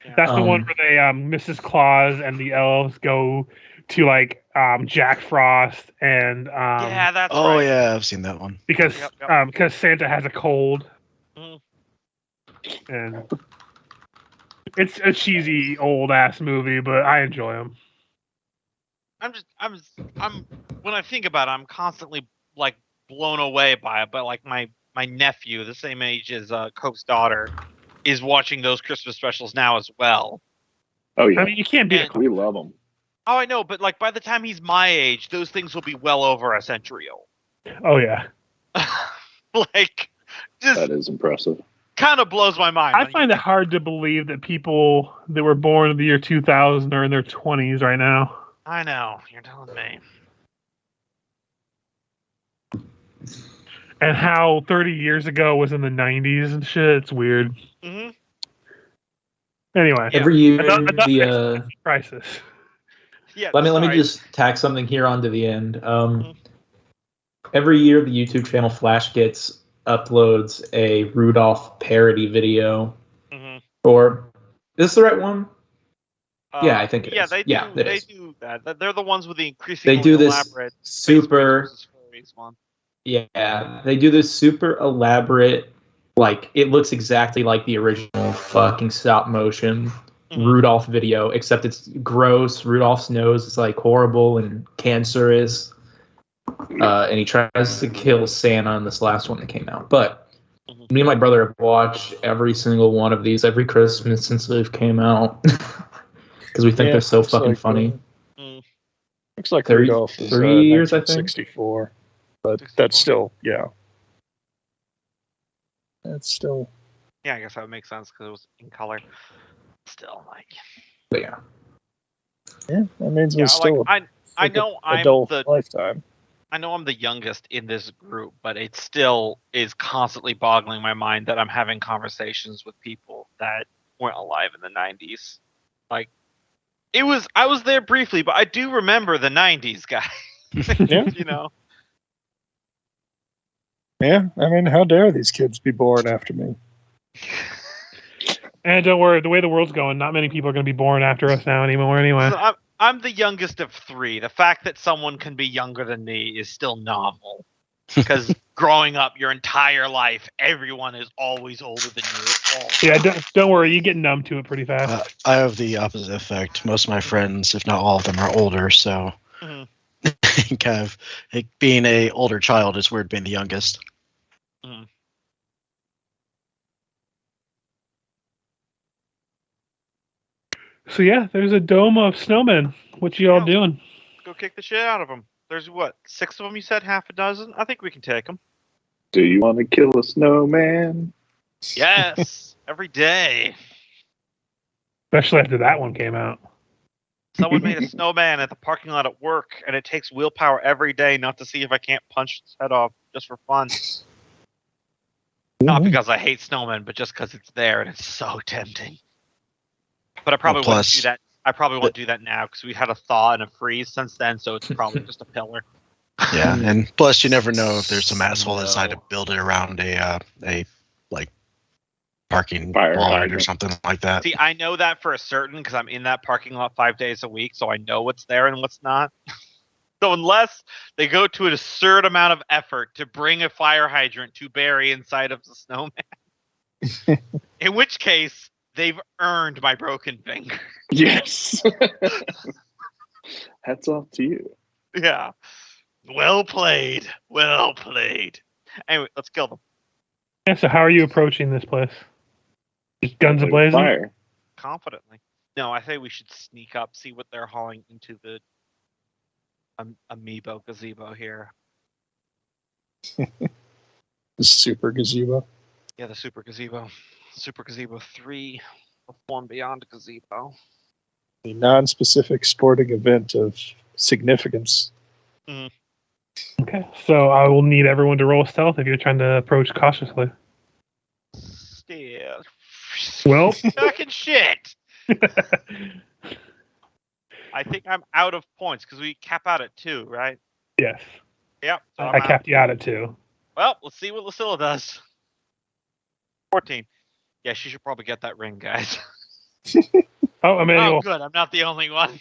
Yeah. that's the one where they Mrs. Claus and the elves go to like Jack Frost and Yeah, that's Oh right. yeah, I've seen that one. because Yep. because Santa has a cold, Mhm. and it's a cheesy old ass movie, but I enjoy them. I'm when I think about it, I'm constantly like blown away by it. But like my nephew, the same age as Coke's daughter, is watching those Christmas specials now as well. Oh yeah, I mean, you can't beat And- a we love them. Oh, I know, but like by the time he's my age, those things will be well over a century old. Oh yeah, Like, just That is impressive. kind of blows my mind. I find it hard to believe that people that were born in the year 2000 are in their 20s right now. I know, you're telling me. And how 30 years ago was in the 90s and shit. It's weird. Hmm. Anyway, Every year, enough the crisis. Yeah. let me sorry. just tack something here onto the end. Every year, the YouTube channel Flash Gets uploads a Rudolph parody video. Mhm. Or is this the right one? Yeah, I think it yeah, is. they do. Yeah, it they is. do that. They're the ones with the increasingly They do this elaborate super. Space Raiders one. Yeah, they do this super elaborate. Like it looks exactly like the original fucking stop motion Mhm. Rudolph video, except it's gross. Rudolph's nose is like horrible and cancerous. And he tries to kill Santa in this last one that came out. But Mhm. me and my brother have watched every single one of these every Christmas since they've came out because we think Yeah, they're so looks fucking like, funny. Mm. Looks like 30 Rudolph is 3 years, I think. 1964, but 64? that's still, yeah. That's still. Yeah, I guess that would make sense because it was in color. Still, like, But yeah, Yeah, that means yeah, we're still. like I like a know I'm adult the lifetime. I know I'm the youngest in this group, but it still is constantly boggling my mind that I'm having conversations with people that weren't alive in the 90s. Like, I was there briefly, but I do remember the 90s, guy. Yeah. You know? Yeah, I mean, how dare these kids be born after me? And don't worry, the way the world's going, not many people are going to be born after us now anymore anyway. So I'm the youngest of three. The fact that someone can be younger than me is still novel. Because growing up your entire life, everyone is always older than you. At all Yeah, don't worry, you get numb to it pretty fast. I have the opposite effect. Most of my friends, if not all of them, are older, so Mhm. kind of like, being a older child is weird being the youngest. So yeah, there's a dome of snowmen. What you all Yeah. doing? Go kick the shit out of them. There's what, 6 of them you said? Half a dozen? I think we can take them. Do you want to kill a snowman? Yes, every day. Especially after that one came out. Someone made a snowman at the parking lot at work, and it takes willpower every day not to see if I can't punch its head off just for fun. Not because I hate snowmen, but just because it's there and it's so tempting. But I probably won't do that. I probably won't do that now because we had a thaw and a freeze since then, so it's probably just a pillar. Yeah, and plus you never know if there's some asshole that decided to build it around a like parking Fire bollard or hydrant. something like that. See, I know that for a certain because I'm in that parking lot 5 days a week, so I know what's there and what's not. So unless they go to an absurd amount of effort to bring a fire hydrant to bury inside of the snowman, in which case they've earned my broken finger. Yes. Hats off to you. Yeah. Well played. Well played. Anyway, let's kill them. Yeah, so how are you approaching this place? Just guns Like ablazing? fire. Confidently. No, I think we should sneak up, see what they're hauling into the amiibo gazebo here. The super gazebo. Yeah, the super gazebo. Super gazebo 3. One beyond gazebo. A non-specific sporting event of significance. Okay, so I will need everyone to roll stealth if you're trying to approach cautiously. Still. Well. Fucking shit! I think I'm out of points because we cap out at 2, right? Yes. Yep. So I capped you out at 2. Well, let's see what Lucilla does. 14. Yeah, she should probably get that ring, guys. Oh, Emmanuel. Oh, good. I'm not the only one.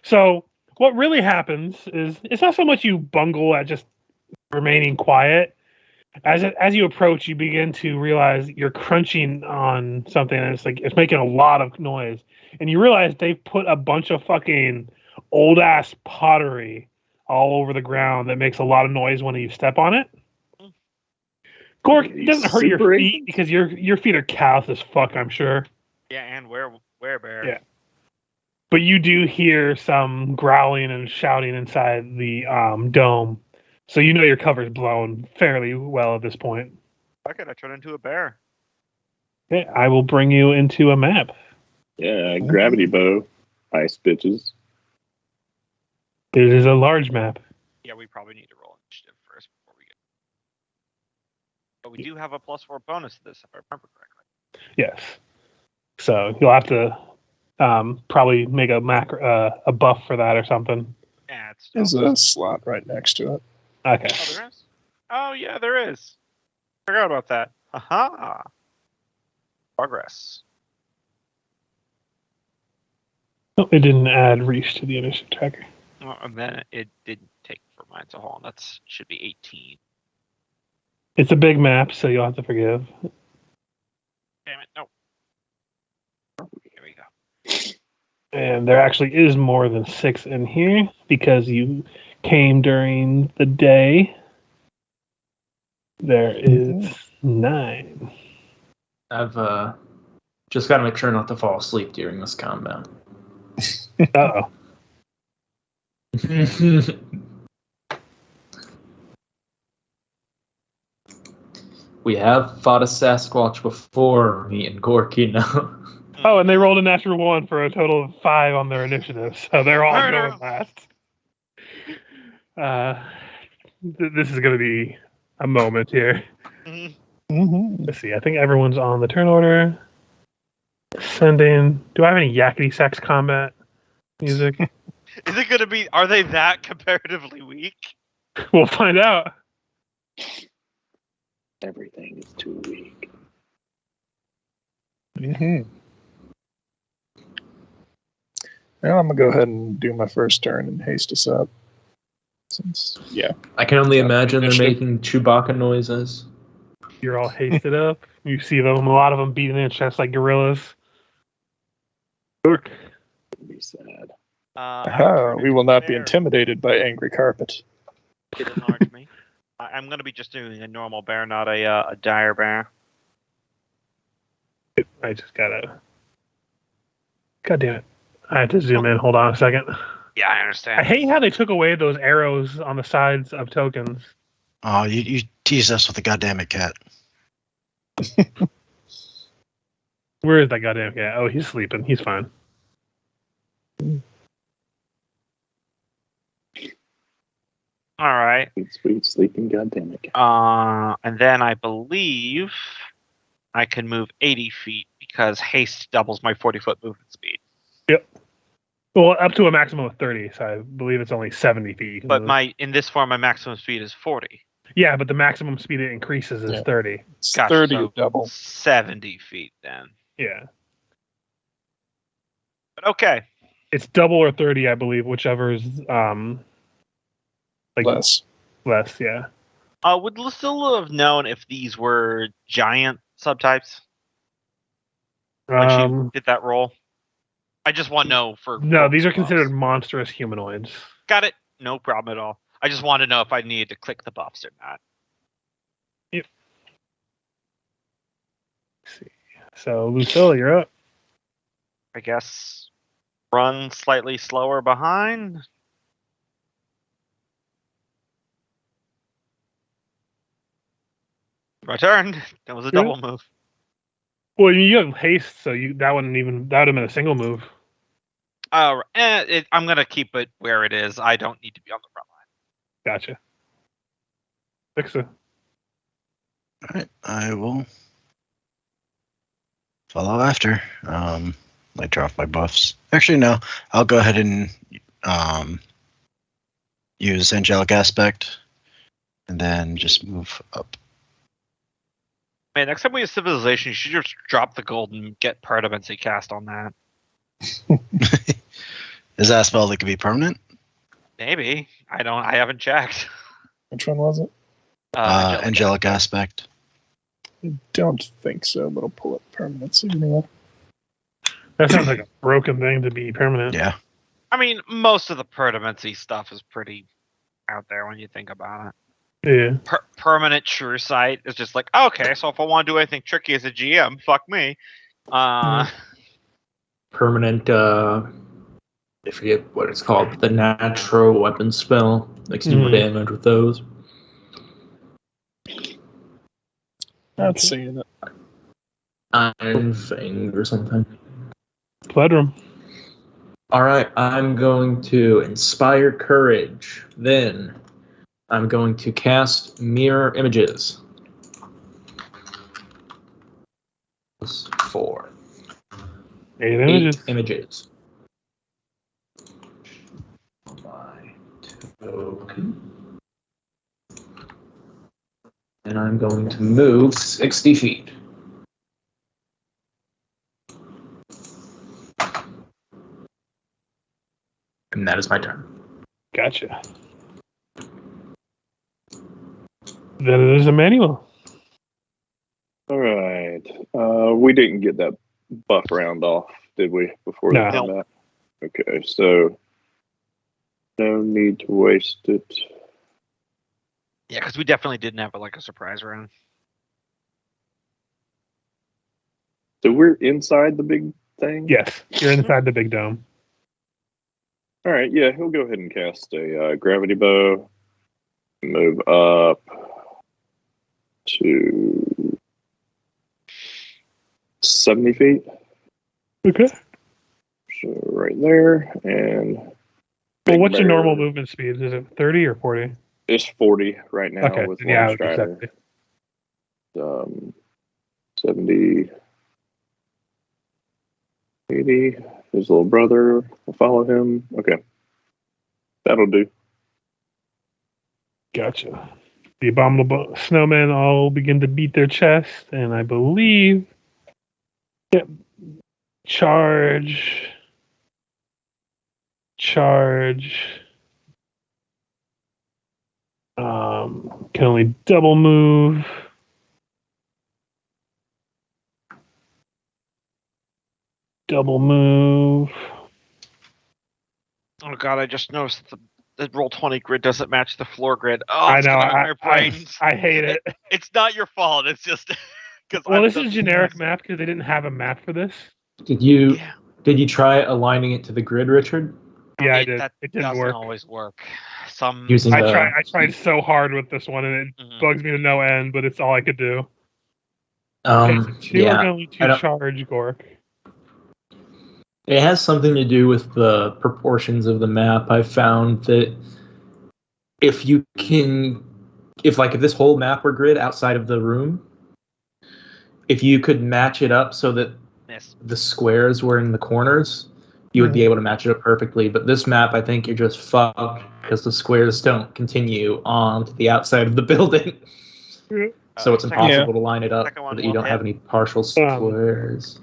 So what really happens is it's not so much you bungle at just remaining quiet. As you approach, you begin to realize you're crunching on something, and it's making a lot of noise. And you realize they've put a bunch of fucking old ass pottery all over the ground that makes a lot of noise when you step on it. Gork, it doesn't hurt your feet because your feet are callous as fuck, I'm sure. Yeah, and werebear. Yeah. But you do hear some growling and shouting inside the dome. So you know your cover's blown fairly well at this point. Fuck it, I turn into a bear. Okay, I will bring you into a map. Yeah, gravity bow. Ice bitches. It is a large map. Yeah, we probably need to roll initiative first before we get. But we do have a +4 bonus to this, if I remember correctly. Yes. So you'll have to probably make a a buff for that or something. Yeah, it's There's a slot right next to it. Okay. Oh, there is? Oh, yeah, there is. Forgot about that. Aha. Progress. Oh, it didn't add reach to the initiative tracker. Oh, and then it didn't take for mine to haul. That should be 18. It's a big map, so you'll have to forgive. Damn it, no. Here we go. And there actually is more than 6 in here because you came during the day. There is 9. I've just got to make sure not to fall asleep during this combat. Uh-oh. We have fought a Sasquatch before, me and Gorky now. Oh, and they rolled a natural 1 for a total of 5 on their initiative, so they're all going last. This is going to be a moment here. Let's see. I think everyone's on the turn order. Sending. Do I have any yakety sax combat music? Is it going to be? Are they that comparatively weak? We'll find out. Everything is too weak. Well, I'm gonna go ahead and do my first turn and haste us up. Since I can only imagine they're initiative. making Chewbacca noises. You're all hasted up. You see them. A lot of them beating their chests like gorillas. It'd be sad. we will not be intimidated by angry carpet. It enlarged me. I'm going to be just doing a normal bear, not a dire bear. I just gotta. God damn it! I have to zoom in. Hold on a second. Yeah, I I understand. hate how they took away those arrows on the sides of tokens. Oh, you teased us with a goddamn it, cat. Where is that goddamn cat? Oh, he's sleeping. He's fine. All right. Sweet sleeping, goddamn it. And then I believe I can move 80 feet because haste doubles my 40-foot movement speed. Well, up to a maximum of 30, so I believe it's only 70 feet. You can But move. in this form, my maximum speed is 40. Yeah, but the maximum speed it increases is Yeah. 30. It's Gotcha, 30 so or double. 70 feet then. Yeah. But okay. It's double or 30, I believe, whichever is like Less. less, yeah. Would Lucilla have known if these were giant subtypes when she did that roll? I just want to know for... No, these are buffs. considered monstrous humanoids. Got it. No problem at all. I just wanted to know if I needed to click the buffs or not. Let's see. So, Lucilla, you're up. I guess run slightly slower behind. My turn. That was a Yeah. double move. Well, you have haste, so that would have been a single move. I'm gonna keep it where it is. I don't need to be on the front line. Gotcha. Fixa. All right, I will follow after. I draw off my buffs. Actually, no. I'll go ahead and use angelic aspect, and then just move up. Man, next time we have civilization, you should just drop the gold and get permanency cast on that. Is that a spell that could be permanent? Maybe. I haven't checked. Which one was it? Angelic aspect. I don't think so, but I'll pull up permanency anyway. That sounds like a broken thing to be permanent. Yeah. I mean, most of the permanency stuff is pretty out there when you think about it. Yeah. Permanent sure sight is just like, okay, so if I want to do anything tricky as a GM, fuck me. Permanent, I forget what it's called, the natural weapon spell. Makes more damage with those. Not seeing it. Iron Fang or something. Pledrum. Alright, I'm going to inspire courage. Then I'm going to cast mirror images. Plus 4. 8 8 images. images. My token. And I'm going to move 60 feet. And that is my turn. Gotcha. Then it is Emmanuel. All right. We didn't get that buff round off, did we, before the No. combat? Okay, so no need to waste it. Yeah, because we definitely didn't have a surprise round. So we're inside the big thing? Yes, you're inside the big dome. All right, yeah, he'll go ahead and cast a gravity bow. Move up to 70 feet. Okay. So right there, and Well, Big what's your Bear normal movement speed? Is it 30 or 40? It's 40 right now Okay. with Yeah, Lone Strider. exactly. 70, 80. His little brother will follow him. Okay, that'll do. Gotcha. The abominable snowmen all begin to beat their chest, and I believe, charge, can only double move. Double move. Oh god, I just noticed that the Roll20 grid doesn't match the floor grid. Oh, I it's know. gonna hurt my brains. I hate it. It's not your fault. It's just because. Well, this is generic map because they didn't have a map for this. Did you try aligning it to the grid, Richard? Yeah, I did. That It didn't doesn't work. always work. Some Using I the tried so hard with this one, and it Mhm. bugs me to no end. But it's all I could do. Okay, so 2 are yeah, going I to don't- charge Gork. it has something to do with the proportions of the map. I found that if you can, if this whole map were grid outside of the room, if you could match it up so that miss. the squares were in the corners, you would be able to match it up perfectly. But this map, I think you're just fucked because the squares don't continue on to the outside of the building. So it's Second- impossible to line it up second so one that you will don't hit. have any partial squares.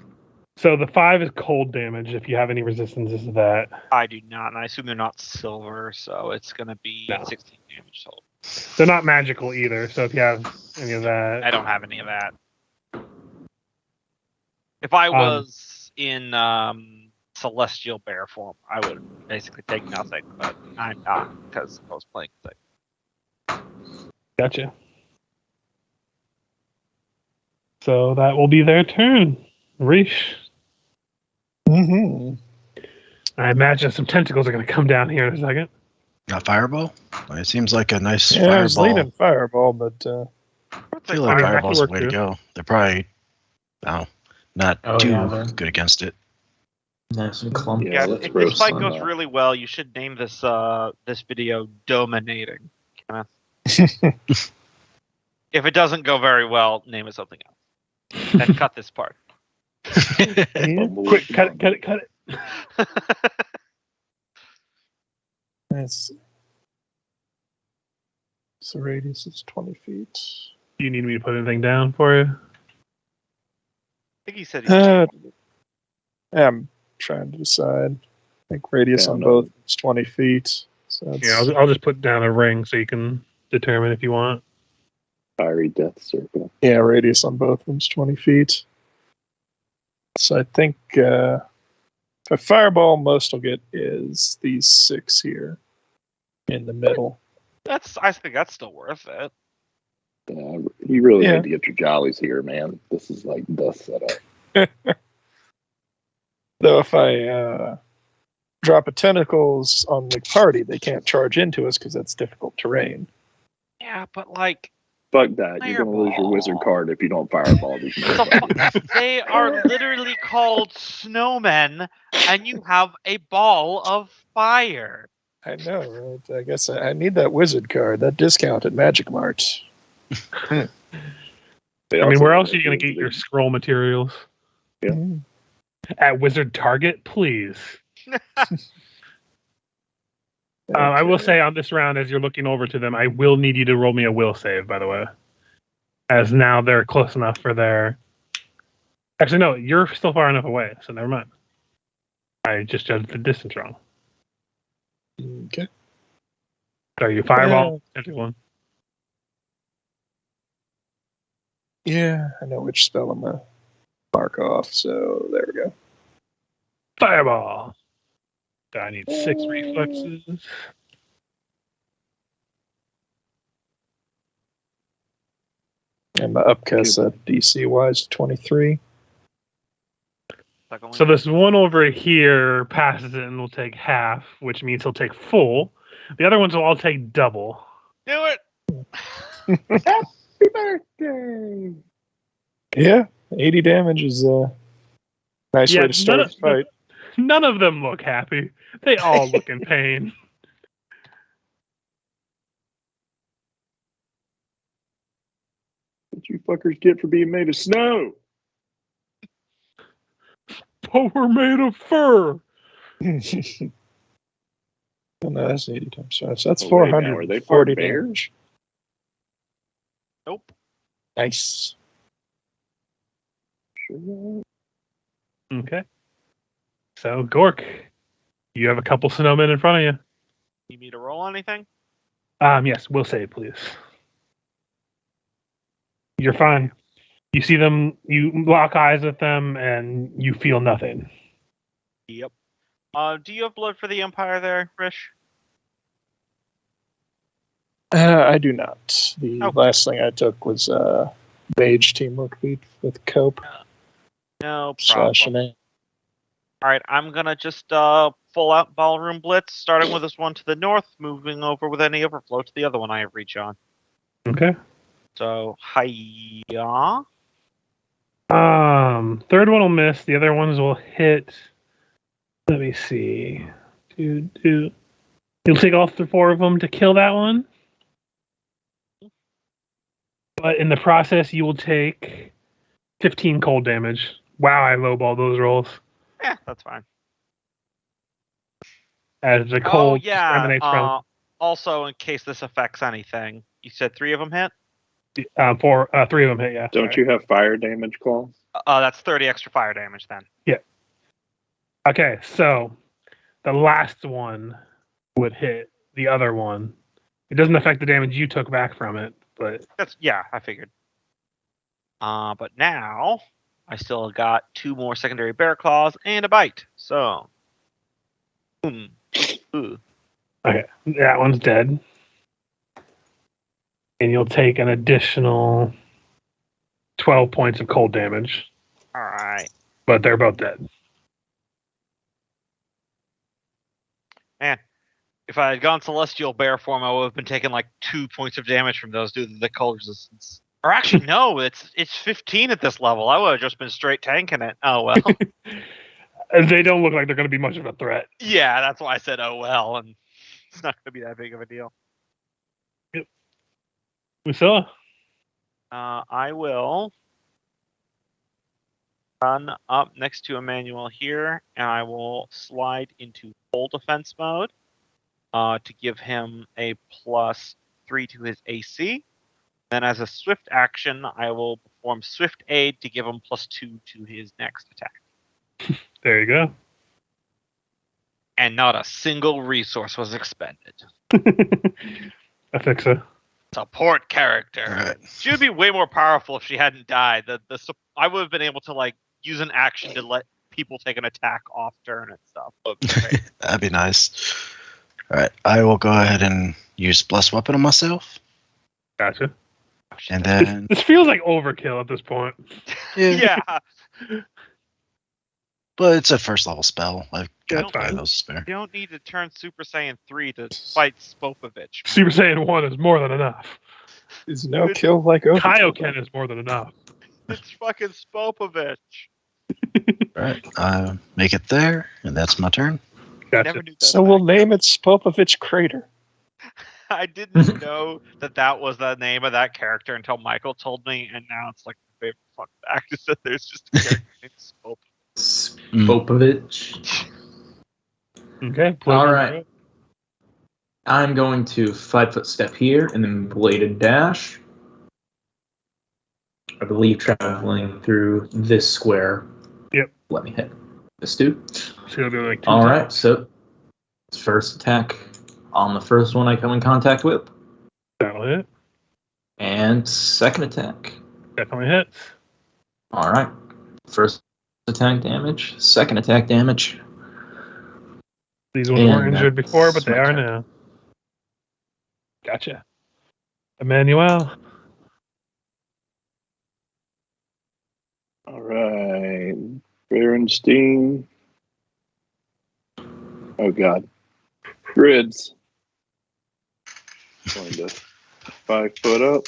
So the 5 is cold damage. If you have any resistances to that, I do not, and I assume they're not silver, so it's going to be No. 16 damage total. they're not magical either. So if you have any of that, I don't have any of that. If I was in celestial bear form, I would basically take nothing, but I'm not because I was playing thing. Gotcha. So that will be their turn. Reesh. Mm-hmm. I imagine some tentacles are going to come down here in a second. A fireball? It seems like a nice Yeah, I was fireball. leaning fireball, but I feel like Fire fireball's the actually way to worked go. They're probably not Oh, too yeah, they're- good against it. Nice and clumpy. Yeah, Yeah, let's if roast this fight some, goes really well, you should name this this video "Dominating." Kenneth. If it doesn't go very well, name it something else. And cut this part. yeah, Quick, cut it. let's see. So radius is 20 feet. Do you need me to put anything down for you? I think he said he I'm trying to decide. I think radius Yeah, on no. both is 20 feet. So that's, Yeah, I'll just put down a ring so you can determine if you want. Fiery death circle. yeah, radius on both of them is 20 feet. So I think if a fireball, most will get is these 6 here in the middle. I think that's still worth it. Yeah, you really Yeah. need to get your jollies here, man. This is like the setup. Though if I drop a tentacles on the party, they can't charge into us because that's difficult terrain. Yeah, but like Fuck that. You're gonna lose your wizard card if you don't fireball these motherfuckers. they are literally called snowmen, and you have a ball of fire. I know, right? I guess I need that wizard card, that discount at Magic Mart. They I mean, also where have else are you going to get the- your scroll materials? Yeah. Mm. At Wizard Target, please. I will say on this round, as you're looking over to them, I will need you to roll me a will save, by the way. As now they're close enough for their... Actually, no, you're still far enough away, so never mind. I just judged the distance wrong. Okay. So you fireball, everyone. Yeah, I know which spell I'm gonna mark off, so there we go. Fireball. So I need 6 reflexes. And my upcast at DC wise 23. So this one over here passes it and will take half, which means he'll take full. The other ones will all take double. Do it. Happy birthday! Yeah, 80 damage is a nice Yeah, way to start none a of- fight. None of them look happy. They all look in pain. What you fuckers get for being made of snow? But we're made of fur. Oh, no, that's 80 times 5. So that's Oh, wait, now, are 440 they part bears? damage. Nope. Nice. Sure. Okay. So, Gork, you have a couple snowmen in front of you. Need me to roll anything? Yes, will save, please. You're fine. You see them, you lock eyes with them, and you feel nothing. Yep. Do you have blood for the Empire there, Rish? I do not. The Oh. last thing I took was Mage teamwork feat with Cope. No Slash problem. All right, I'm gonna just full out ballroom blitz, starting with this one to the north, moving over with any overflow to the other one I have reach on. Okay. So, hiya. Third one will miss. The other ones will hit. Let me see. You'll take all four of them to kill that one. But in the process, you will take 15 cold damage. Wow, I lowballed those rolls. Yeah, that's fine. As the cold emanates from also, in case this affects anything, you said 3 of them hit? 3 of them hit, yeah. Don't you have fire damage, Claw? That's 30 extra fire damage then. Yeah. Okay, so the last one would hit the other one. It doesn't affect the damage you took back from it, but I figured. But now I still got 2 more secondary bear claws and a bite. So, boom. Ooh. okay, that one's dead. And you'll take an additional 12 points of cold damage. All right. But they're both dead. Man, if I had gone Celestial Bear form, I would have been taking like 2 points of damage from those due to the cold resistance. Or actually, no, it's 15 at this level. I would have just been straight tanking it. Oh, well. They don't look like they're going to be much of a threat. Yeah, that's why I said, oh, well. And it's not going to be that big of a deal. Yep. Lucilla? I will run up next to Emmanuel here, and I will slide into full defense mode to give him a +3 to his AC. Then as a swift action, I will perform Swift Aid to give him +2 to his next attack. There you go. And not a single resource was expended. I fix it. Support character. Right. She would be way more powerful if she hadn't died. I would have been able to like use an action to let people take an attack off turn and stuff. That'd be nice. All right, I will go ahead and use Blessed Weapon on myself. Gotcha. And then, This feels like overkill at this point. Yeah. But it's a first level spell. I've That's got fine. 5 those spare. You don't need to turn Super Saiyan 3 to fight Spopovich. Super Saiyan 1 is more than enough. Is no kill like overkill. Kaioken is more than enough. It's fucking Spopovich. All right, make it there, and that's my turn. Gotcha. Never knew that. So we'll name it Spopovich Crater. I didn't know that was the name of that character until Michael told me, and now it's like my favorite fun fact is that there's just a character named Spopovich. Spopovich. Okay. All right. I'm going to 5-foot step here and then bladed dash. I believe traveling through this square. Yep. Let me hit this dude. So it'll be like 2 All times. right. So first attack on the first one I come in contact with, That'll hit. and second attack. Definitely hits. All right. First attack damage. Second attack damage. These ones And weren't injured that's before, but they my are turn. now. Gotcha. Emmanuel. All right. Berenstein. Oh, God. Grids. Going to 5 foot up.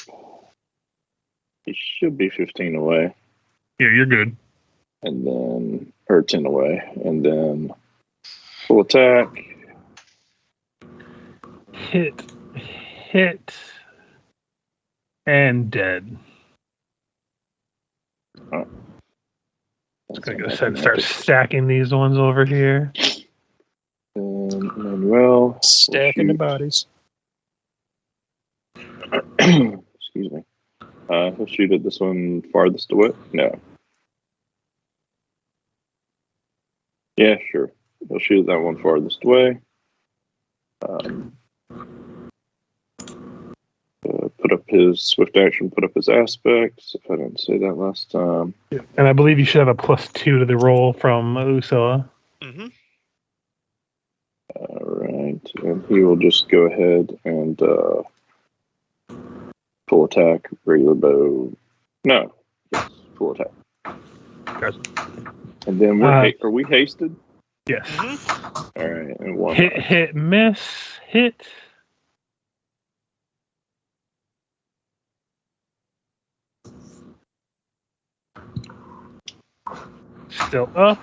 He should be 15 away. Yeah, you're good. And then, or 10 away. And then full attack. Hit, and dead. Oh. I'm gonna go ahead and start stacking these ones over here. And Manuel. Stacking the bodies. Excuse me. He'll shoot at this one farthest away. No. Yeah, sure. He'll shoot at that one farthest away. Put up his swift action, put up his aspects, if I didn't say that last time. And I believe you should have a +2 to the roll from Lucilla. Mm-hmm. All right. And he will just go ahead and full attack, regular bow. No. Yes, full attack. Gotcha. And then are we hasted? Yes. All right, and one. Hit, miss, hit. Still up.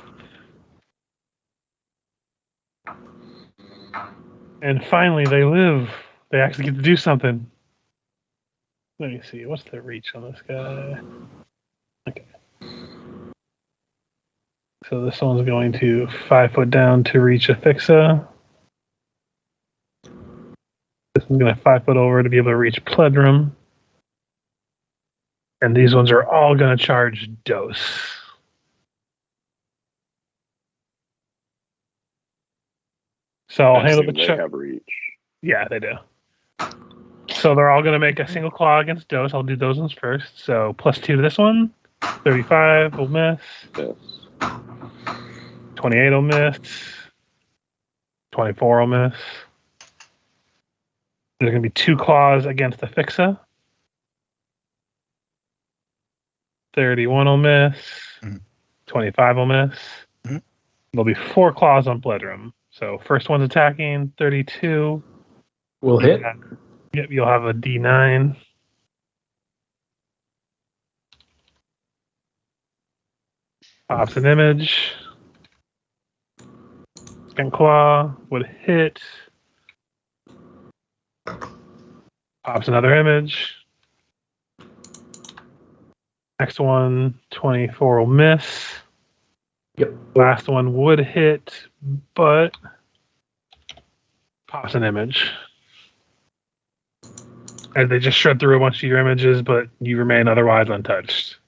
And finally, they live. They actually get to do something. Let me see. What's the reach on this guy? Okay. So this one's going to 5 foot down to reach a fixa. This one's going to 5 foot over to be able to reach pledrum. And these ones are all going to charge dose. So I'll I handle the assume they check. have reach. Yeah, they do. So they're all going to make a single claw against dose. I'll do those ones first. So +2 to this one. 35 will miss. Yes. 28 will miss. 24 will miss. There's going to be 2 claws against the fixa. 31 will miss. Mhm. 25 will miss. Mhm. There'll be 4 claws on pledrum. So first one's attacking. 32. Will hit. Yep, you'll have a D9. Pops an image. Second claw would hit. Pops another image. Next one, 24 will miss. Yep. Last one would hit, but pops an image. And they just shred through a bunch of your images, but you remain otherwise untouched.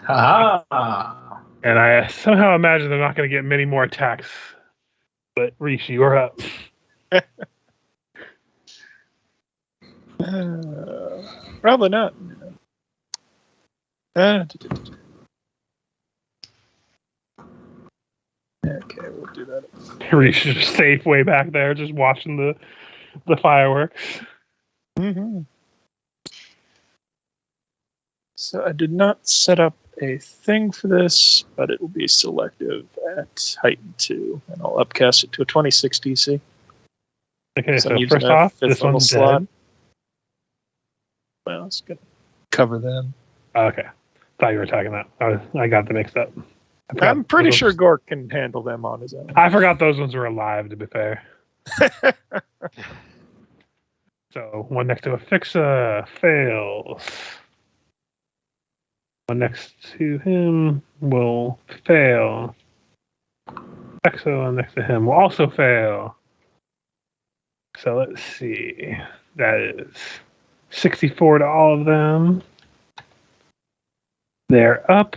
Ha ha. And I somehow imagine they're not going to get many more attacks. But Reese, you are up. Probably not. Okay, we'll do that. Reese is safe way back there, just watching the fireworks. Mm-hmm. So I did not set up a thing for this, but it will be selective at heightened 2, and I'll upcast it to a 26 DC. Okay, So so I'm using first a off, fifth this level one's slot. dead. Well, it's gonna cover them. Okay, thought you were attacking that. I got them mixed up. I'm pretty sure Gork can handle them on his own. I forgot those ones were alive, to be fair. So one next to a fixa fails. One next to him will fail. Fixa one next to him will also fail. So let's see. That is 64 to all of them. They're up.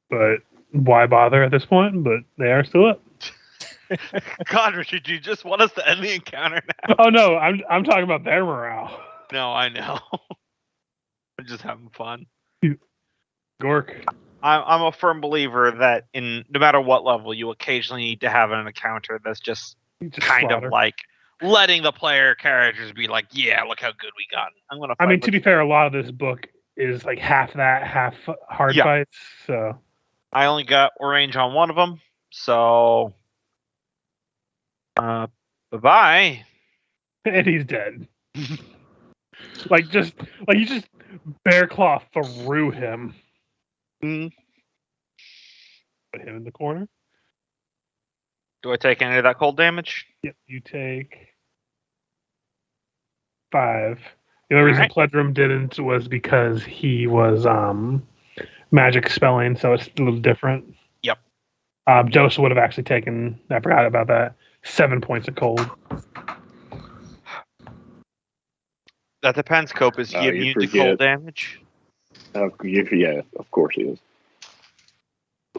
But why bother at this point? But they are still up. God, Richard, you just want us to end the encounter now? Oh no, I'm talking about their morale. No, I know. I'm just having fun. Gork. I'm a firm believer that in no matter what level, you occasionally need to have an encounter that's just kind slaughter. of like letting the player characters be like, yeah, look how good we got. I'm gonna. I mean, fight to be fair, a lot of this book is like half that, half hard Yeah. fights. So I only got range on one of them, so bye-bye. and he's dead. like you just bear claw through him. Mm. Put him in the corner. Do I take any of that cold damage? Yep, you take 5. The only reason Pledrum didn't was because he was magic spelling, so it's a little different. Yep. Dose would have actually taken, I forgot about that, 7 points of cold. That depends, Cope. Is he immune to cold damage? Yeah, of course he is.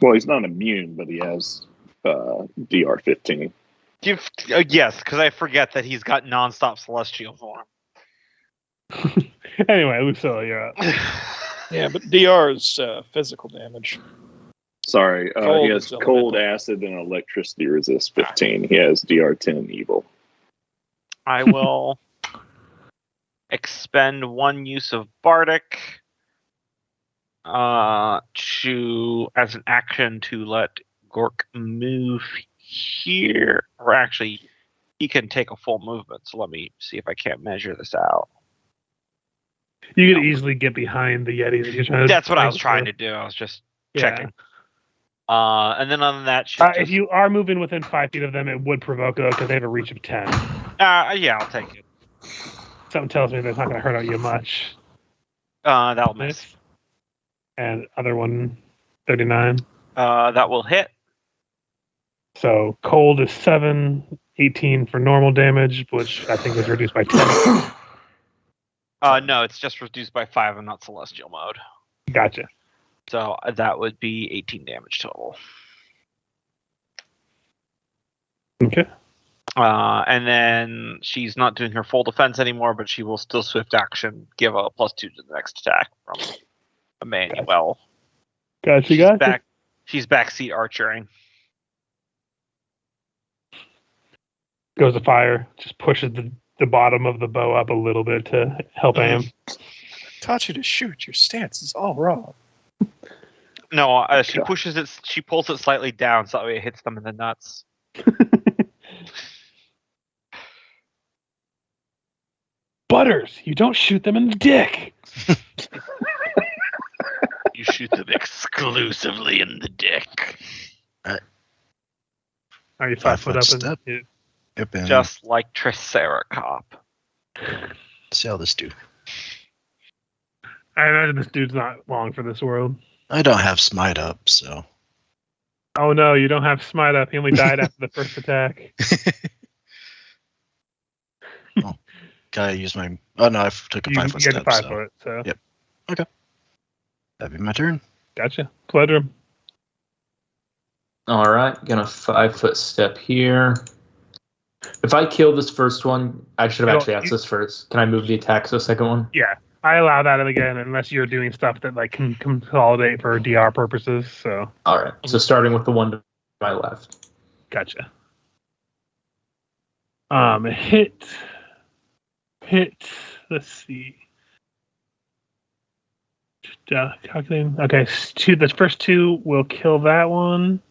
Well, he's not immune, but he has DR 15. Yes, because I forget that he's got nonstop celestial form. Anyway, Lucilla, you're up. Yeah, but DR is physical damage. Sorry, Cold he has is cold, elemental. acid, and electricity resist 15. He has DR 10 evil. I will expend 1 use of Bardic to as an action to let Gork move here? Or actually, he can take a full movement. So let me see if I can't measure this out. You could easily get behind the Yetis if you're trying to. That's what I was trying to do. I was just checking. And then on that, if you are moving within 5 feet of them, it would provoke though because they have a reach of 10. Yeah, I'll take it. Something tells me that's not going to hurt you much. That'll miss. And other one, 39. That will hit. So cold is 7, 18 for normal damage, which I think is reduced by 10. No, it's just reduced by 5 and not celestial mode. Gotcha. So that would be 18 damage total. Okay. And then she's not doing her full defense anymore, but she will still swift action give a +2 to the next attack from Emmanuel. Gotcha. She's backseat archering. Goes to fire, just pushes the bottom of the bow up a little bit to help aim. Taught you to shoot. Your stance is all wrong. No, she pushes it. She pulls it slightly down so that way it hits them in the nuts. Butters, you don't shoot them in the dick. You shoot them exclusively in the dick. Are you 5 foot up? Step. Yep, Just like Triceracop. See how this do. I imagine this dude's not long for this world. I don't have smite up, so. Oh no, you don't have smite up. He only died after the first attack. Oh, can I use my? Oh no, I took a 5 foot step. 5 foot. So. Yep. Okay. That'd be my turn. Gotcha. Pledrum. All right, gonna 5 foot step here. If I kill this first one, I should have actually asked this first. Can I move the attack to the second one? Yeah, I allow that again unless you're doing stuff that like can consolidate for DR purposes. So. All right. So starting with the one to my left. Gotcha. Hit. Let's see. Calculating. Okay, the first 2 will kill that one.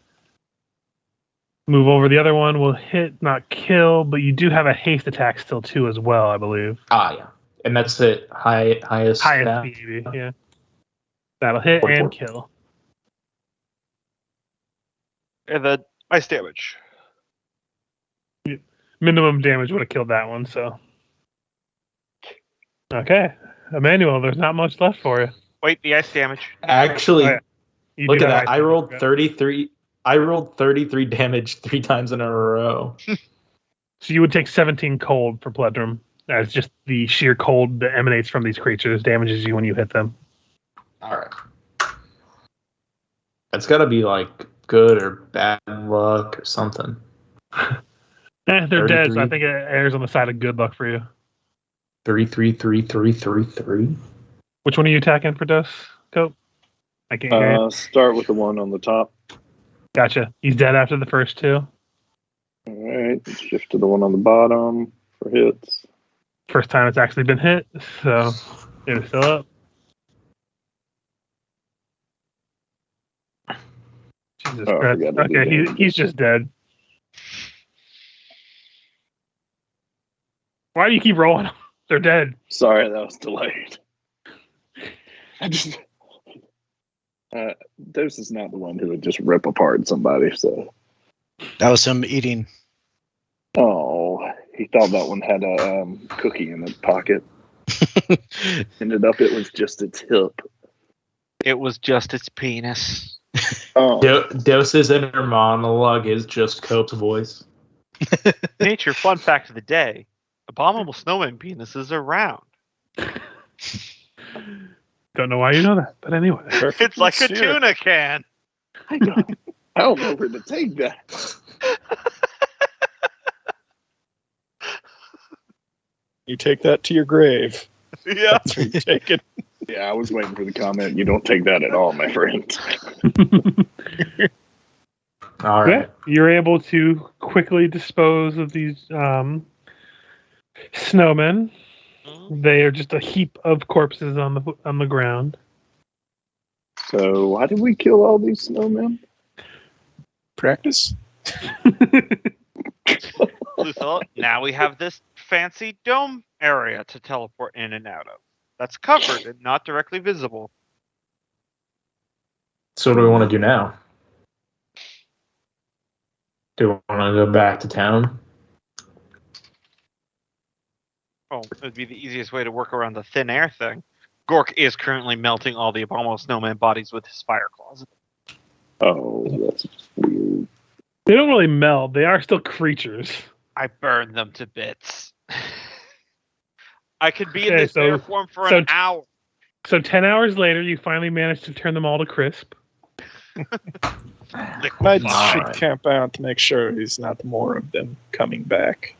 Move over. The other one will hit, not kill, but you do have a haste attack still too as well, I believe. Yeah. And that's it. Highest speed, yeah. That'll hit 44. and kill. And then ice damage. Minimum damage would have killed that one, so. Okay. Emmanuel, there's not much left for you. Wait, the ice damage. Actually, look at that. I rolled 33. I rolled 33 damage 3 times in a row. So you would take 17 cold for Pledrum. That's just the sheer cold that emanates from these creatures damages you when you hit them. All right. That's got to be like good or bad luck or something. They're dead, so I think it airs on the side of good luck for you. 3. Which one are you attacking for Dose, Cope? I can't hear you. Start with the one on the top. Gotcha. He's dead after the first 2. All right, shift to the one on the bottom for hits. First time it's actually been hit, so it's still up. Jesus Christ. Okay, he's just dead. Why do you keep rolling them? They're dead. Sorry, that was delayed. Dose is not the one who would just rip apart somebody, so. That was him eating. Oh, he thought that one had a cookie in its pocket. Ended up it was just its hip. It was just its penis. Oh. Dose's inner monologue is just Cope's voice. Nature fun fact of the day. Abominable snowman penises are round. Don't know why you know that, but anyway. It's like a tuna can. I don't know where to take that. You take that to your grave. Yeah. That's where you take it. Yeah, I was waiting for the comment. You don't take that at all, my friend. All right. Yeah, you're able to quickly dispose of these snowmen. They are just a heap of corpses on the ground. So why did we kill all these snowmen? Practice? Luthor, now we have this fancy dome area to teleport in and out of. That's covered and not directly visible. So what do we want to do now? Do we want to go back to town? Oh, it would be the easiest way to work around the thin air thing. Gork is currently melting all the abominable snowman bodies with his fire claws. Oh, that's weird. They don't really melt. They are still creatures. I burned them to bits. I could be in Okay, this air form for so an hour. So 10 hours later, you finally managed to turn them all to crisp. Knight should camp out to make sure he's not more of them coming back.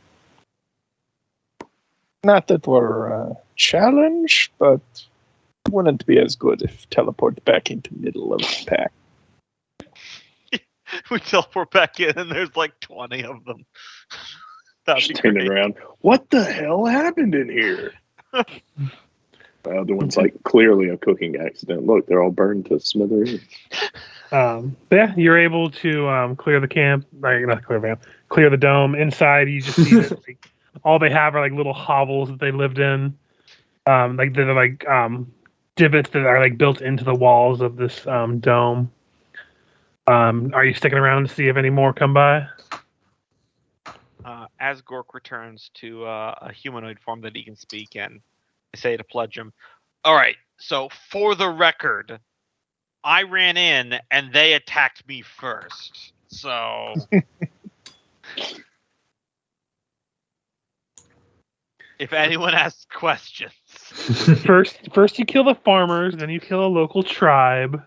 Not that we're challenged, but wouldn't be as good if teleport back into middle of the pack. We teleport back in and there's like 20 of them. That'd be Standing great. around. What the hell happened in here? The other one's like clearly a cooking accident. Look, they're all burned to smithereens. Yeah, you're able to clear the camp. Not clear camp. Clear the dome. Inside, you just see that, like, all they have are like little hovels that they lived in. Like they're like divots that are like built into the walls of this dome. Are you sticking around to see if any more come by? As Gork returns to a humanoid form that he can speak in, I say to Pledgem, all right, so for the record, I ran in and they attacked me first. So if anyone asks questions. First you kill the farmers, then you kill a local tribe.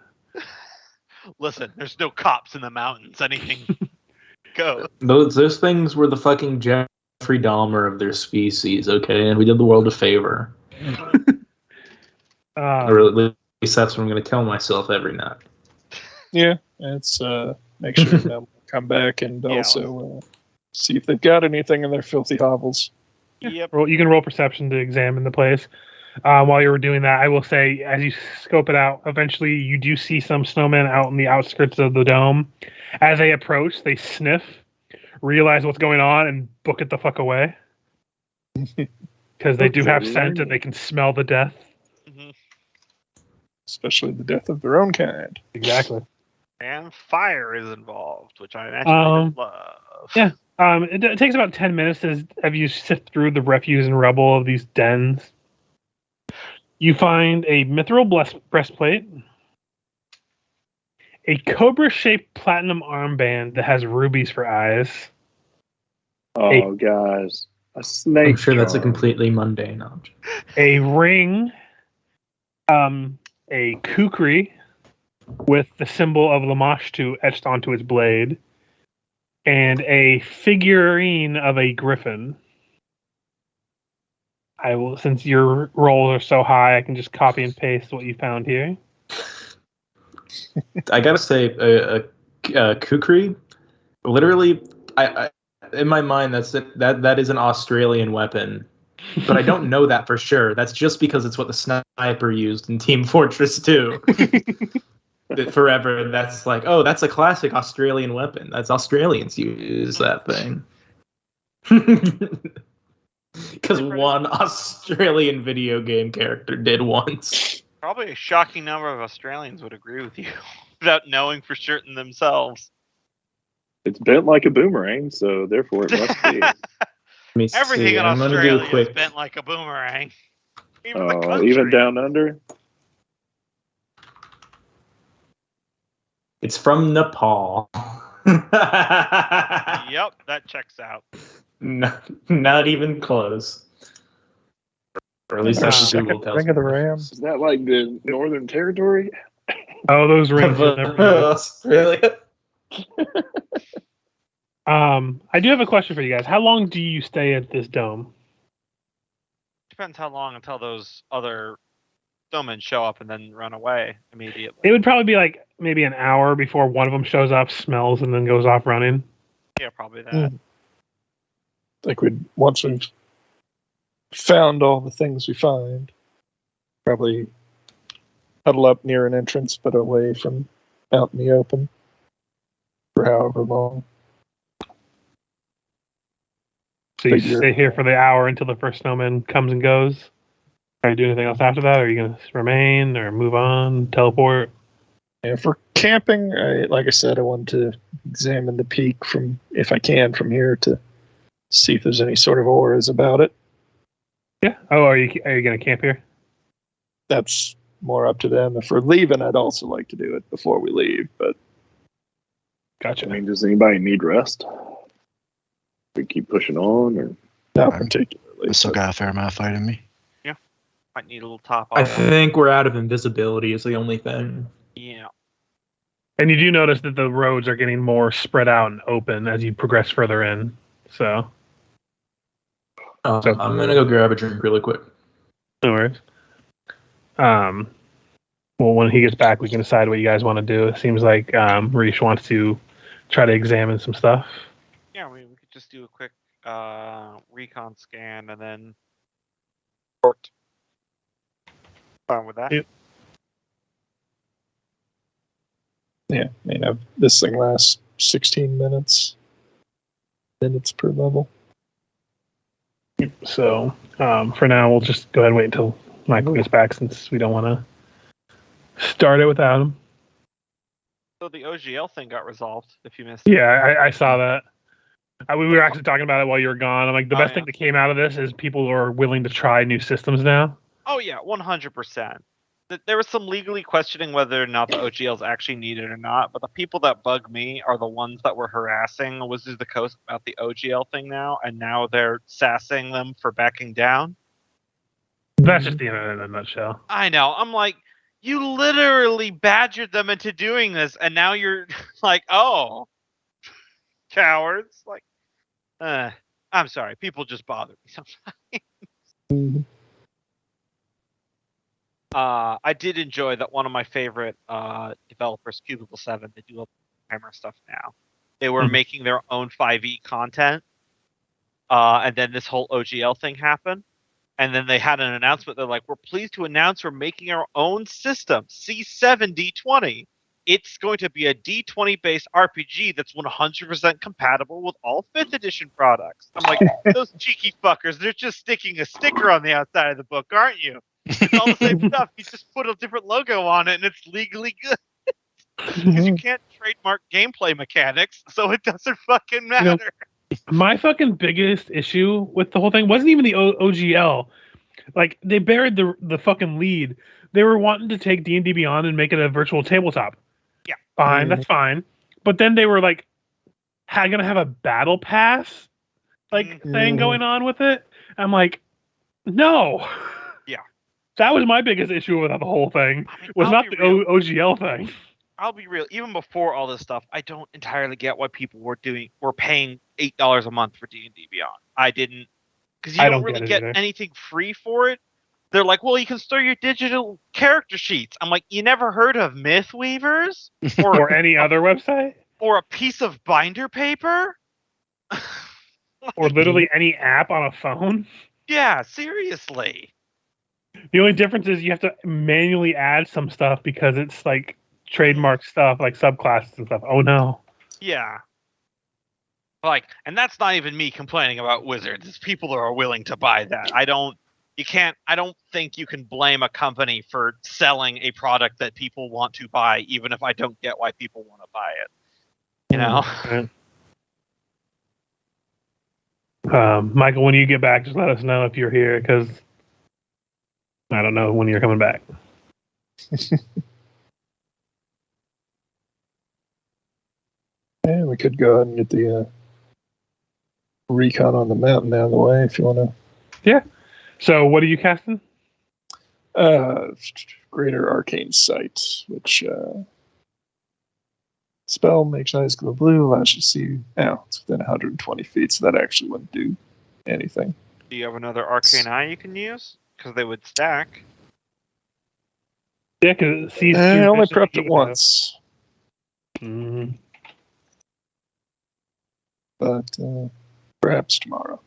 Listen, there's no cops in the mountains. Anything goes. Those things were the fucking Jeffrey Dahmer of their species, okay? And we did the world a favor. Or at least that's what I'm going to tell myself every night. Yeah, it's make sure they'll come back and also see if they've got anything in their filthy hovels. Yep. You can roll perception to examine the place. While you were doing that, I will say, as you scope it out, eventually you do see some snowmen out in the outskirts of the dome. As they approach, they sniff, realize what's going on, and book it the fuck away. Because they do have scent and they can smell the death. Mm-hmm. Especially the death of their own kind. Exactly. And fire is involved, which I naturally love. Yeah. It takes about 10 minutes as you sift through the refuse and rubble of these dens. You find a mithril breastplate, a cobra-shaped platinum armband that has rubies for eyes. Oh, guys. A snake. I'm sure that's a charm. completely mundane object. A ring, a kukri with the symbol of Lamashtu etched onto its blade, and a figurine of a griffin. I will, since your rolls are so high, I can just copy and paste what you found here. I gotta say, a kukri, literally, I in my mind, that is an Australian weapon, but I don't know that for sure. That's just because it's what the sniper used in Team Fortress 2. Forever, that's like, oh, that's a classic Australian weapon. That's Australians use that thing. Because one Australian video game character did once. Probably a shocking number of Australians would agree with you without knowing for certain themselves. It's bent like a boomerang, so therefore it must be. Everything in Australia is bent like a boomerang. Even the country. Even down under? It's from Nepal. Yep, that checks out. Not even close. Or at least that's what Google tells Ring me. of the Ram. Is that like the Northern Territory? Oh, those rings. Australia. I do have a question for you guys. How long do you stay at this dome? Depends how long until those other snowmen show up and then run away immediately. It would probably be like maybe an hour before one of them shows up, smells, and then goes off running. Yeah, probably that. Like once we've found all the things we find, probably huddle up near an entrance, but away from out in the open. for however long. So you Figure- stay here for the hour until the first snowman comes and goes. Are you doing anything else after that? Or are you going to remain or move on, teleport? And for camping, like I said, I wanted to examine the peak from, if I can, from here to see if there's any sort of auras about it. Yeah. Oh, are you going to camp here? That's more up to them. If we're leaving, I'd also like to do it before we leave. But Gotcha. I mean, does anybody need rest? We keep pushing on, or not I'm- particularly. I still got a fair amount of fight in me. Might need a little top I off. think we're out of invisibility is the only thing. Yeah. And you do notice that the roads are getting more spread out and open as you progress further in. So, So- I'm gonna go grab a drink really quick. no worries. Well, when he gets back, we can decide what you guys want to do. It seems like Rish wants to try to examine some stuff. Yeah, we could just do a quick recon scan and then report. Fine with that. Yeah. Yeah, I mean, this thing lasts 16 minutes per level. So, for now, we'll just go ahead and wait until Michael gets back since we don't want to start it without him. So the OGL thing got resolved. If you missed it. Yeah, I saw that. We were actually talking about it while you were gone. I'm like, the Oh, best yeah. thing that came out of this is people are willing to try new systems now. Oh yeah, 100%. There was some legally questioning whether or not the OGL is actually needed or not, but the people that bug me are the ones that were harassing Wizards of the Coast about the OGL thing now, and now they're sassing them for backing down. That's just the internet in a nutshell. I know. I'm like, you literally badgered them into doing this, and now you're like, oh, cowards. Like, I'm sorry. People just bother me sometimes. Mhm. I did enjoy that one of my favorite developers, Cubicle 7, they do hammer stuff now. They were Mhm. making their own 5e content, and then this whole OGL thing happened. And then they had an announcement. They're like, we're pleased to announce we're making our own system, C7 D20. It's going to be a D20 based RPG that's 100% compatible with all 5th edition products. I'm like, those cheeky fuckers, they're just sticking a sticker on the outside of the book, aren't you? It's all the same stuff. You just put a different logo on it and it's legally good. Because you can't trademark gameplay mechanics, so it doesn't fucking matter. My fucking biggest issue with the whole thing wasn't even the OGL. Like, they buried the fucking lead. They were wanting to take D&D Beyond and make it a virtual tabletop. Yeah. Fine, that's fine. But then they were like, gonna have a battle pass thing going on with it. I'm like, no. Yeah. That was my biggest issue with the whole thing. I mean, Was I'll not be the real. OGL thing. I'll be real. Even before all this stuff, I don't entirely get why people were paying $8 a month for D&D Beyond. I didn't, because you I don't don't really get it get either. anything free for it. They're like, well, you can store your digital character sheets. I'm like, you never heard of Mythweavers Or any other website? or a piece of binder paper? Or literally any app on a phone? Yeah, seriously. The only difference is you have to manually add some stuff because it's like trademark stuff, like subclasses and stuff. Oh no. Yeah. Like, and that's not even me complaining about Wizards. It's people who are willing to buy that. I don't think you can blame a company for selling a product that people want to buy, even if I don't get why people want to buy it. You know? Michael, when you get back, just let us know if you're here, because I don't know when you're coming back. Yeah, we could go ahead and get the recon on the mountain out of the way if you want to. So, what are you casting? Greater Arcane Sight, which spell makes eyes glow blue, allows you to see. It's within 120 feet, so that actually wouldn't do anything. Do you have another Arcane Eye you can use? Because they would stack. Yeah, because it sees. I through only vision that prepped you it have. once, Mhm. but perhaps tomorrow.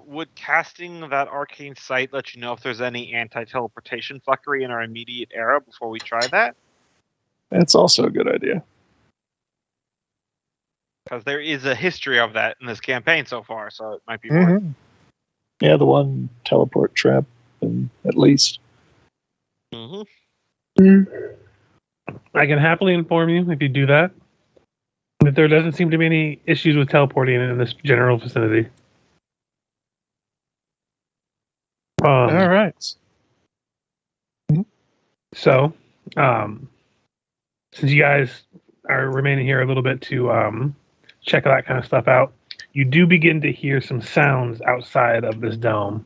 Would casting that Arcane Sight let you know if there's any anti-teleportation fuckery in our immediate era before we try that? That's also a good idea. Because there is a history of that in this campaign so far, so it might be worth. Yeah, the one teleport trap, at least. Mm-hmm. I can happily inform you if you do that there doesn't seem to be any issues with teleporting in this general vicinity. All right. So, since you guys are remaining here a little bit to check that kind of stuff out, you do begin to hear some sounds outside of this dome.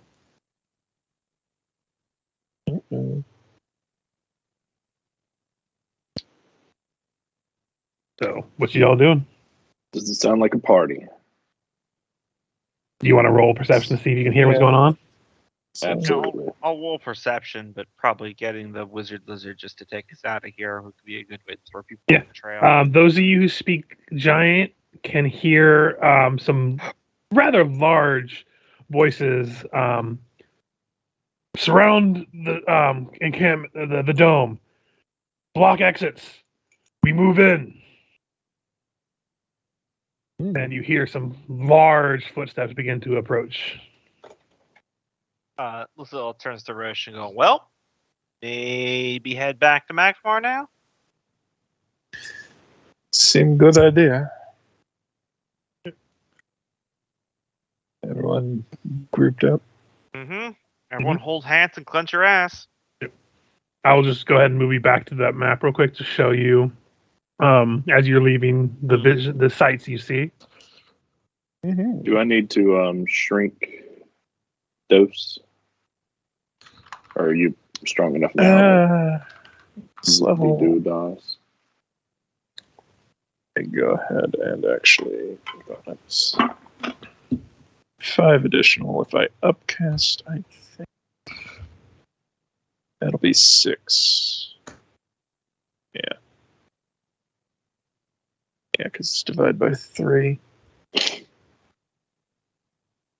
So, what y'all doing? Does it sound like a party? Do you want to roll perception to see if you can hear what's going on? Absolutely. I'll roll perception, but probably getting the wizard lizard just to take us out of here would be a good way to throw people off the trail. Those of you who speak giant can hear some rather large voices surround the dome. Block exits. We move in. And you hear some large footsteps begin to approach. Lucille turns to Roche and goes, well, maybe head back to Magmar now? Seemed good idea. Everyone grouped up. Mm-hmm. Everyone hold hands and clench your ass. I'll just go ahead and move you back to that map real quick to show you as you're leaving the sights you see. Do I need to shrink dose? Or are you strong enough now? This level. Do DOS. Go ahead and actually that's 5 additional. If I upcast, I think that'll be 6. Yeah. Yeah, because it's divided by 3.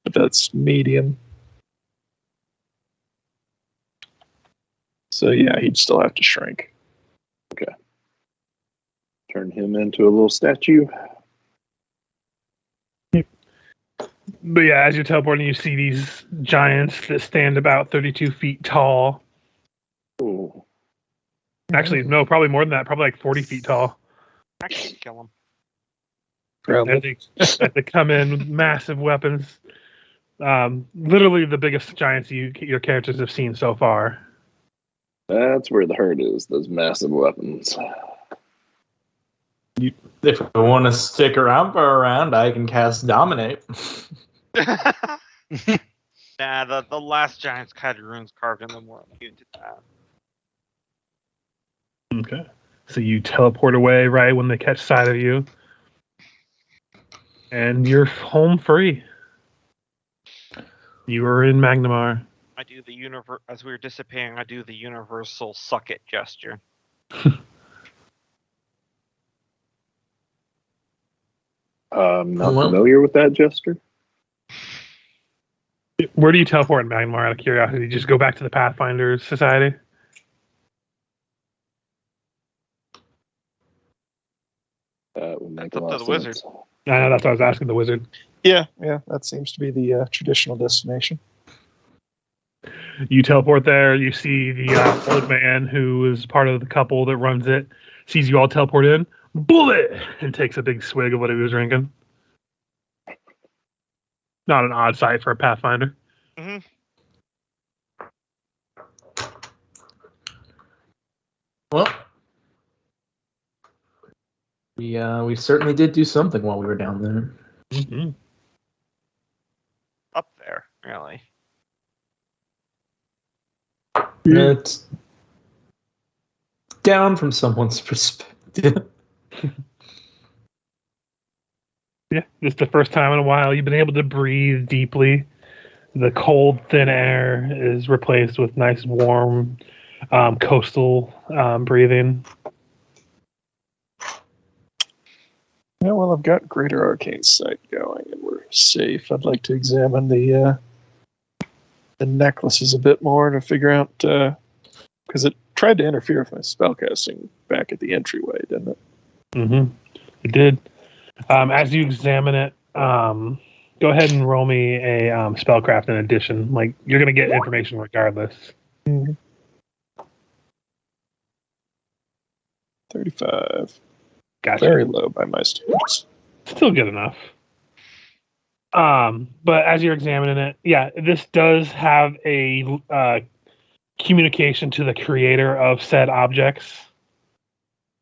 But that's medium. So yeah, he'd still have to shrink. Okay. Turn him into a little statue. But yeah, as you're teleporting, you see these giants that stand about 32 feet tall. Ooh. Actually, no, probably more than that. Probably like 40 feet tall. I can kill him. As they come in with massive weapons. Literally the biggest giants your characters have seen so far. That's where the hurt is, those massive weapons. If I want to stick around for a round, I can cast Dominate. Nah, the last giant's had runes carved in them. We're immune to that. Okay. So you teleport away right when they catch sight of you. And you're home free. You are in Magnamar. I do the as we were dissipating, I do the universal suck it gesture. Not familiar with that gesture. Where do you teleport in Magnamar out of curiosity? Just go back to the Pathfinder Society? That's up to the wizard. I know, that's what I was asking the wizard. Yeah, that seems to be the traditional destination. You teleport there, you see the old man who is part of the couple that runs it, sees you all teleport in, bullet, and takes a big swig of what he was drinking. Not an odd sight for a Pathfinder. Mm-hmm. Well, we certainly did do something while we were down there. Mm-hmm. Up there, really. It's down from someone's perspective. Yeah, it's the first time in a while you've been able to breathe deeply. The cold, thin air is replaced with nice, warm, coastal breathing. Yeah, well, I've got Greater Arcane Sight going, and we're safe. I'd like to examine the necklaces a bit more to figure out, because it tried to interfere with my spellcasting back at the entryway, didn't it? Mm-hmm. It did. As you examine it, go ahead and roll me a spellcraft in addition. Like, you're going to get information regardless. 35. Gotcha. Very low by my standards. Still good enough. But as you're examining it, yeah, this does have a communication to the creator of said objects.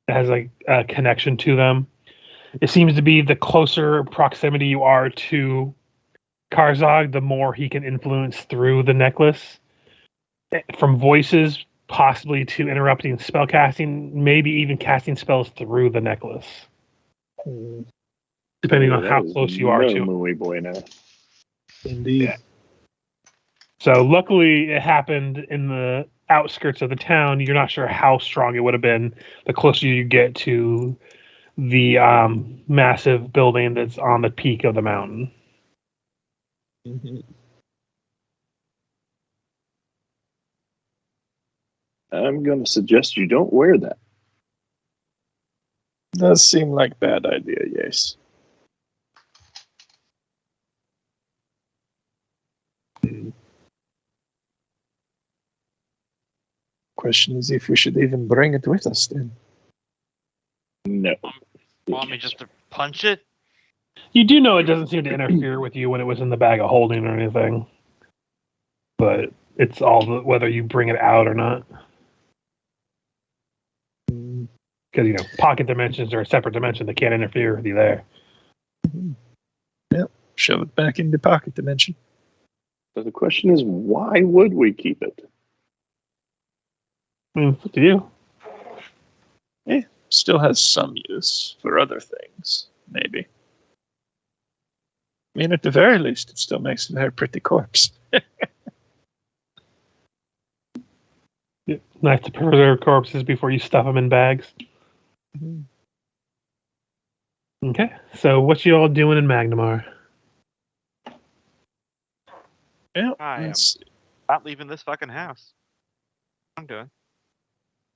It has a connection to them. It seems to be the closer proximity you are to Karzog, the more he can influence through the necklace. From voices, possibly to interrupting spell casting, maybe even casting spells through the necklace. Depending on how close you are to him. Muy bueno. Indeed. Yeah. So luckily it happened in the outskirts of the town. You're not sure how strong it would have been the closer you get to the massive building that's on the peak of the mountain. Mm-hmm. I'm going to suggest you don't wear that. Does seem like a bad idea, yes. Question is if we should even bring it with us then. No. Want me just to punch it? You do know it doesn't seem to interfere with you when it was in the bag of holding or anything. But it's all whether you bring it out or not. Because, pocket dimensions are a separate dimension that can't interfere with you there. Yep. Shove it back into pocket dimension. So the question is, why would we keep it? I mean, it's up to you. Still has some use for other things, maybe. I mean, at the very least, it still makes a very pretty corpse. Yeah, nice to preserve corpses before you stuff them in bags. Mm-hmm. Okay, so what you all doing in Magnamar? Yeah, I am not leaving this fucking house. I'm doing.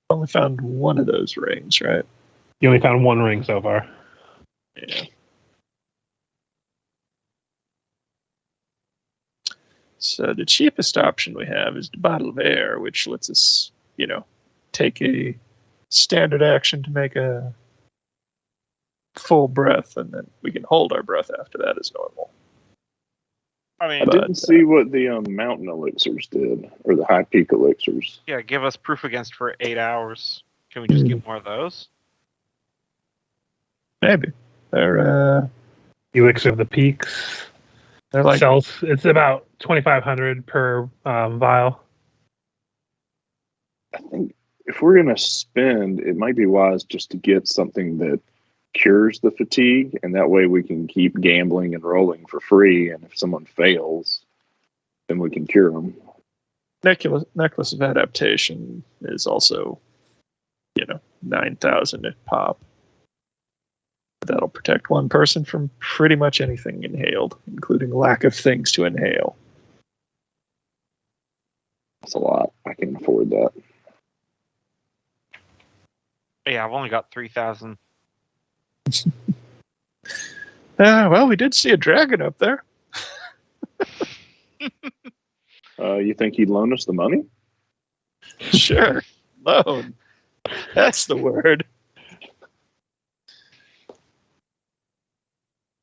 only found one of those rings, right? You only found one ring so far. Yeah. So the cheapest option we have is the bottle of air, which lets us, take a standard action to make a full breath, and then we can hold our breath after that as normal. I mean, I didn't see what the mountain elixirs did, or the high peak elixirs. yeah, give us proof against for 8 hours. Can we just get more of those? Maybe. They're Elixir of the Peaks. they're like Sells. It's about 2,500 per vial. I think if we're going to spend, it might be wise just to get something that cures the fatigue, and that way we can keep gambling and rolling for free, and if someone fails, then we can cure them. necklace of adaptation is also 9,000 at pop. That'll protect one person from pretty much anything inhaled, including lack of things to inhale. That's a lot. I can afford that. Yeah, I've only got 3,000. Well, we did see a dragon up there. You think he'd loan us the money? Sure. Loan. That's the word.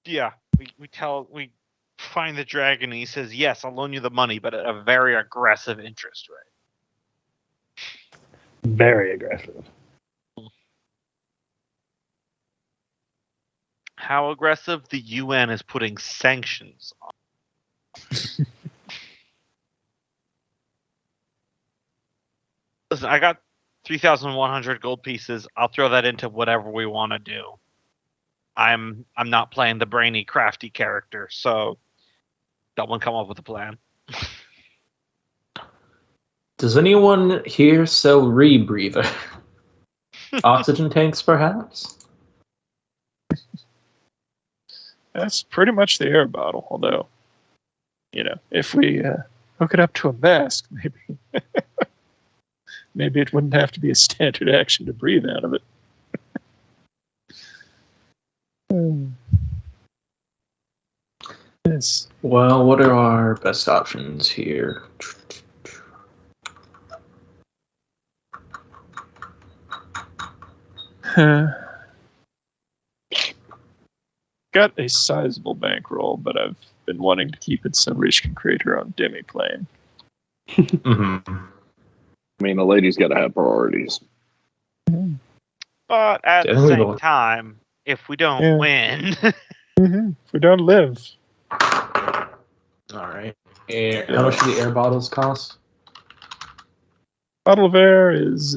Yeah, we find the dragon and he says, yes, I'll loan you the money, but at a very aggressive interest rate. Very aggressive. How aggressive? The UN is putting sanctions on. Listen, I got 3,100 gold pieces. I'll throw that into whatever we want to do. I'm not playing the brainy, crafty character, so someone come up with a plan. Does anyone here sell rebreather? Oxygen tanks, perhaps? That's pretty much the air bottle, although, if we hook it up to a mask, maybe it wouldn't have to be a standard action to breathe out of it. Well, what are our best options here? Got a sizable bankroll, but I've been wanting to keep it so Rich can create her own demi-plane. Mm-hmm. I mean, a lady's got to have priorities. But at the Definitely same don't. time, if we don't Yeah. win, If we don't live, All right. And how much do the air bottles cost? bottle of air is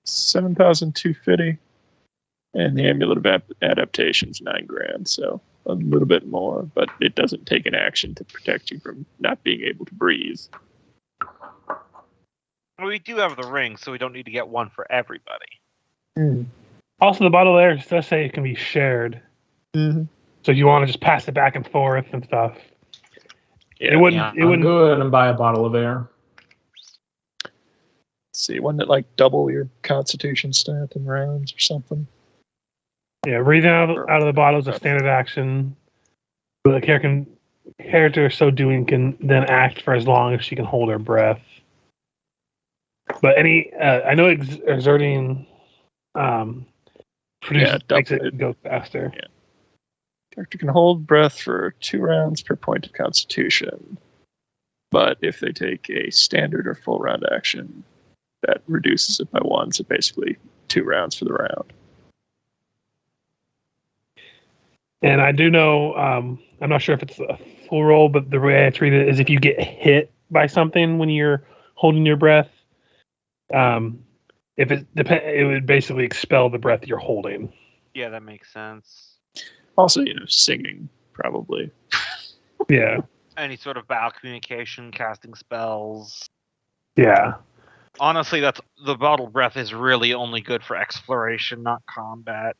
7,250, and the amulet of adaptation's $9,000. So a little bit more, but it doesn't take an action to protect you from not being able to breathe. we do have the ring, so we don't need to get one for everybody. Also, the bottle of air does say it can be shared. Mm-hmm. So if you want to just pass it back and forth and stuff. Yeah. It wouldn't. Yeah, It I'll wouldn't. go ahead and buy a bottle of air. See, wouldn't it like double your constitution stat in rounds or something? Yeah, breathing out of the bottle is a standard action. But the character so doing can then act for as long as she can hold her breath. But I know exerting makes it go faster. Yeah. Character can hold breath for 2 rounds per point of constitution. But if they take a standard or full round action, that reduces it by 1, so basically 2 rounds for the round. And I do know, I'm not sure if it's a full roll, but the way I treat it is if you get hit by something when you're holding your breath, if it would basically expel the breath you're holding. Yeah, that makes sense. Also, singing, probably. Yeah. Any sort of battle communication, casting spells. Yeah. Honestly, the bottle breath is really only good for exploration, not combat.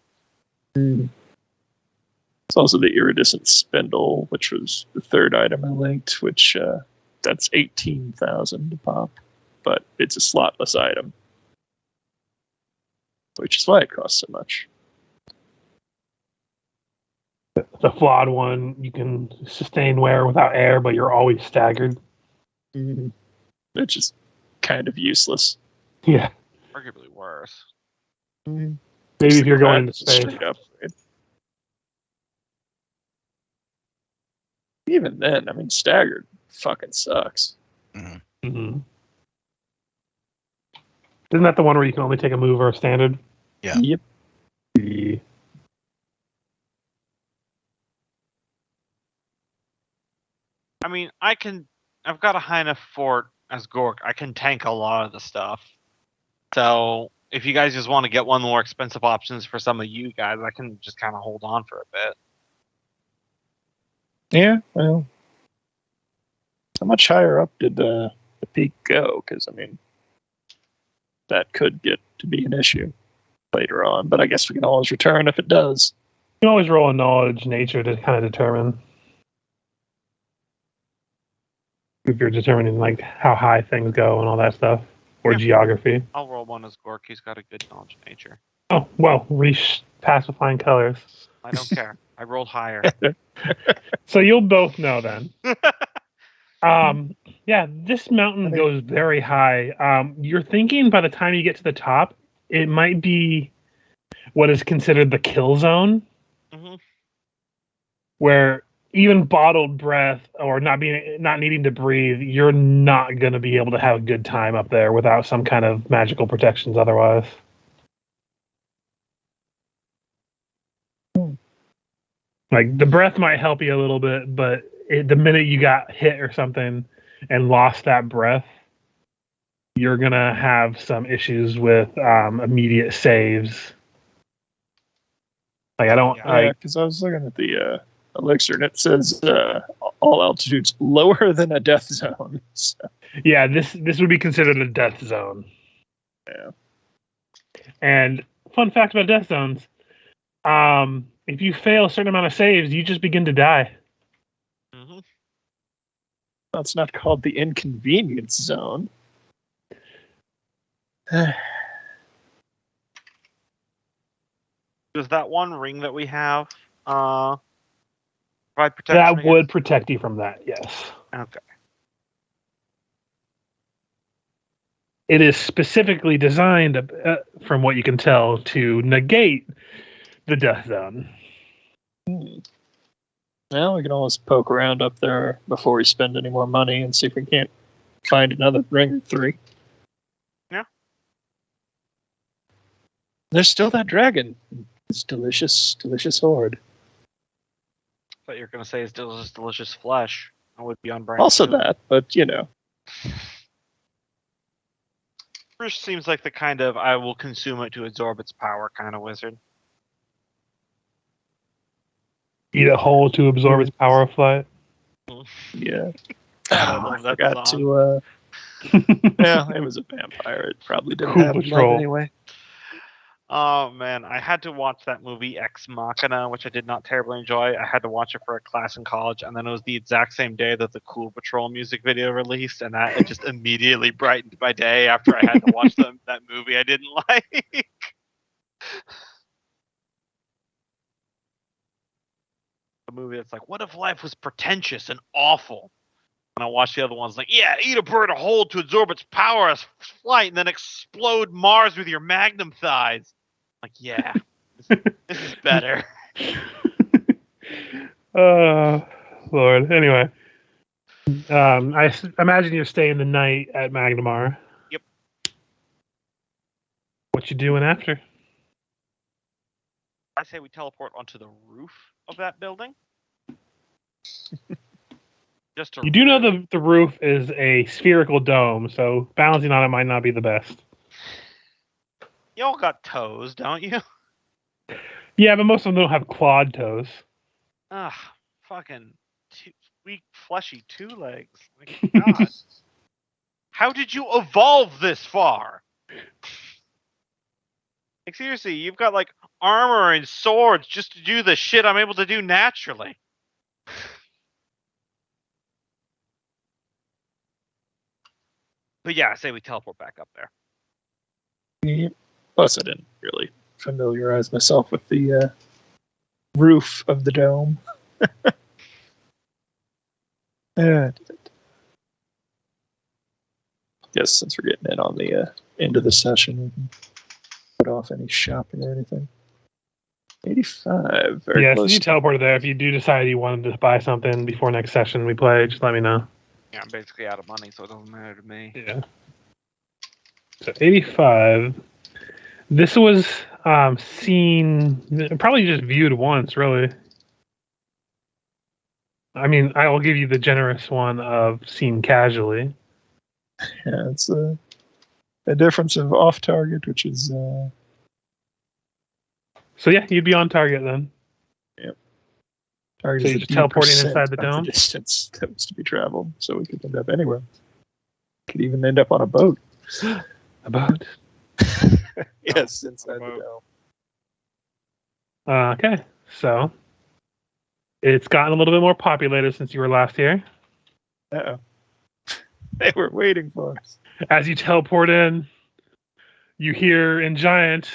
It's also the iridescent spindle, which was the 3rd item I linked, which that's 18,000 to pop, but it's a slotless item, which is why it costs so much. The flawed one, you can sustain wear without air, but you're always staggered. Which is kind of useless. Yeah. Arguably worse. Maybe if you're going into space. Straight up. Even then, I mean, staggered fucking sucks. Mm-hmm. Isn't that the one where you can only take a move or a standard? Yeah. Yep. I mean, I've got a high enough fort as Gork. I can tank a lot of the stuff. So if you guys just want to get one more expensive options for some of you guys, I can just kind of hold on for a bit. Yeah, well, how much higher up did the peak go? Because, I mean, that could get to be an issue later on, but I guess we can always return if it does. You can always roll a knowledge nature to kind of determine if you're determining like how high things go and all that stuff, or geography. I'll roll one as Gork. He's got a good knowledge of nature. Oh well, Reach passed with flying colors. I don't care. I rolled higher. So you'll both know then. Yeah, this mountain goes very high. You're thinking by the time you get to the top, it might be what is considered the kill zone, where even bottled breath or not needing to breathe, you're not going to be able to have a good time up there without some kind of magical protections otherwise. Like, the breath might help you a little bit, but the minute you got hit or something and lost that breath, you're going to have some issues with immediate saves. Like, because I was looking at the elixir and it says all altitudes lower than a death zone. So. Yeah, this would be considered a death zone. Yeah. And fun fact about death zones, if you fail a certain amount of saves, you just begin to die. That's not called the inconvenience zone. Does that one ring that we have, are provide protection That against? would protect you from that, yes. Okay. It is specifically designed, from what you can tell, to negate the death zone. Well, we can always poke around up there before we spend any more money and see if we can't find another ring or 3. Yeah. There's still that dragon. It's delicious, delicious horde. I thought you were going to say it's delicious flesh. I would be on brand. Also too. that, but you know. Bruce seems like the kind of I will consume it to absorb its power kind of wizard. Eat a hole to absorb its power of flight. Yeah. I I love that forgot song. to. Yeah, it was a vampire. It probably didn't Cool have Patrol. blood anyway. Oh man, I had to watch that movie Ex Machina, which I did not terribly enjoy. I had to watch it for a class in college, and then it was the exact same day that the Cool Patrol music video released, and that it just immediately brightened my day after I had to watch that movie I didn't like. A movie that's like, what if life was pretentious and awful? And I watched the other ones like, yeah, eat a bird whole to absorb its power as flight, and then explode Mars with your magnum thighs. Like, yeah, this is better. Lord. Anyway, I imagine you're staying the night at Magnamar. Yep. What you doing after? I say we teleport onto the roof of that building. Just to You do know the roof is a spherical dome, so balancing on it might not be the best. Y'all got toes, don't you? Yeah, but most of them don't have quad toes. Ugh, fucking weak, fleshy 2 legs. Like, God. How did you evolve this far? Like, seriously, you've got, like, armor and swords just to do the shit I'm able to do naturally. But yeah, I say we teleport back up there. Yep. Plus, I didn't really familiarize myself with the roof of the dome. Guess since we're getting in on the end of the session, we can put off any shopping or anything. 85. Very Yeah, so close. you teleported there. If you do decide you wanted to buy something before next session we play, just let me know. Yeah, I'm basically out of money, so it doesn't matter to me. Yeah. So 85. This was seen, probably just viewed once, really. I mean, I will give you the generous one of seen casually. Yeah, it's a difference of off target, which is. So yeah, you'd be on target then. Target So is you're the just teleporting percent inside the of dome? distance that was to be traveled, so we could end up anywhere. Could even end up on a boat. A boat? Yes, inside the boat. dome. Okay, so it's gotten a little bit more populated since you were last here. Uh-oh. They were waiting for us. As you teleport in, you hear in giant,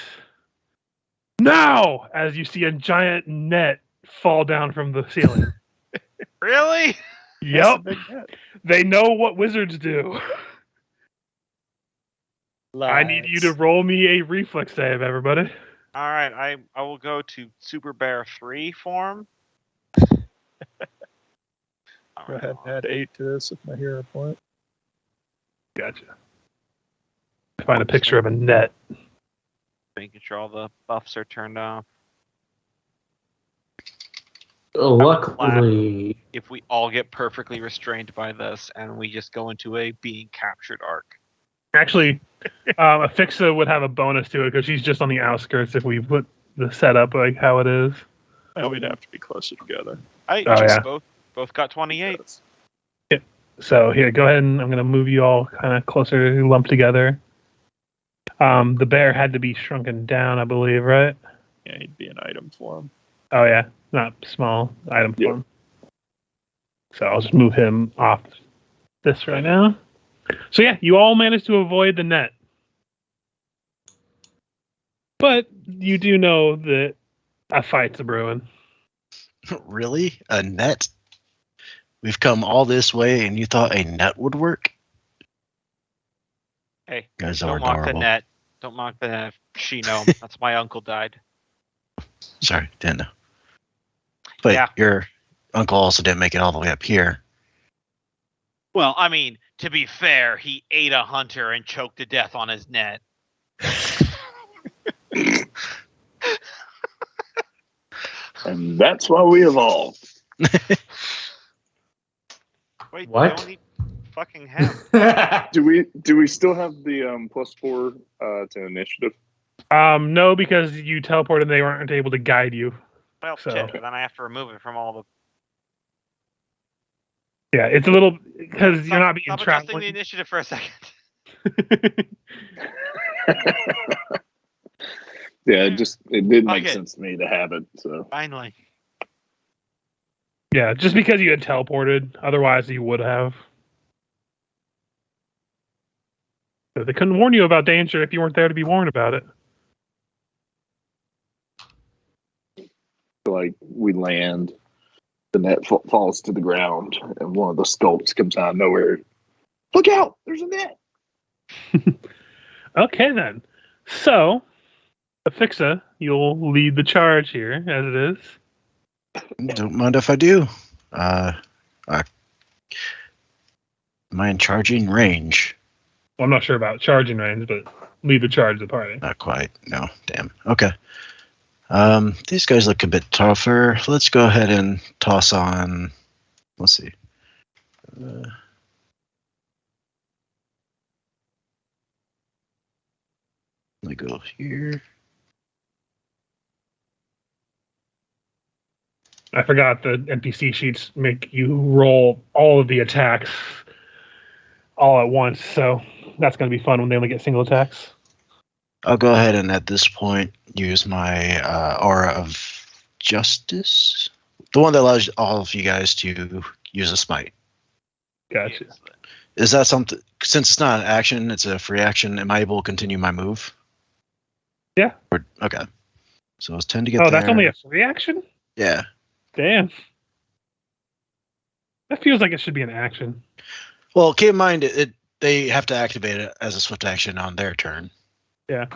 "Now!" as you see a giant net fall down from the ceiling. Really? That's a Yep, big net. they know what wizards do. I need you to Lies. roll me a reflex save, everybody. All right, I will go to Super Bear 3 form. All Go right, ahead and add 8 to this with my hero point. Gotcha. Find a picture of a net. making sure all the buffs are turned off. Luckily, If we all get perfectly restrained by this and we just go into a being captured arc. Actually, Afixa would have a bonus to it because she's just on the outskirts if we put the setup like how it is. Well, we'd have to be closer together. yeah. Both got 28. So here, go ahead and I'm going to move you all kind of closer, lumped together. The bear had to be shrunken down, I believe, right? Yeah, he'd be an item form. Oh, yeah. Not small item form. So I'll just move him off this right now. So yeah, you all managed to avoid the net. But you do know that a fight's a brewing. Really? A net? We've come all this way, and you thought a net would work? Hey, You guys are don't mock the adorable. net. Don't mock the net. She know. That's my uncle died. Sorry, didn't know. But Yeah. your uncle also didn't make it all the way up here. Well, I mean, to be fair, he ate a hunter and choked to death on his net. And that's why we evolved. Wait, What? don't eat fucking hemp. Do we still have the +4 to initiative? No, because you teleported and they weren't able to guide you. Well, So- shit, but then I have to remove it from all the. Yeah, it's a little because you're not being Stop trapped. adjusting the initiative for a second. Yeah, it did make Okay. sense to me to have it. So Finally. Yeah, just because you had teleported, otherwise you would have. So they couldn't warn you about danger if you weren't there to be warned about it. like we land, the net falls to the ground, and one of the sculpts comes out of nowhere. Look out! There's a net. Okay then. So, Afixa, you'll lead the charge here, as it is. Don't mind if I do. Am I in charging range? Well, I'm not sure about charging range, but lead the charge of the party. Not quite. No. Damn. Okay. These guys look a bit tougher. Let's go ahead and toss on. Let's see. Let me go here. I forgot the NPC sheets make you roll all of the attacks all at once, so that's going to be fun when they only get single attacks. I'll go ahead and at this point use my aura of justice, the one that allows all of you guys to use a smite. Gotcha. Is that something? Since it's not an action, it's a free action. Am I able to continue my move? Yeah. Okay. So it's 10 to get Oh, there. that's only a free action? Yeah. Damn. That feels like it should be an action. Well, keep in mind they have to activate it as a swift action on their turn. Yeah.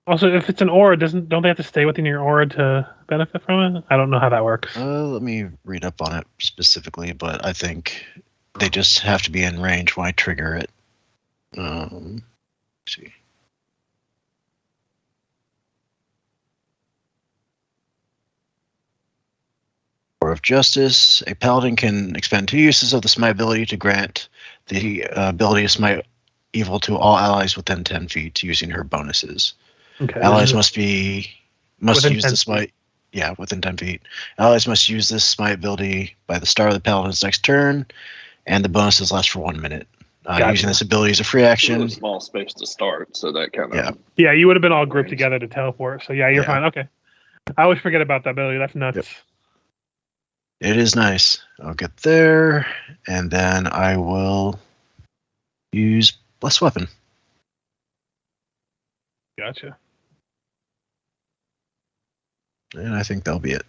Also, if it's an aura, don't they have to stay within your aura to benefit from it? I don't know how that works. Let me read up on it specifically, but I think they just have to be in range when I trigger it. Let's see. Aura of Justice. A paladin can expend 2 uses of the smite ability to grant the ability to smite evil to all allies within 10 feet using her bonuses. Okay. Allies must use Within the 10 smite. Yeah, within 10 feet. Allies must use this smite ability by the start of the paladin's next turn, and the bonuses last for 1 minute. Gotcha. Using this ability as a free It's a action. small space to start, so that kind of Yeah. Yeah, you would have been all grouped together to teleport. So yeah, you're Yeah. fine. Okay. I always forget about that ability. That's nuts. Yep. It is nice. I'll get there, and then I will use Blessed Weapon. Gotcha. And I think that'll be it.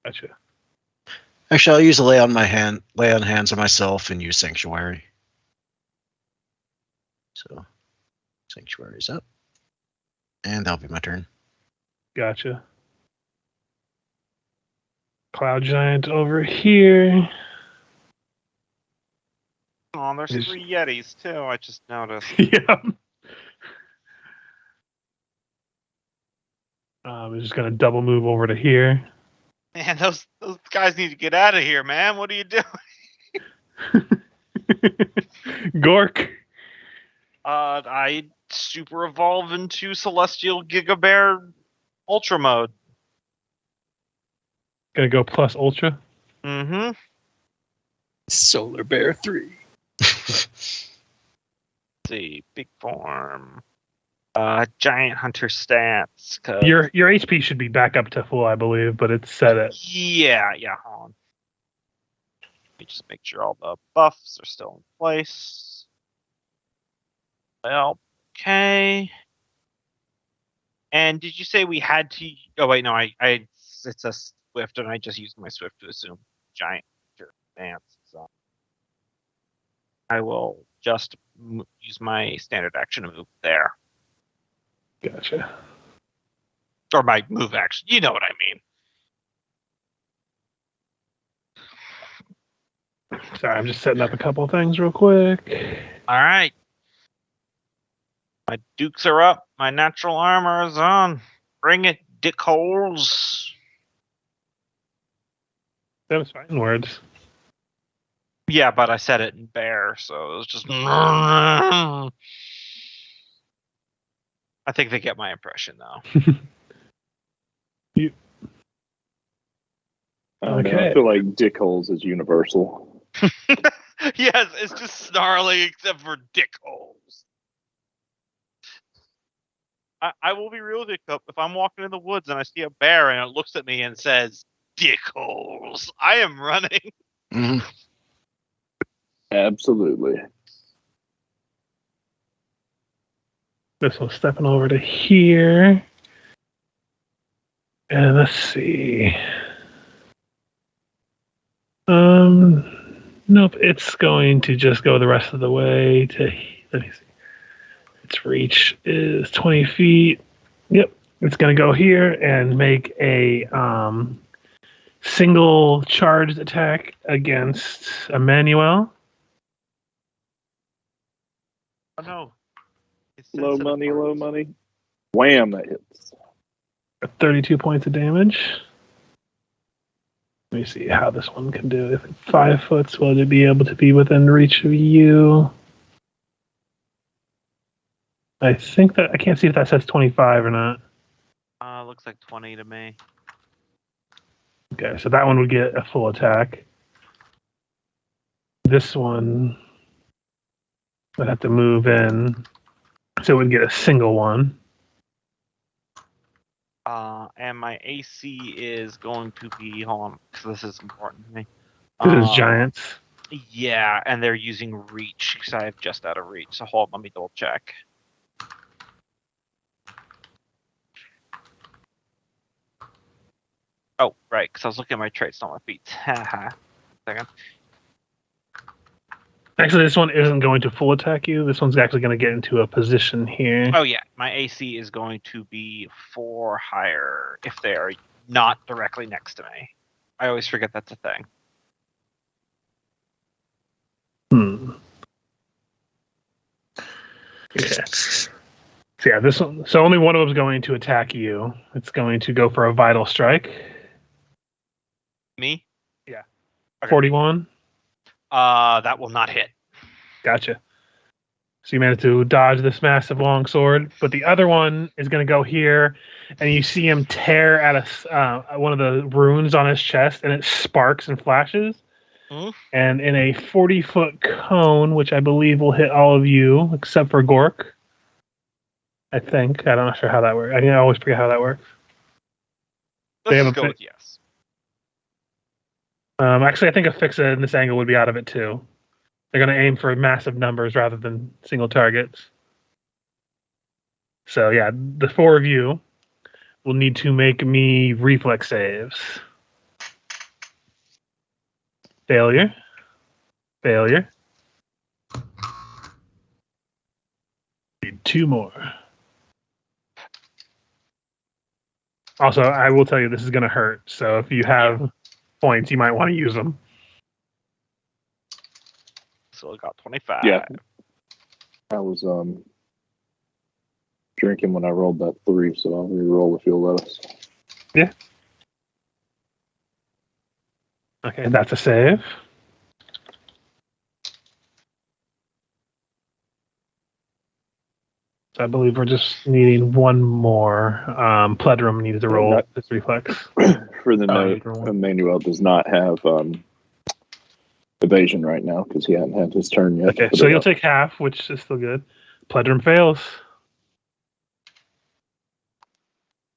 Gotcha. Actually, I'll use a lay on hands on myself and use Sanctuary. So, Sanctuary's up. And that'll be my turn. Gotcha. Cloud Giant over here. Oh, there's Is- 3 Yetis too. I just noticed. Yeah. I'm just gonna double move over to here. Man, those guys need to get out of here, man. What are you doing? Gork. I super evolve into Celestial Giga Bear Ultra mode. Gonna go plus ultra. Mm-hmm. Solar Bear 3. Let's see, big form. Giant hunter stats. 'Cause Your HP should be back up to full, I believe, but it's set at yeah, hold on. Let me just make sure all the buffs are still in place. Well, okay. And did you say we had to? Oh wait, no. It's a swift, and I just used my swift to assume giant dance. So I will just use my standard action to move there, Gotcha. or my move action. You know what I mean. Sorry, I'm just setting up a couple of things real quick. All right. My dukes are up. My natural armor is on. Bring it, dickholes. Those fighting words. Yeah, but I said it in bear, so it was just. I think they get my impression, though. I don't know. Okay. I feel like dickholes is universal. Yes, it's just snarling except for dickholes. I will be real, Dick. If I'm walking in the woods and I see a bear and it looks at me and says, dickholes, I am running. Mm-hmm. Absolutely. This one's stepping over to here. And let's see. Nope, it's going to just go the rest of the way to, let me see. Its reach is 20 feet. Yep, it's going to go here and make a single charged attack against Emmanuel. Oh no. It's Low sensitive money, parts. low money. Wham, that hits. 32 points of damage. Let me see how this one can do. If it's 5 foot, will it be able to be within reach of you? I think that I can't see if that says 25 or not. Looks like 20 to me. Okay, so that one would get a full attack. This one would have to move in, so it would get a single one. And my AC is going to be, hold on, because this is important to me. This is giants. Yeah, and they're using reach, because I have just out of reach. So hold on, let me double check. Oh, right, because I was looking at my traits, not my feats. Second. Actually, this one isn't going to full attack you. This one's actually going to get into a position here. Oh yeah, my AC is going to be 4 higher if they are not directly next to me. I always forget that's a thing. Yeah. So yeah, this one. So only one of them is going to attack you. It's going to go for a vital strike. Me? Yeah. Okay. 41. That will not hit. Gotcha. So you managed to dodge this massive long sword, but the other one is going to go here, and you see him tear at one of the runes on his chest, and it sparks and flashes. Mhm. And in a 40-foot cone, which I believe will hit all of you except for Gork. I think. I'm not sure how that works. I always forget how that works. Let's have just a go bit- with yes. Actually, I think a fix in this angle would be out of it too. They're going to aim for massive numbers rather than single targets. So yeah, the 4 of you will need to make me reflex saves. Failure. Failure. Need 2 more. Also, I will tell you this is going to hurt. So if you have points, you might want to use them. So I got 25. Yeah. I was drinking when I rolled that 3, so I'll re-roll if you'll let us. Yeah. Okay, that's a save. So I believe we're just needing one more. Pledrum needs to roll Okay. this reflex. For the note, either one. Emmanuel does not have evasion right now because he hadn't had his turn yet. Okay, Put so it you'll up. take half, which is still good. Pledrum fails.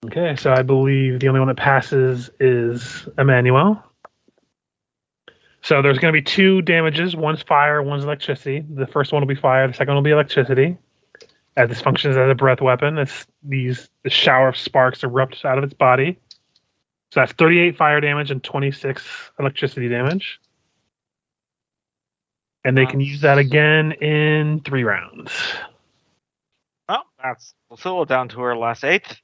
Okay, so I believe the only one that passes is Emmanuel. So there's going to be 2 damages. One's fire, one's electricity. The first one will be fire. The second one will be electricity. as this functions as a breath weapon. The shower of sparks erupts out of its body. So that's 38 fire damage and 26 electricity damage. And they can use that again in 3 rounds. Oh, that's Lucilla down to her last 8th.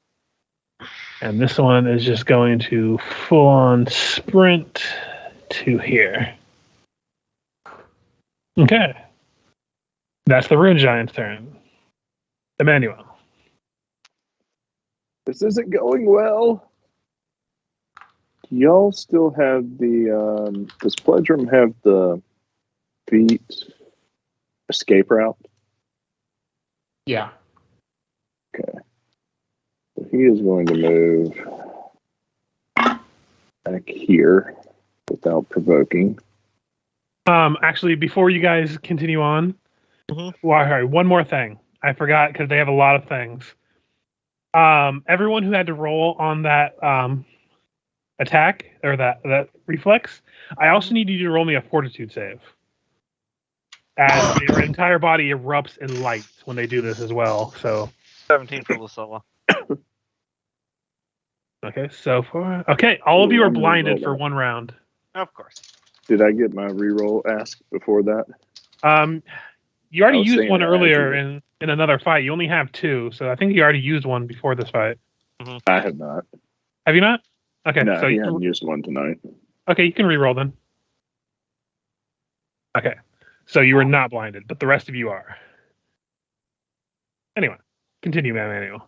And this one is just going to full-on sprint to here. Okay. That's the Ruin Giant's turn. Emmanuel. This isn't going well. Do y'all still have the... does Pledrum have the feet escape route? Yeah. Okay. So he is going to move back here without provoking. Actually, before you guys continue on, well, sorry, one more thing. I forgot because they have a lot of things. Everyone who had to roll on that attack or that reflex, I also need you to roll me a fortitude save. As their entire body erupts in light when they do this as well. So 17 for Lucilla. okay, so far. Okay, all of you are blinded for 1 round. Of course. Did I get my reroll asked before that? You already I was used saying one that earlier actually. in another fight. You only have 2, so I think you already used one before this fight. I have not. Have you not? Okay, No, so he you hadn't used one tonight. okay, you can re-roll then. Okay, so you were not blinded, but the rest of you are. Anyway, continue, Emmanuel.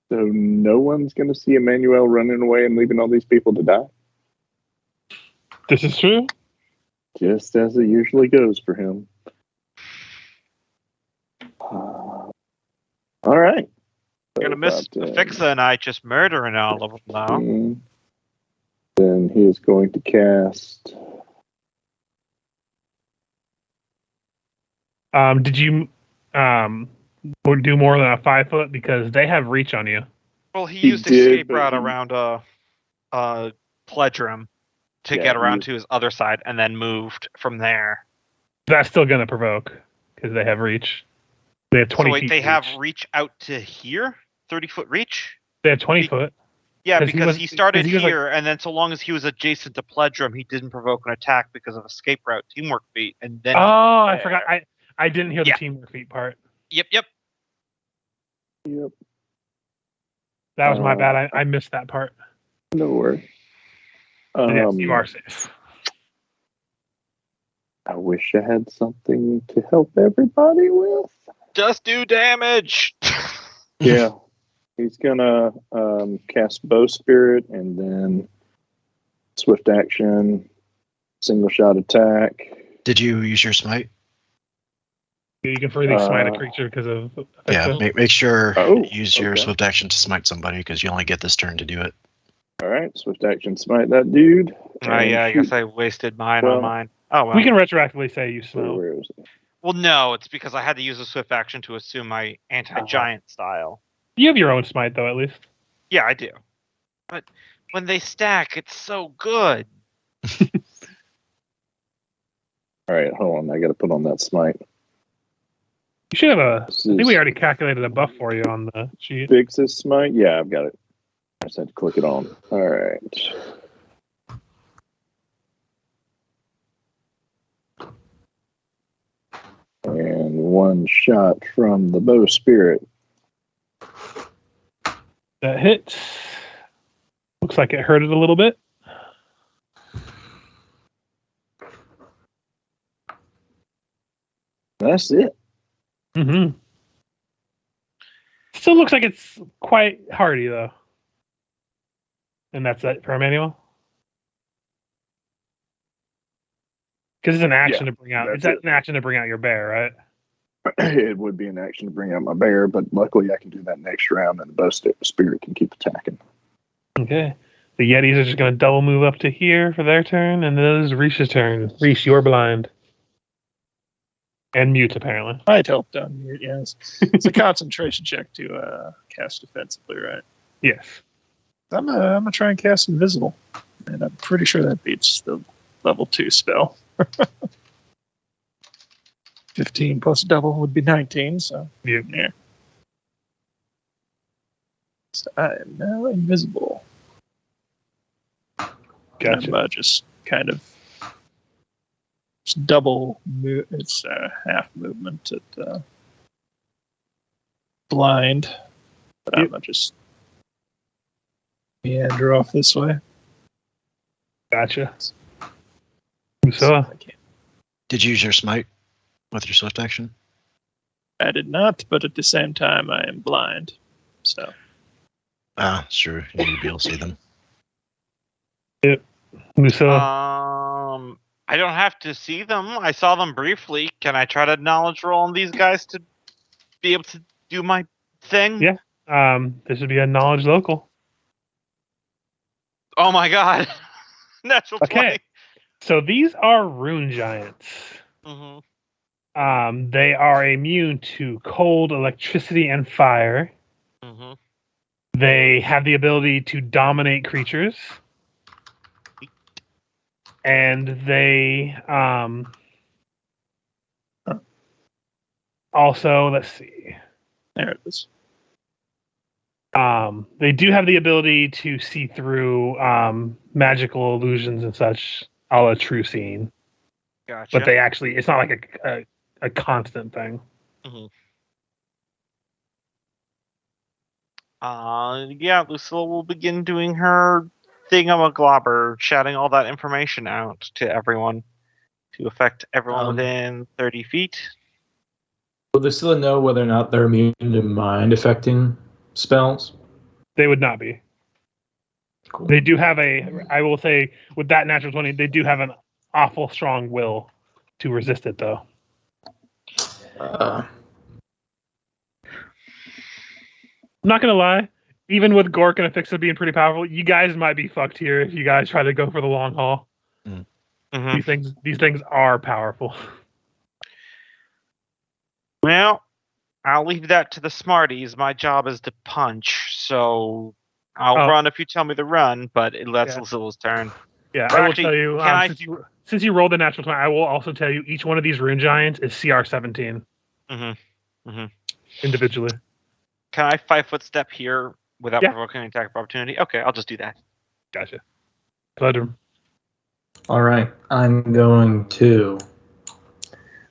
So no one's going to see Emmanuel running away and leaving all these people to die? This is true. Just as it usually goes for him. All right. You're going to miss Fixa and I just murdering all of them now. Then he is going to cast... Did you do more than a 5 foot because they have reach on you? Well, he used escape route around Pledrum to get around to his other side, and then moved from there. That's still going to provoke because they have reach. They have 20 so wait, feet they reach. have reach out to here? 30-foot reach? They have 20 foot. Yeah, because he started here, and then so long as he was adjacent to Pledrum, he didn't provoke an attack because of escape route teamwork feat. And then I forgot. I didn't hear the teamwork feat part. Yep. That was my bad. I missed that part. No worries. Yes, you are safe. I wish I had something to help everybody with. Just do damage. Yeah. He's gonna cast Bow Spirit and then swift action, single shot attack. Did you use your smite? You can freely smite a creature because of... Yeah, make sure you use your swift action to smite somebody because you only get this turn to do it. All right, swift action smite that dude. Yeah, I guess I wasted mine on mine. Oh, well. We can retroactively say you smell. Where is it? Well, no, it's because I had to use a swift action to assume my anti-giant style. You have your own smite, though, at least. Yeah, I do. But when they stack, it's so good. All right, hold on. I got to put on that smite. You should have I think we already calculated a buff for you on the sheet. Fix this smite? Yeah, I've got it. I just had to click it on. All right. And one shot from the Bow Spirit. That hits. Looks like it hurt it a little bit. That's it. Mm-hmm. Still looks like it's quite hardy, though. And that's it for Emmanuel? Because it's an action to bring out. It's an action to bring out your bear, right? It would be an action to bring out my bear, but luckily I can do that next round, and the Bow Spirit can keep attacking. Okay. The Yetis are just going to double move up to here for their turn, and then it is Reesh's turn. Reesh, you're blind. And mute, apparently. I'd help down mute, yes. It's a concentration check to cast defensively, right? Yes. I'm gonna try and cast invisible, and I'm pretty sure that beats the level 2 spell. 15 plus double would be 19, so Yeah. So I am now invisible. Gotcha. I'm just kind of just double. It's half movement at blind, but I'm gonna just meander off this way. Gotcha. So Musilla. I can't. Did you use your smite with your swift action? I did not, but at the same time, I am blind. So Ah, it's true. You'd be able to see them. Musilla. I don't have to see them. I saw them briefly. Can I try to knowledge roll on these guys to be able to do my thing? Yeah. This would be a knowledge local. Oh my god. Natural 20. Okay. So these are rune giants. Mm-hmm. They are immune to cold, electricity, and fire. Mm-hmm. They have the ability to dominate creatures. And they also, let's see. there it is. They do have the ability to see through magical illusions and such, a la true seeing. Gotcha. But they actually, it's not like a constant thing. Mm-hmm. Yeah, Lucilla will begin doing her thingamaglober, shouting all that information out to everyone to affect everyone within 30 feet. Will Lucilla know whether or not they're immune to mind affecting spells? They would not be. Cool. They do have I will say, with that natural 20, they do have an awful strong will to resist it, though. Uh, I'm not gonna lie. Even with Gork and Afixa being pretty powerful, you guys might be fucked here if you guys try to go for the long haul. Mm-hmm. These things are powerful. Well, I'll leave that to the smarties. My job is to punch, so I'll run if you tell me to run, but that's Lucilla's turn. Yeah, Or I will actually, tell you, can since you rolled the natural 20, I will also tell you each one of these rune giants is CR 17 individually. Can I 5-foot step here without Yeah. provoking an attack of opportunity? Okay, I'll just do that. Gotcha. Pleasure. all right, I'm going to.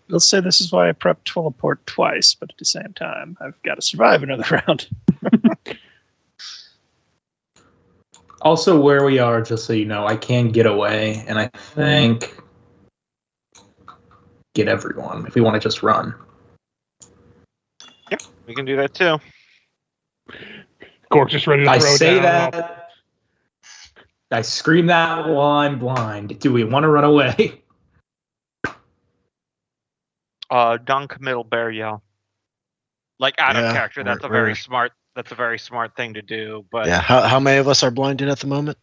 Let's say this is why I prepped teleport twice, but at the same time, I've got to survive another round. Also, where we are, just so you know, I can get away, and I think get everyone if we want to just run. Yeah, we can do that too. Gork just ready to I throw say down. that. I scream that while I'm blind. Do we want to run away? Non-committal bear yell. Like out of Yeah, character. That's a very smart. That's a very smart thing to do. But Yeah. How many of us are blinded at the moment?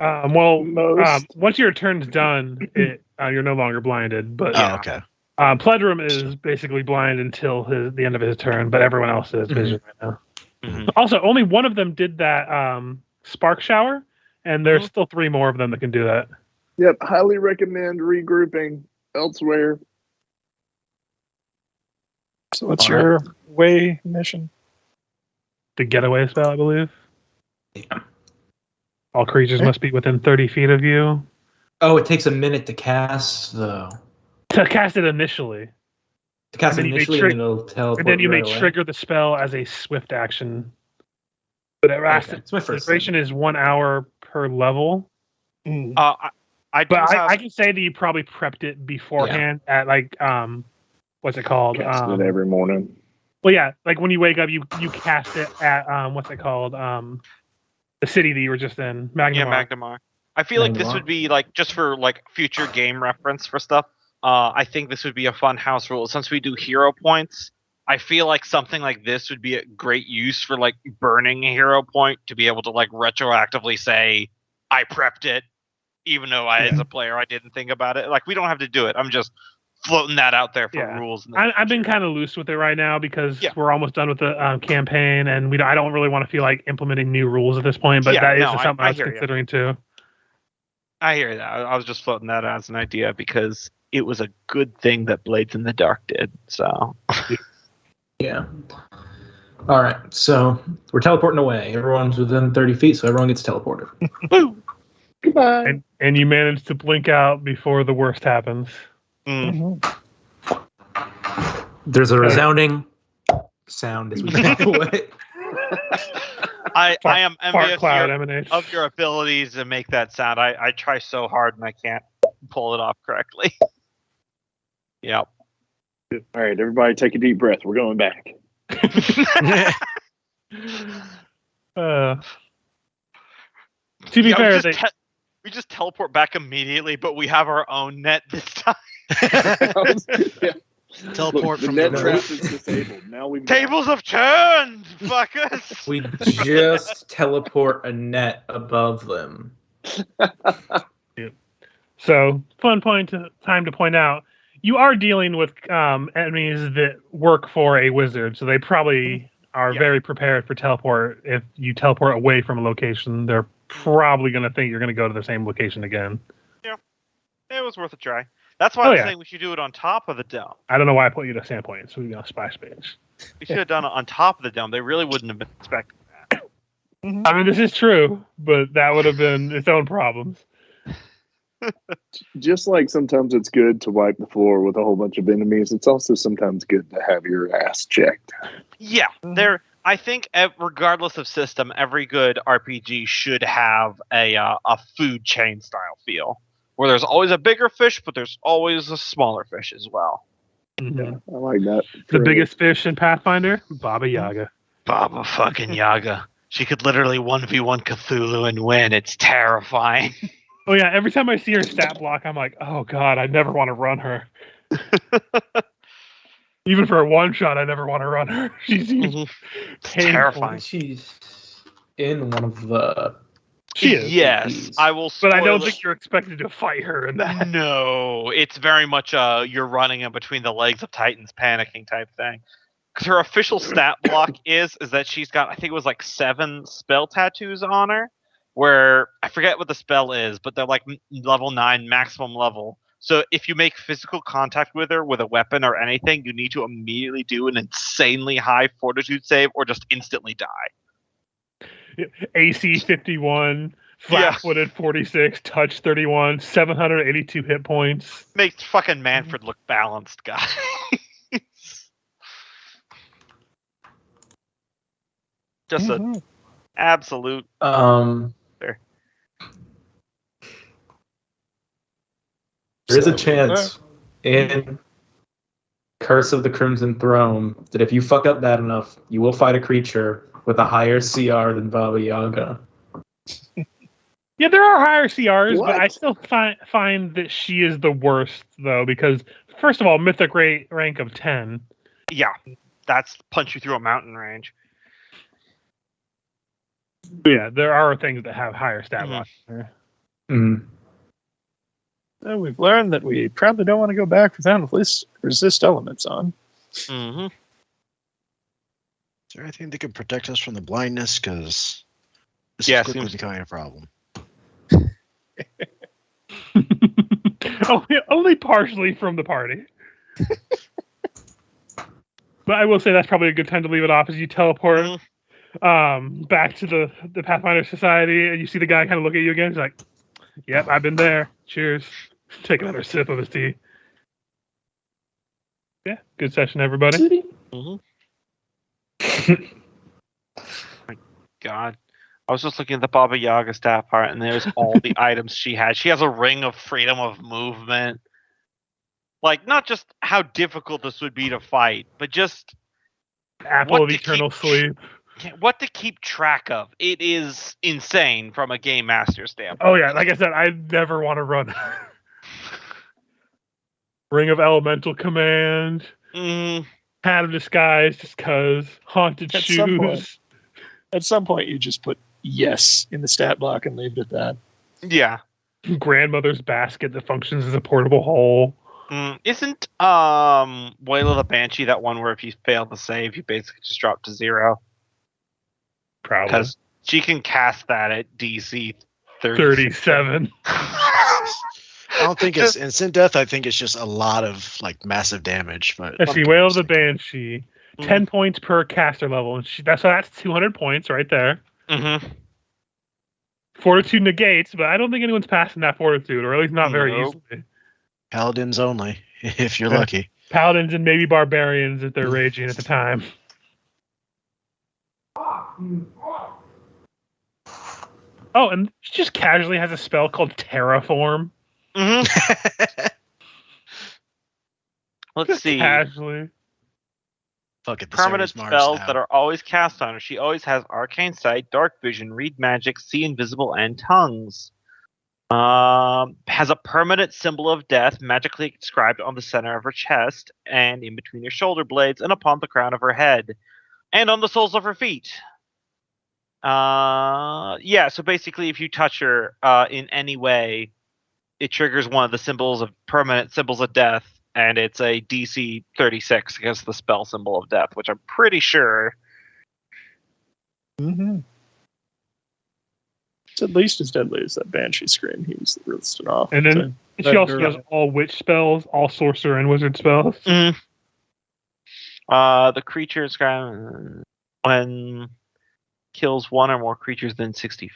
Most. Once your turn's done, you're no longer blinded. But Oh, okay. Pledrum is basically blind until the end of his turn, but everyone else is vision right now. Mhm. Also, only one of them did that spark shower, and there's still 3 more of them that can do that. Yep, highly recommend regrouping elsewhere. So what's your way mission? The getaway spell, I believe. Yeah. All creatures must be within 30 feet of you. Oh, it takes a minute to cast, though. To cast it initially. To cast And then you may initially, and then it'll teleport. And then you may right away. trigger the spell as a swift action. But it lasts, Okay, it's my the first duration is 1 hour per level. I do But have. I can say that you probably prepped it beforehand at like what's it called? Cast it every morning. Well, yeah, like when you wake up, you cast it at what's it called? The city that you were just in, Magnamar. Yeah, Magnamar. I feel like this Magnamar. would be like just for like future game reference for stuff. I think this would be a fun house rule since we do hero points. I feel like something like this would be a great use for like burning a hero point to be able to like retroactively say I prepped it, even though as a player I didn't think about it. Like we don't have to do it. I'm just floating that out there for rules. I've been kind of loose with it right now because we're almost done with the campaign, and I don't really want to feel like implementing new rules at this point. But that is something I was considering too. I hear that. I was just floating that as an idea because it was a good thing that Blades in the Dark did. So yeah. All right, so we're teleporting away. Everyone's within 30 feet, so everyone gets teleported. Woo! Goodbye. And you manage to blink out before the worst happens. Mm. There's a resounding sound as we walk away. I am Fart envious cloud emanates. of your abilities to make that sound. I try so hard and I can't pull it off correctly. Yep. All right, everybody, take a deep breath. We're going back. To be fair, we just teleport back immediately, but we have our own net this time. Yeah. Teleport Look, from the net the trap roof. is disabled. Now we've Tables have turned, fuckers. We just teleport a net above them. so time to point out, you are dealing with enemies that work for a wizard, so they probably are very prepared for teleport. If you teleport away from a location, they're probably going to think you're going to go to the same location again. Yeah, it was worth a try. That's why I'm saying we should do it on top of the dome. I don't know why I put you to Sandpoint, so we got a splash page. We should have done it on top of the dome. They really wouldn't have been expecting that. I mean, this is true, but that would have been its own problems. Just like sometimes it's good to wipe the floor with a whole bunch of enemies, it's also sometimes good to have your ass checked. Yeah, I think regardless of system, every good RPG should have a food chain style feel, where there's always a bigger fish, but there's always a smaller fish as well. Mm-hmm. Yeah, I like that. The biggest fish in Pathfinder, Baba Yaga. Baba fucking Yaga. She could literally 1v1 Cthulhu and win. It's terrifying. Oh yeah, every time I see her stat block, I'm like, oh god, I never want to run her. Even for a one shot, I never want to run her. She's terrifying. She's in one of the. She is. Yes, I will. But I don't think you're expected to fight her in that. No, it's very much you're running in between the legs of Titans, panicking type thing. Because her official stat block is that she's got, I think it was like 7 spell tattoos on her. Where I forget what the spell is, but they're like level 9 maximum level. So if you make physical contact with her with a weapon or anything, you need to immediately do an insanely high fortitude save or just instantly die. AC 51, flat-footed 46, touch 31, 782 hit points. Makes fucking Manfred look balanced, guys. Just an absolute. There is a chance in Curse of the Crimson Throne that if you fuck up bad enough, you will fight a creature with a higher CR than Baba Yaga. Yeah, there are higher CRs, What? but I still find that she is the worst, though, because, first of all, mythic rank of 10. Yeah, that's punch you through a mountain range. But yeah, there are things that have higher stat blocks. Mm. And we've learned that we probably don't want to go back without resist elements on. Mm-hmm. Is there anything that could protect us from the blindness? Because this is quickly becoming a problem. Only partially from the party. But I will say that's probably a good time to leave it off as you teleport back to the Pathfinder Society, and you see the guy kind of look at you again. He's like, "Yep, I've been there. Cheers." Take another sip of his tea. Yeah, good session, everybody. My God. I was just looking at the Baba Yaga stat part, and there's all the items she has. She has a ring of freedom of movement. Like, not just how difficult this would be to fight, but just Apple of Eternal Sleep. What to keep track of. It is insane from a game master standpoint. Oh yeah, like I said, I never want to run. Ring of Elemental Command. Hat of Disguise, just cause. Haunted Shoes. At some point, you just put yes in the stat block and leave it at that. Yeah. Grandmother's Basket that functions as a portable hole. Isn't Wail of the Banshee that one where if you fail to save, you basically just drop to 0? Probably. Because she can cast that at DC 37. I don't think it's instant death. I think it's just a lot of like massive damage. But Let's see, Wail of the Banshee. 10 points per caster level. And that's 200 points right there. Mm-hmm. Fortitude negates, but I don't think anyone's passing that fortitude, or at least not very Nope. easily. Paladins only, if you're Yeah. lucky. Paladins and maybe barbarians if they're raging at the time. Oh, and she just casually has a spell called Terraform. Mm-hmm. Let's Just see. casually. Fuck it, the Permanent server's Mars spells now. that are always cast on her. She always has Arcane Sight, Dark Vision, Read Magic, See Invisible, and Tongues. Has a permanent symbol of death magically inscribed on the center of her chest and in between her shoulder blades and upon the crown of her head and on the soles of her feet. Yeah, so basically if you touch her in any way, it triggers one of the permanent symbols of death, and it's a DC 36 against the spell symbol of death, which I'm pretty sure. Mm-hmm. It's at least as deadly as that Banshee scream he was listed off. And then she also has all witch spells, all sorcerer and wizard spells. Mm. The creature is when kills one or more creatures within 60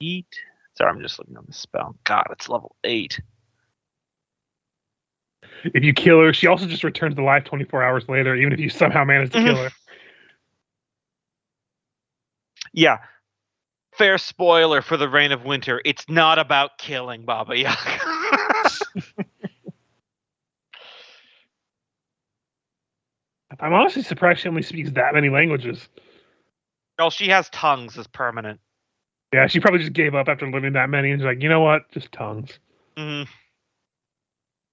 feet. Sorry, I'm just looking at the spell. God, it's level 8. If you kill her, she also just returns to life 24 hours later, even if you somehow manage to kill her. Yeah. Fair spoiler for the Reign of Winter. It's not about killing Baba Yaga. I'm honestly surprised she only speaks that many languages. Well, she has tongues as permanent. Yeah, she probably just gave up after learning that many and was like, you know what? Just tongues. Mm-hmm.